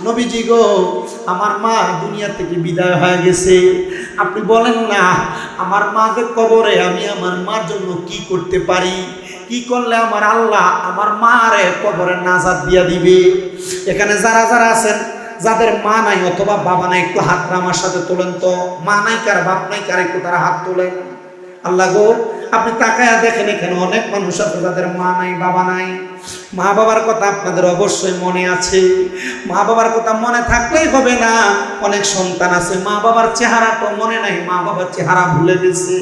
[SPEAKER 3] নবীজি গো, আমার মা দুনিয়া থেকে বিদায় হয়ে গেছে, আপনি বলেন না আমার মা যে কবরে, আমি আমার মার জন্য কি করতে পারি, কি করলে আমার আল্লাহ আমার মারে কবরে নাজাত দিয়া দিবে। এখানে যারা যারা আছেন যাদের মা নাই অথবা বাবা নাই, একটু হাতটা আমার সাথে তোলেন তো। মা নাই কার, বাপ নাই কার, একটু তারা হাত তোলেন। আল্লাহ গো, আপনি তাকায়া দেখেন, এখানে অনেক মানুষ আছে যাদের মা নাই বাবা নাই। মা বাবার কথা আপনাদের অবশ্যই মনে আছে, মা বাবার কথা মনে থাকলেই হবে না। অনেক সন্তান আছে মা বাবার চেহারা তো মনে নাই, মা বাবার চেহারা ভুলে গেছে।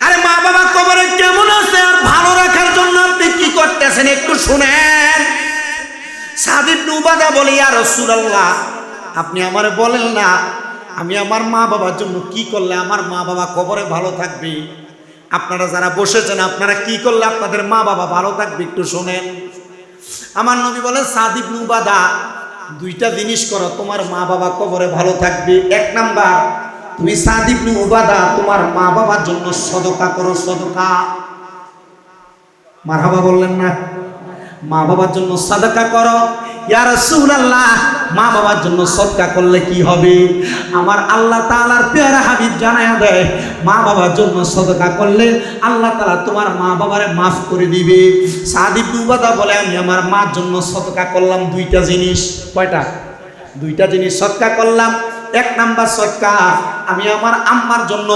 [SPEAKER 3] আরে মা বাবা কবরে কেমন আছে আর ভালো রাখার জন্য আপনি কি করতেছেন একটু শুনেন। সাদ ইবনে উবাদা বলে, ইয়া রাসূলুল্লাহ, আপনি আমারে বলেন না আমি আমার মা বাবার জন্য কি করলে আমার মা বাবা কবরে ভালো থাকবে। আপনারা যারা বসেছেন আপনারা কি করলে আপনাদের মা বাবা ভালো থাকবে একটু শোনেন।
[SPEAKER 1] আমার নবী বলে সাদ ইবনে উবাদা, দুইটা জিনিস করো, তোমার মা বাবা কবরে ভালো থাকবে। এক নাম্বার, তুমি সাদ ইবনে উবাদা তোমার মা বাবার জন্য সদকা করো, সদকা। মারহাবা বললেন না? মা বাবার জন্য সাদাকা করো। ইয়া রাসূলুল্লাহ, মা বাবার জন্য সদকা করলে কি হবে? আমার আল্লাহ তাআলার পেয়ারা হাবিব জানায়া দেয়, মা বাবার জন্য সদকা করলে আল্লাহ তাআলা তোমার মা বাবারে মাফ করে দিবে। সাদ ইবনে উবাদা বলে, আমি আমার মার জন্য সদকা করলাম দুইটা জিনিস। কয়টা? দুইটা জিনিস সদকা করলাম। এক নাম্বার সদকা, আমি আমার আম্মার জন্য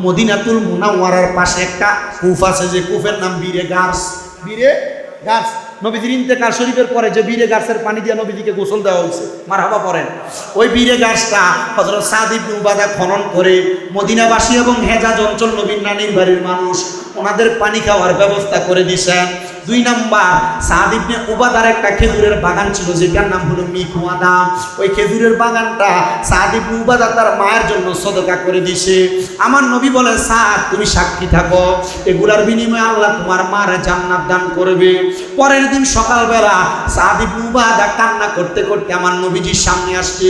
[SPEAKER 1] মদিনাতুল মুনাওয়ারার পাশে একটা কূপ আছে, যে কূপের নাম বীরে গাছ। বীরে গাছ, নবীজির ইন্তেকাল শরীফের পরে যে বীরে গাছের পানি দিয়ে নবীজিকে গোসল দেওয়া হয়েছে, মারহাবা পড়েন। ওই বীরে গাছটা হযরত সাদ ইবনে উবাদা খনন করে মদিনাবাসী এবং হেজাজ অঞ্চল নবীর নানির বাড়ির মানুষ ওনাদের পানি খাওয়ার ব্যবস্থা করে দিয়েছেন। দুই নাম্বার, সাদ ইবনে উবাদার একটা খেজুরের বাগান ছিল, যেটার নাম হলো মিখওয়াদা। ওই খেজুরের বাগানটা সাদ ইবনে উবাদা তার মায়ের জন্য সদকা করে দিয়েছে। আমার নবী বলে, সাদ তুমি সাক্ষী থাকো, এগুলার বিনিময়ে আল্লাহ তোমার মারে জান্নাত দান করবে। পরের দিন সকালবেলা সাদ ইবনে উবাদা কান্না করতে করতে আমার নবীজির সামনে আসছে।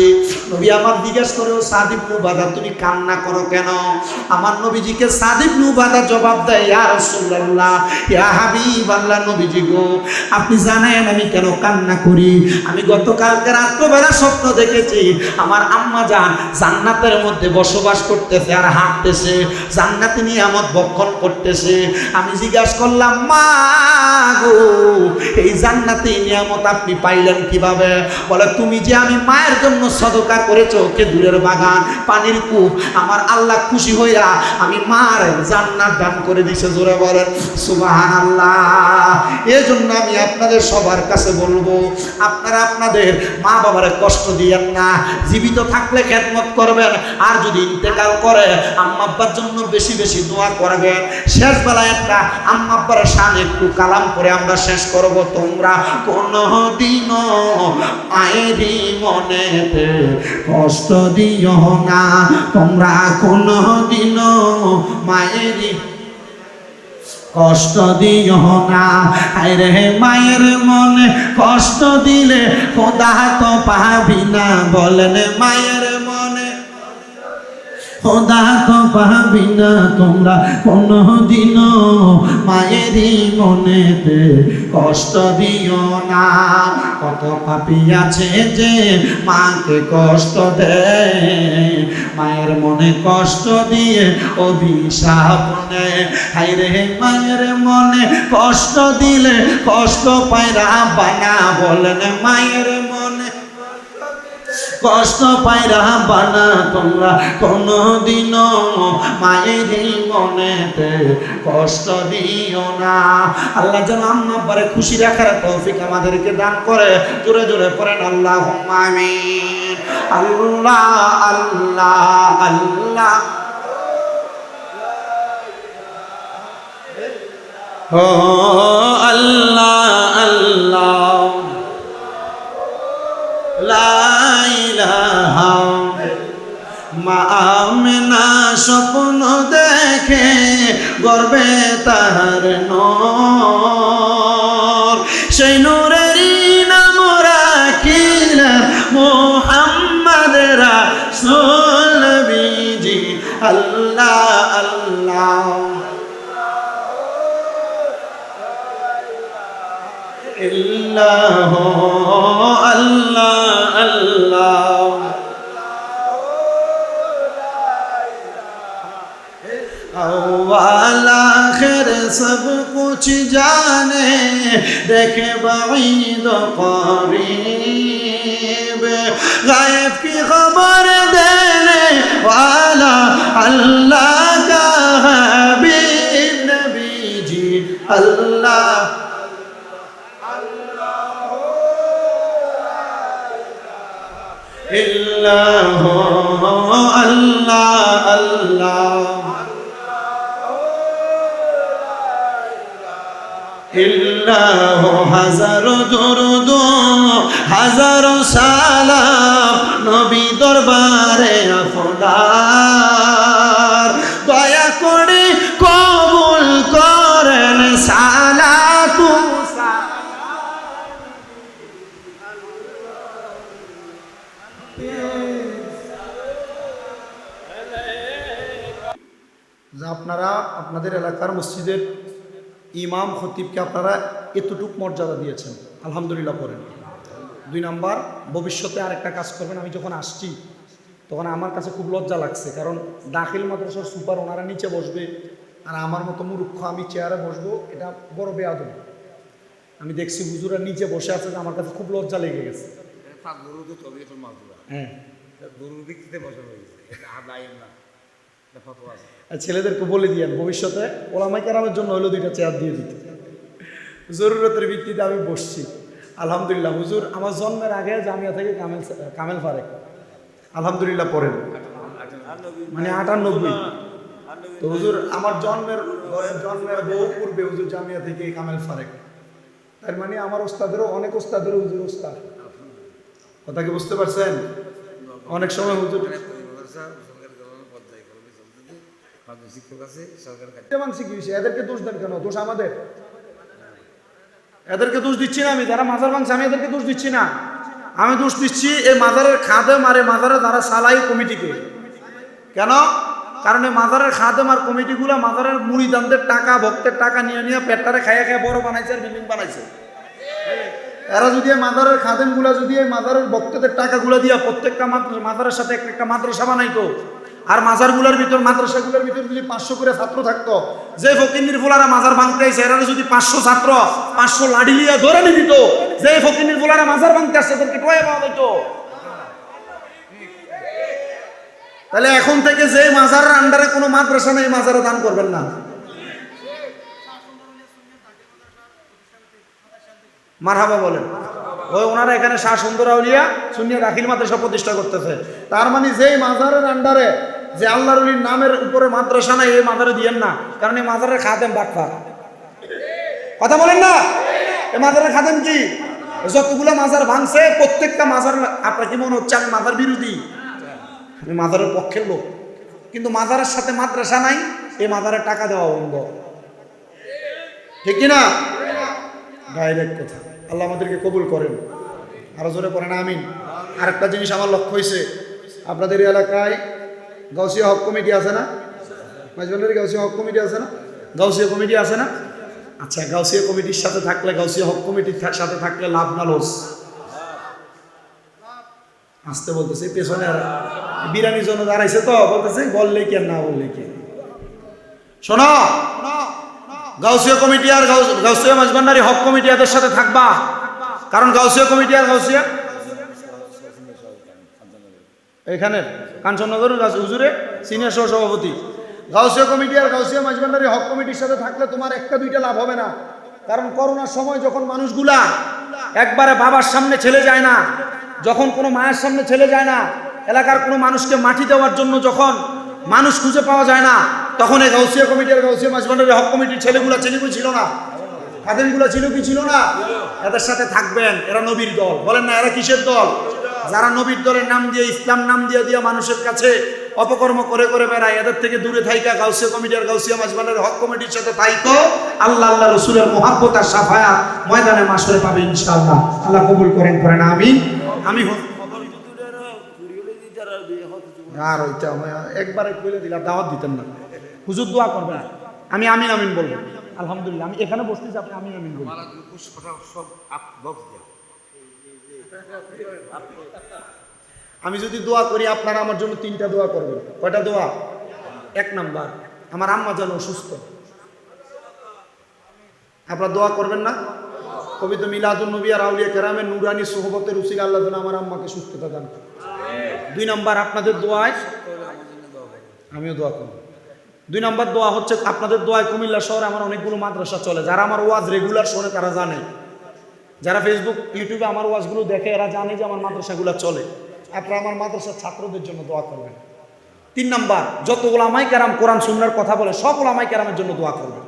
[SPEAKER 1] নবী আমার জিজ্ঞেস করে, সাদ ইবনে উবাদা তুমি কান্না করো কেন? আমার নবীজিকে সাদ ইবনে উবাদা জবাব দেয়, ইয়া রাসূলুল্লাহ, ইয়া হাবিবাল্লাহ, নবীজি গো, আপনি জানেন আমি কেন কান্না করি? আমি গতকালকে রাত্রবেলা স্বপ্ন দেখেছি আমার আম্মা জান জান্নাতের মধ্যে বসবাস করতেছে আর হাঁটতেছে, জান্নাতি নিয়ামত ভক্ষণ করতেছে। আমি জিজ্ঞাসা করলাম, মা গো, এই জান্নাতি নিয়ামত আপনি পাইলেন কিভাবে? বলে, তুমি যে আমি মায়ের জন্য সদকা করেছো, খেজুরের বাগান, পানির কূপ, আমার আল্লাহ খুশি হইয়া আমি মার জান্নাত দান করে দিছে। জোরে বলেন সুবহানাল্লাহ। এই জন্য আমি আপনাদের সবার কাছে বলবো, আপনারা আপনাদের মা বাবারে কষ্ট দিয়েন না। জীবিত থাকলে খেদমত করবেন, আর যদি ইন্তেকাল করে আম্মা আব্বার জন্য বেশি বেশি দোয়া করবেন। শেষ বেলায় একটা আম্মা আব্বার শানে একটু কালাম করে আমরা শেষ করব। তোমরা কোনদিনও মায়েরই মনেতে কষ্ট দিও না, তোমরা কোনদিনও মায়েরই কষ্ট দিও না। আরে মায়ের মনে কষ্ট দিলে খোদা তো পাবি না। বলেন, মায়ের মনে খোদা তো পাবি না। তোমরা কোনদিনও মায়েরই মনেতে কষ্ট দিও না। কত পাপী আছে যে মাকে কষ্ট দেয়, মায়ের মনে কষ্ট দিয়ে অভিশাপ নেয়। হায়রে মায়ের মনে কষ্ট দিলে কষ্ট পায়রা বানা। বলেন, মায়ের মনে কষ্ট পায়রা বানা। তোমরা কোনদিনও মায়েরই মনেতে কষ্ট দিও না। আল্লাহ যেন আম্মা আব্বারে খুশি রাখার তৌফিক আমাদেরকে দান করে। জোরে জোরে পড়েন আল্লাহুম্মা আমিন। আল্লাহ আল্লাহ আল্লাহ। ও আল্লাহ আল্লাহ, লা ইলাহা। মা আমেনা স্বপ্ন দেখে গর্বে তাহার নূর, সেই নূরেরই নাম রাখিলেন মুহাম্মদ রাসূল নবীজি। আল্লাহ আল্লাহ ইল্লাহু আল্লাহ আল্লাহ। अव्वल आखिर सब कुछ जाने, देखे बाईद करीब, गायब की खबर देने वाला अल्लाह का हबीब नबी जी। अल्लाह इल्लाहु अल्लाह अल्लाह इल्लाहु। হাজারো দরুদ হাজারো সালাম নবী দরবারে আপনার, দয়া করে কবুল করেন সালাতু
[SPEAKER 3] যে আপনারা আপনাদের এলাকার মসজিদের ইমাম খতিবকে আপনারা এতটুক মর্যাদা দিয়েছেন, আলহামদুলিল্লাহ পড়েন। 2 নাম্বার, ভবিষ্যতে আরেকটা কাজ করবেন। আমি যখন আসছি তখন আমার কাছে খুব লজ্জা লাগছে, কারণ দাখিল মাদ্রাসার সুপার ওনারা নিচে বসবে আর আমার মতো মূর্খ আমি চেয়ারে বসবো, এটা বড় বেয়াদবি। আমি দেখছি হুজুরা নিচে বসে আছে, আমার কাছে খুব লজ্জা লেগে গেছে। হ্যাঁ, আর ছেলেদেরকে বলে দিয়েন ভবিষ্যতে ওলামাই কেরামের জন্য হলো 2টা চেয়ার দিয়ে দিতে। জরুরতের ভিত্তিতে আমি বসছি, আলহামদুলিল্লাহ। হুজুর আমার জন্মের আগে জামিয়া থেকে কামেল ফারেক, আলহামদুলিল্লাহ পড়েন, মানে 98। তো হুজুর আমার জন্মের বহু পূর্বে হুজুর জামিয়া থেকে কামেল ফারেক, তার মানে আমার ওস্তাদেরও অনেক ওস্তাদেরও হুজুর ওস্তাদ। কথা কি বুঝতে পারছেন? অনেক সময় হুজুর এদেরকে দোষ দেন কেন? দোষ আমাদের, এদেরকে দোষ দিচ্ছি না আমি, যারা মাজার ভাঙছে আমি এদেরকে দোষ দিচ্ছি না, আমি দোষ দিচ্ছি এই মাজারের খাদেম আর এই মাজারে যারা সালাই কমিটিকে। কেন? কারণ এই মাজারের খাদেম আর কমিটিগুলো মাজারের মুরিদানদের টাকা, ভক্তের টাকা নিয়ে নিয়ে পেটটারে খাইয়া খাইয়া বড় বানাইছে আর বিল্ডিং বানাইছে। এরা যদি এই মাজারের খাদেমগুলা যদি এই মাজারের ভক্তদের টাকাগুলো দিয়া প্রত্যেকটা মাজারের সাথে একটা মাদ্রাসা বানাইতো, আর মাজারগুলোর ভিতর মাদ্রাসাগুলোর ভিতর যদি 500 করে ছাত্র থাকতো, যে ফকিন্নির ফুলারা মাজার ভাঙতে আইছে এরা যদি 500 ছাত্র 500 লাঠি লিয়া ধরে নিয়ে দিত, যে ফকিন্নির ফুলারা মাজার ভাঙতে আসছে তাদেরকে টয়ে পাওয়া যেত। তাহলে এখন থেকে যে মাজারের আন্ডারে কোনো মাদ্রাসা নেই, মাজারে দান করবেন না। মারহাবা বলেন। ওই ওনারা এখানে শাহ সুন্দর আউলিয়া সুন্নিয়া দাখিল মাদ্রাসা প্রতিষ্ঠা করতেছে, তার মানে যেই মাজারের আন্ডারে যে আল্লাহর ওলির নামের উপরে মাদ্রাসা নাই, এই মাজারে দিয়েন না, কারণ এই মাজারের খাদেম বাটফা। কথা বলেন না? এই মাজারের খাদেম কি? যতগুলো মাজার ভাঙছে প্রত্যেকটা মাজার, আপনার কি মনে হচ্ছে আমি মাজার বিরোধী? আমি মাজারের পক্ষের লোক, কিন্তু মাজারের সাথে মাদ্রাসা নাই, এই মাজারের টাকা দেওয়া বন্ধ, ঠিক কিনা? ডাইরেক্ট কথা। আল্লাহ আমাদেরকে কবুল করেন, আরো জোরে পড়েন আমিন। আরেকটা জিনিস আমার লক্ষ্য হয়েছে, আপনাদের এলাকায় গাউসিয়া হক কমিটি আছে না? মাঝবান্ডারি গাউসিয়া হক কমিটি আছে না? গাউসিয়া কমিটি আছে না? আচ্ছা, গাউসিয়া কমিটির সাথে থাকলে, গাউসিয়া হক কমিটির সাথে থাকলে লাভ না লস? আসতে বলতেছে পেছনে বিরানির জন্য দাঁড়াইছে তো, বলতেছে বললে কি আর না বললে কি। শোনো, গাউসিয়া কমিটি আর গাউসিয়া মাঝবান্ডারি হক কমিটি এদের সাথে থাকবা, কারণ গাউসিয়া কমিটি আর গাউসিয়া এখানে কাঞ্চননগর হুজুরে সিনিয়র সহ সভাপতি, গাউসিয়া কমিটি আর গাউসিয়া মাঝবান্ডারি হক কমিটির সাথে থাকলে তোমার একটা দুইটা লাভ হবে না। কারণ করোনার সময় যখন মানুষগুলা একবারে বাবার সামনে ছেলে যায় না, যখন কোনো মায়ের সামনে ছেলে যায় না, এলাকার কোনো মানুষকে মাটি দেওয়ার জন্য যখন মানুষ খুঁজে পাওয়া যায় না, তখন এই গাউসিয়া কমিটি আর গাউসিয়া মাঝবান্ডারি হক কমিটির ছেলেগুলা ছিল না? খাদেমগুলা ছিল কি ছিল না? এদের সাথে থাকবেন, এরা নবীর দল। বলেন না, এরা কিসের দল? যারা নবীর দলের নাম দিয়ে, ইসলাম নাম দিয়ে মানুষের কাছে অপকর্ম করে করে বেড়ায়, এদের থেকে দূরে থাইকা গাউসিয়া কমিটি আর গাউসিয়া মাঝবান্ডারি হক কমিটির সাথে থাইকো, আল্লাহ আল্লাহ রসুলের মহাব্বত আর সাফায়াত ময়দানে মাশরে পাবে ইনশাআল্লাহ। আল্লাহ কবুল করেন আমিন। আমি আর ওইটা একবারে কইলে দিলাম, দাওয়াত দিতেন না, হুজুর দোয়া করবেন, আমি আমিন আমিন বলবো। আলহামদুলিল্লাহ, আমি এখানে বসতেছি, আপনি আমিন আমিন বলবেন। আমি যদি দোয়া করি, আপনারা আমার জন্য 3টা দোয়া করবেন। কয়টা দোয়া? 1 নাম্বার, আমার আম্মা যেন অসুস্থ, আপনারা দোয়া করবেন না? পবিত্র মিলাদুন নবী আর আউলিয়া কেরামের নুরানি সোহবতের উসিলা আল্লাহ যেন আমার আম্মাকে সুস্থতা দান করেন। 2 নাম্বার, আপনাদের দোয়ায় আমিও দোয়া করব। 2 নাম্বার দোয়া হচ্ছে, আপনাদের দোয়ায় কুমিল্লা শহরে আমার অনেকগুলো মাদ্রাসা চলে, যারা আমার ওয়াজ রেগুলার শোনে তারা জানে, যারা ফেসবুক ইউটিউবে আমার ওয়াজগুলো দেখে এরা জানে যে আমার মাদ্রাসাগুলো চলে। আপনারা আমার মাদ্রাসার ছাত্রদের জন্য দোয়া করবেন। 3 নাম্বার, যত ওলামায়ে কেরাম কোরআন সুন্নাহর কথা বলে সব ওলামায়ে কেরামের জন্য দোয়া করবেন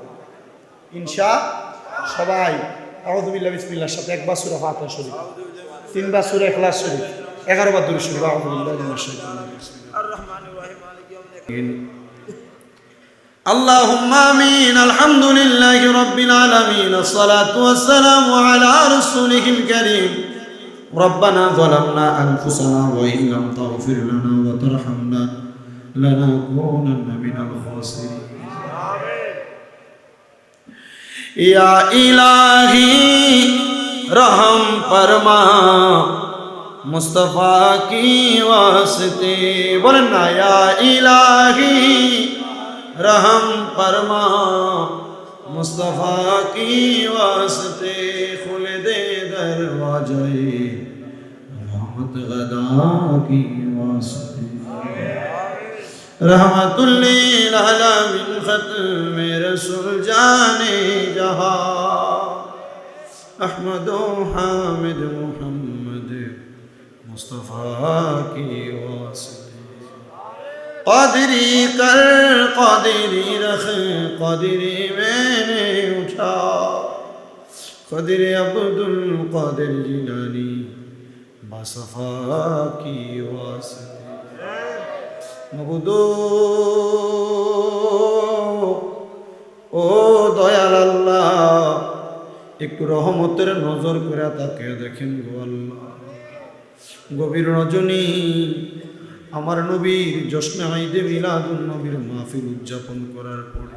[SPEAKER 3] ইনশাআল্লাহ। সবাই আউযু বিল্লাহি বিসমিল্লাহর সাথে 1 বার সূরা ফাতিহা শরীফ, 3 বার সূরা ইখলাস শরীফ, 11 বার দুরূদ শরীফ। আউযু বিল্লাহি মিনাশ শাইতানির রাজিম। আর-রাহমানির রাহিম মালিকি ইয়াউমিদ্দিন। আল্লাহুম্মা আমিন। আলহামদুলিল্লাহি রাব্বিল আলামিন। আসসালাতু ওয়াসসালামু আলা রাসূলিহিল কারীম। রব্বানা যালামনা আনফুসানা ওয়া ইন লাম তাগফির লানা ওয়া তারহামনা লানাকুনান্না মিনাল খাসিরিন। या इलाही रहम फरमा मुस्तफ़ा की वास्ते बोलें ना या इलाही रहम फरमा मुस्तफ़ा की वास्ते खुल दे दरवाजे रहमत गदा की वास्ते रहमतुल्लिल आलमीन खत्म रसूल जाने जहां अहमद हामिद मुहम्मद मुस्तफ़ा की वास्ते क़ादरी कर क़ादरी रख क़ादरी मैंने उठा क़ादर अब्दुल क़ादिर जिलानी बासफ़ा की वास्ते मबुदो ও দয়াল আল্লাহ একটু রহমতের নজর করে তাকে দেখেন গো আল্লাহ গভীর রজনী আমার নবীর জশ্নে ঈদে মিলাদুন নবীর মাহফিল উদযাপন করার পরে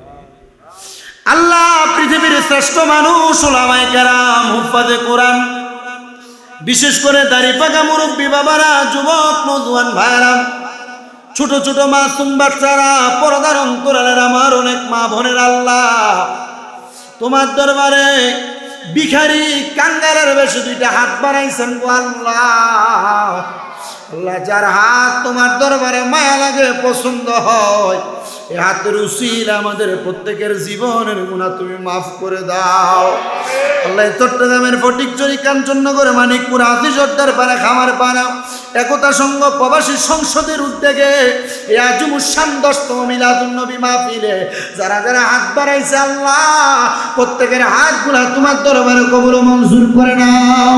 [SPEAKER 3] আল্লাহ পৃথিবীর শ্রেষ্ঠ মানুষ উলামায়ে কেরাম হুফাজে কোরআন বিশেষ করে দাড়ি পাকা মুরব্বী বাবারা যুবক নওজোয়ান ভাইরা ছোট ছোট মাসুম বাচ্চারা পর্দার অন্তরালের আমার অনেক মা বোনের আল্লাহ তোমার দরবারে ভিখারি কাঙ্গালের বেশি দুইটা হাত বাড়াইছেন গো আল্লাহ আল্লাহ যার হাত তোমার দরবারে মায়া লাগে পছন্দ হয় এই হাতের উসিলা আমাদের প্রত্যেকের জীবনের গুনাহ তুমি মাফ করে দাও আল্লাহ চট্টগ্রামের ফটিকছড়ি কাঞ্চননগর মানিকপুর হাতি সর্দার পাড়া খামার পাড়া একতা সংঘ প্রবাসী সংসদের উদ্যোগে এই আজমুসান 10তম মিলাদুন নবী মাহফিলে যারা যারা হাত বাড়াইছে আল্লাহ প্রত্যেকের হাতগুলা তোমার দরবারে কবুল ও মঞ্জুর করে নাও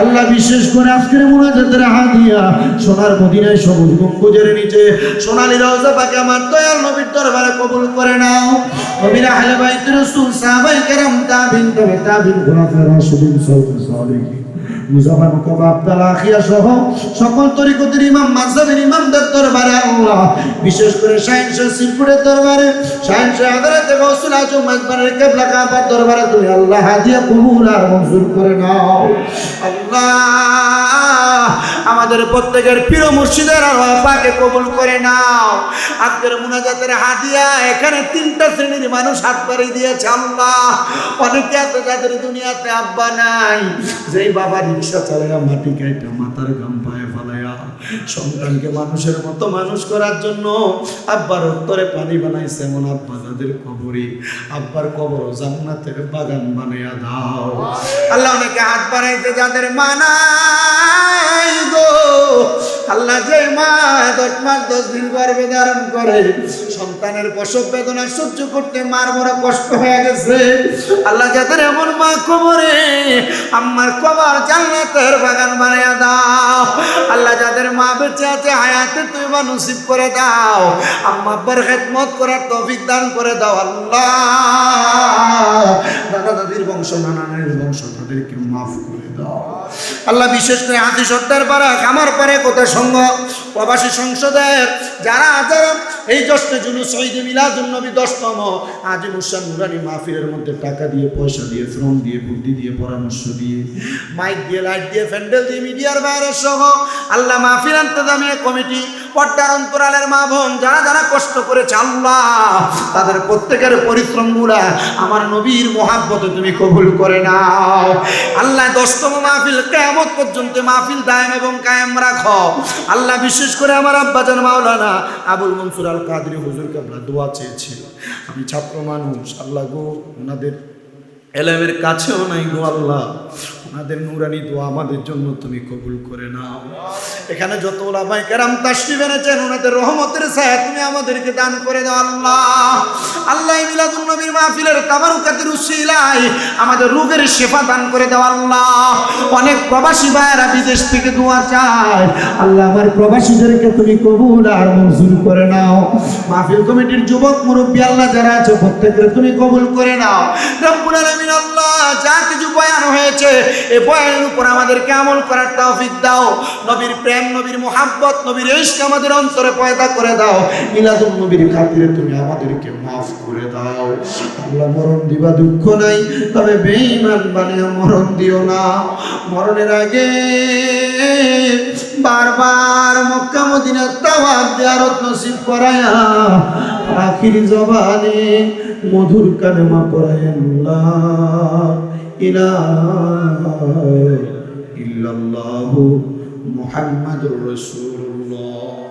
[SPEAKER 3] আল্লাহ বিশেষ করে আজকের মুনাজাতের হাদিয়া সোনার মদিনায় সবুজ গম্বুজের নিচে সোনালী রওজা পাকে আমার দয়াল নবীর দরবারে কবুল করে নাও নবীর আহলে বাইত রাসূল সাহাবায়ে কেরাম তাবিন তবে তাবিন খুলাফায়ে রাশিদিন সালিহিন মুজাফফর মুকাবা আব্দুল আখিয়া সহ সকল তরিকতের ইমাম মাযহাবের ইমামদের দরবারে আল্লাহ বিশেষ করে শাইখ সিরপুরের দরবারে শাইখ হযরতে গাউসুল আজম মাযবারের কিবলা কাবার দরবারে তুমি আল্লাহ হাদিয়া কবুল আর মঞ্জুর করে নাও আল্লাহ আমাদের প্রত্যেকের প্রিয় মুর্শিদের আল্লাহ পাকে কবুল করে নাও আজকের মুনাজাতের হাদিয়া এখানে তিনটা শ্রেণীর মানুষ হাত বাড়িয়ে দিয়েছে আল্লাহ অনেকে আছে যাদের দুনিয়াতে আব্বা নাই যেই বাবা রিকশা চালায়া মাটি কাইটা মাথার ঘাম পায়ে ফালায়া সন্তানকে মানুষের মতো মানুষ করার জন্য আব্বার উত্তরে পানি বানাইছে এমন আব্বা যাদের কবরে আব্বার কবর জান্নাতের বাগান বানাইয়া দাও আল্লাহ অনেকে হাত বাড়াইতে যাদের মানাই গো আল্লাহ যে মা 10 মাস 10 দিন গর্ভে ধারণ করে সন্তানের প্রসব বেদনা সহ্য করতে মার বড় কষ্ট হয়ে গেছে আল্লাহ যাদের এমন মা কবরে আম্মার কবর জান্নাতের বাগান বানায়া দাও আল্লাহ যাদের মা বেঁচে আছে হায়াতে তুমি নসিব করে দাও আম্মা আব্বার খেদমত করার তৌফিক দান করে দাও আল্লাহ দাদা দাদির বংশ নানা নানির বংশ তাদেরকে মাফ করে দাও আল্লাহ বিশেষ করে হাতি সর্দার পাড়া খামার পাড়ে কোথা সংঘ প্রবাসী সংসদের যারা যারা এই জশ্নে জুলুস ঈদে মিলাদুন নবী 10তম আজিমুসান নুরানি মাহফিলের মধ্যে টাকা দিয়ে পয়সা দিয়ে শ্রম দিয়ে বুদ্ধি দিয়ে পরামর্শ দিয়ে মাইক দিয়ে লাইট দিয়ে প্যান্ডেল দিয়ে মিডিয়ার বাইরে সহ আল্লাহ মাহফিল ইন্তজামিয়া কমিটি পর্দার অন্তরালের মা বোন যারা যারা কষ্ট করেছে আল্লাহ তাদের প্রত্যেকের পরিশ্রমগুলা আমার নবীর মহাব্বতে তুমি কবুল করে নাও আল্লাহ 10তম মাহফিল কিয়ামত পর্যন্ত মাহফিল দায়েম এবং কায়েম রাখো আল্লাহ বিশেষ করে আমার আব্বাজান মাওলানা আবুল মনসুর আল কাদরি হুজুর কেবলা দোয়া চেয়েছিল আমি ছাত্র মানুষ আল্লাহ গো ওনাদের এলেমের কাছেও নাই গো আল্লাহ ওনাদের নুরানি দোয়া আমাদের জন্য তুমি কবুল করে নাও এখানে যত ওলামায়ে কেরাম তাশরিফ এনেছেন ওনাদের রহমতের ছায়া তুমি আমাদেরকে দান করে দাও আল্লাহ আল্লাহ মিলাদুন নবীর মাহফিলের তাবারুকাতের উসিলায় আমাদের রোগের শিফা দান করে দাও আল্লাহ অনেক প্রবাসী ভাইরা বিদেশ থেকে দোয়া চায় আল্লাহ আমার প্রবাসীদেরকে তুমি কবুল আর মঞ্জুর করে নাও মাহফিল কমিটির যুবক মুরব্বী আল্লাহ যারা আছে প্রত্যেককে তুমি কবুল করে নাও রব্বুল আলামিন আল্লাহ যা কিছু বয়ান
[SPEAKER 1] বয়ান হয়েছে, এই বয়ানের উপর আমাদেরকে আমল করার তৌফিক দাও। নবীর প্রেম, নবীর মুহাব্বত, নবীর ইশক আমাদের অন্তরে পয়দা করে দাও। মিলাদুন নবীর খাতিরে তুমি আমাদেরকে মাফ করে দাও। আল্লাহ মরণ দিবা দুঃখ নাই, তবে বেঈমান বানিয়ে মরণ দিও না। মরণের আগে বারবার মক্কা মদিনা তাওয়াফ জিয়ারত নসিব করায়া আখিরি জবানে মধুর কালেমা পড়ায়েন লা ইলাহা ইল্লাল্লাহু মুহাম্মাদুর রাসূলুল্লাহ।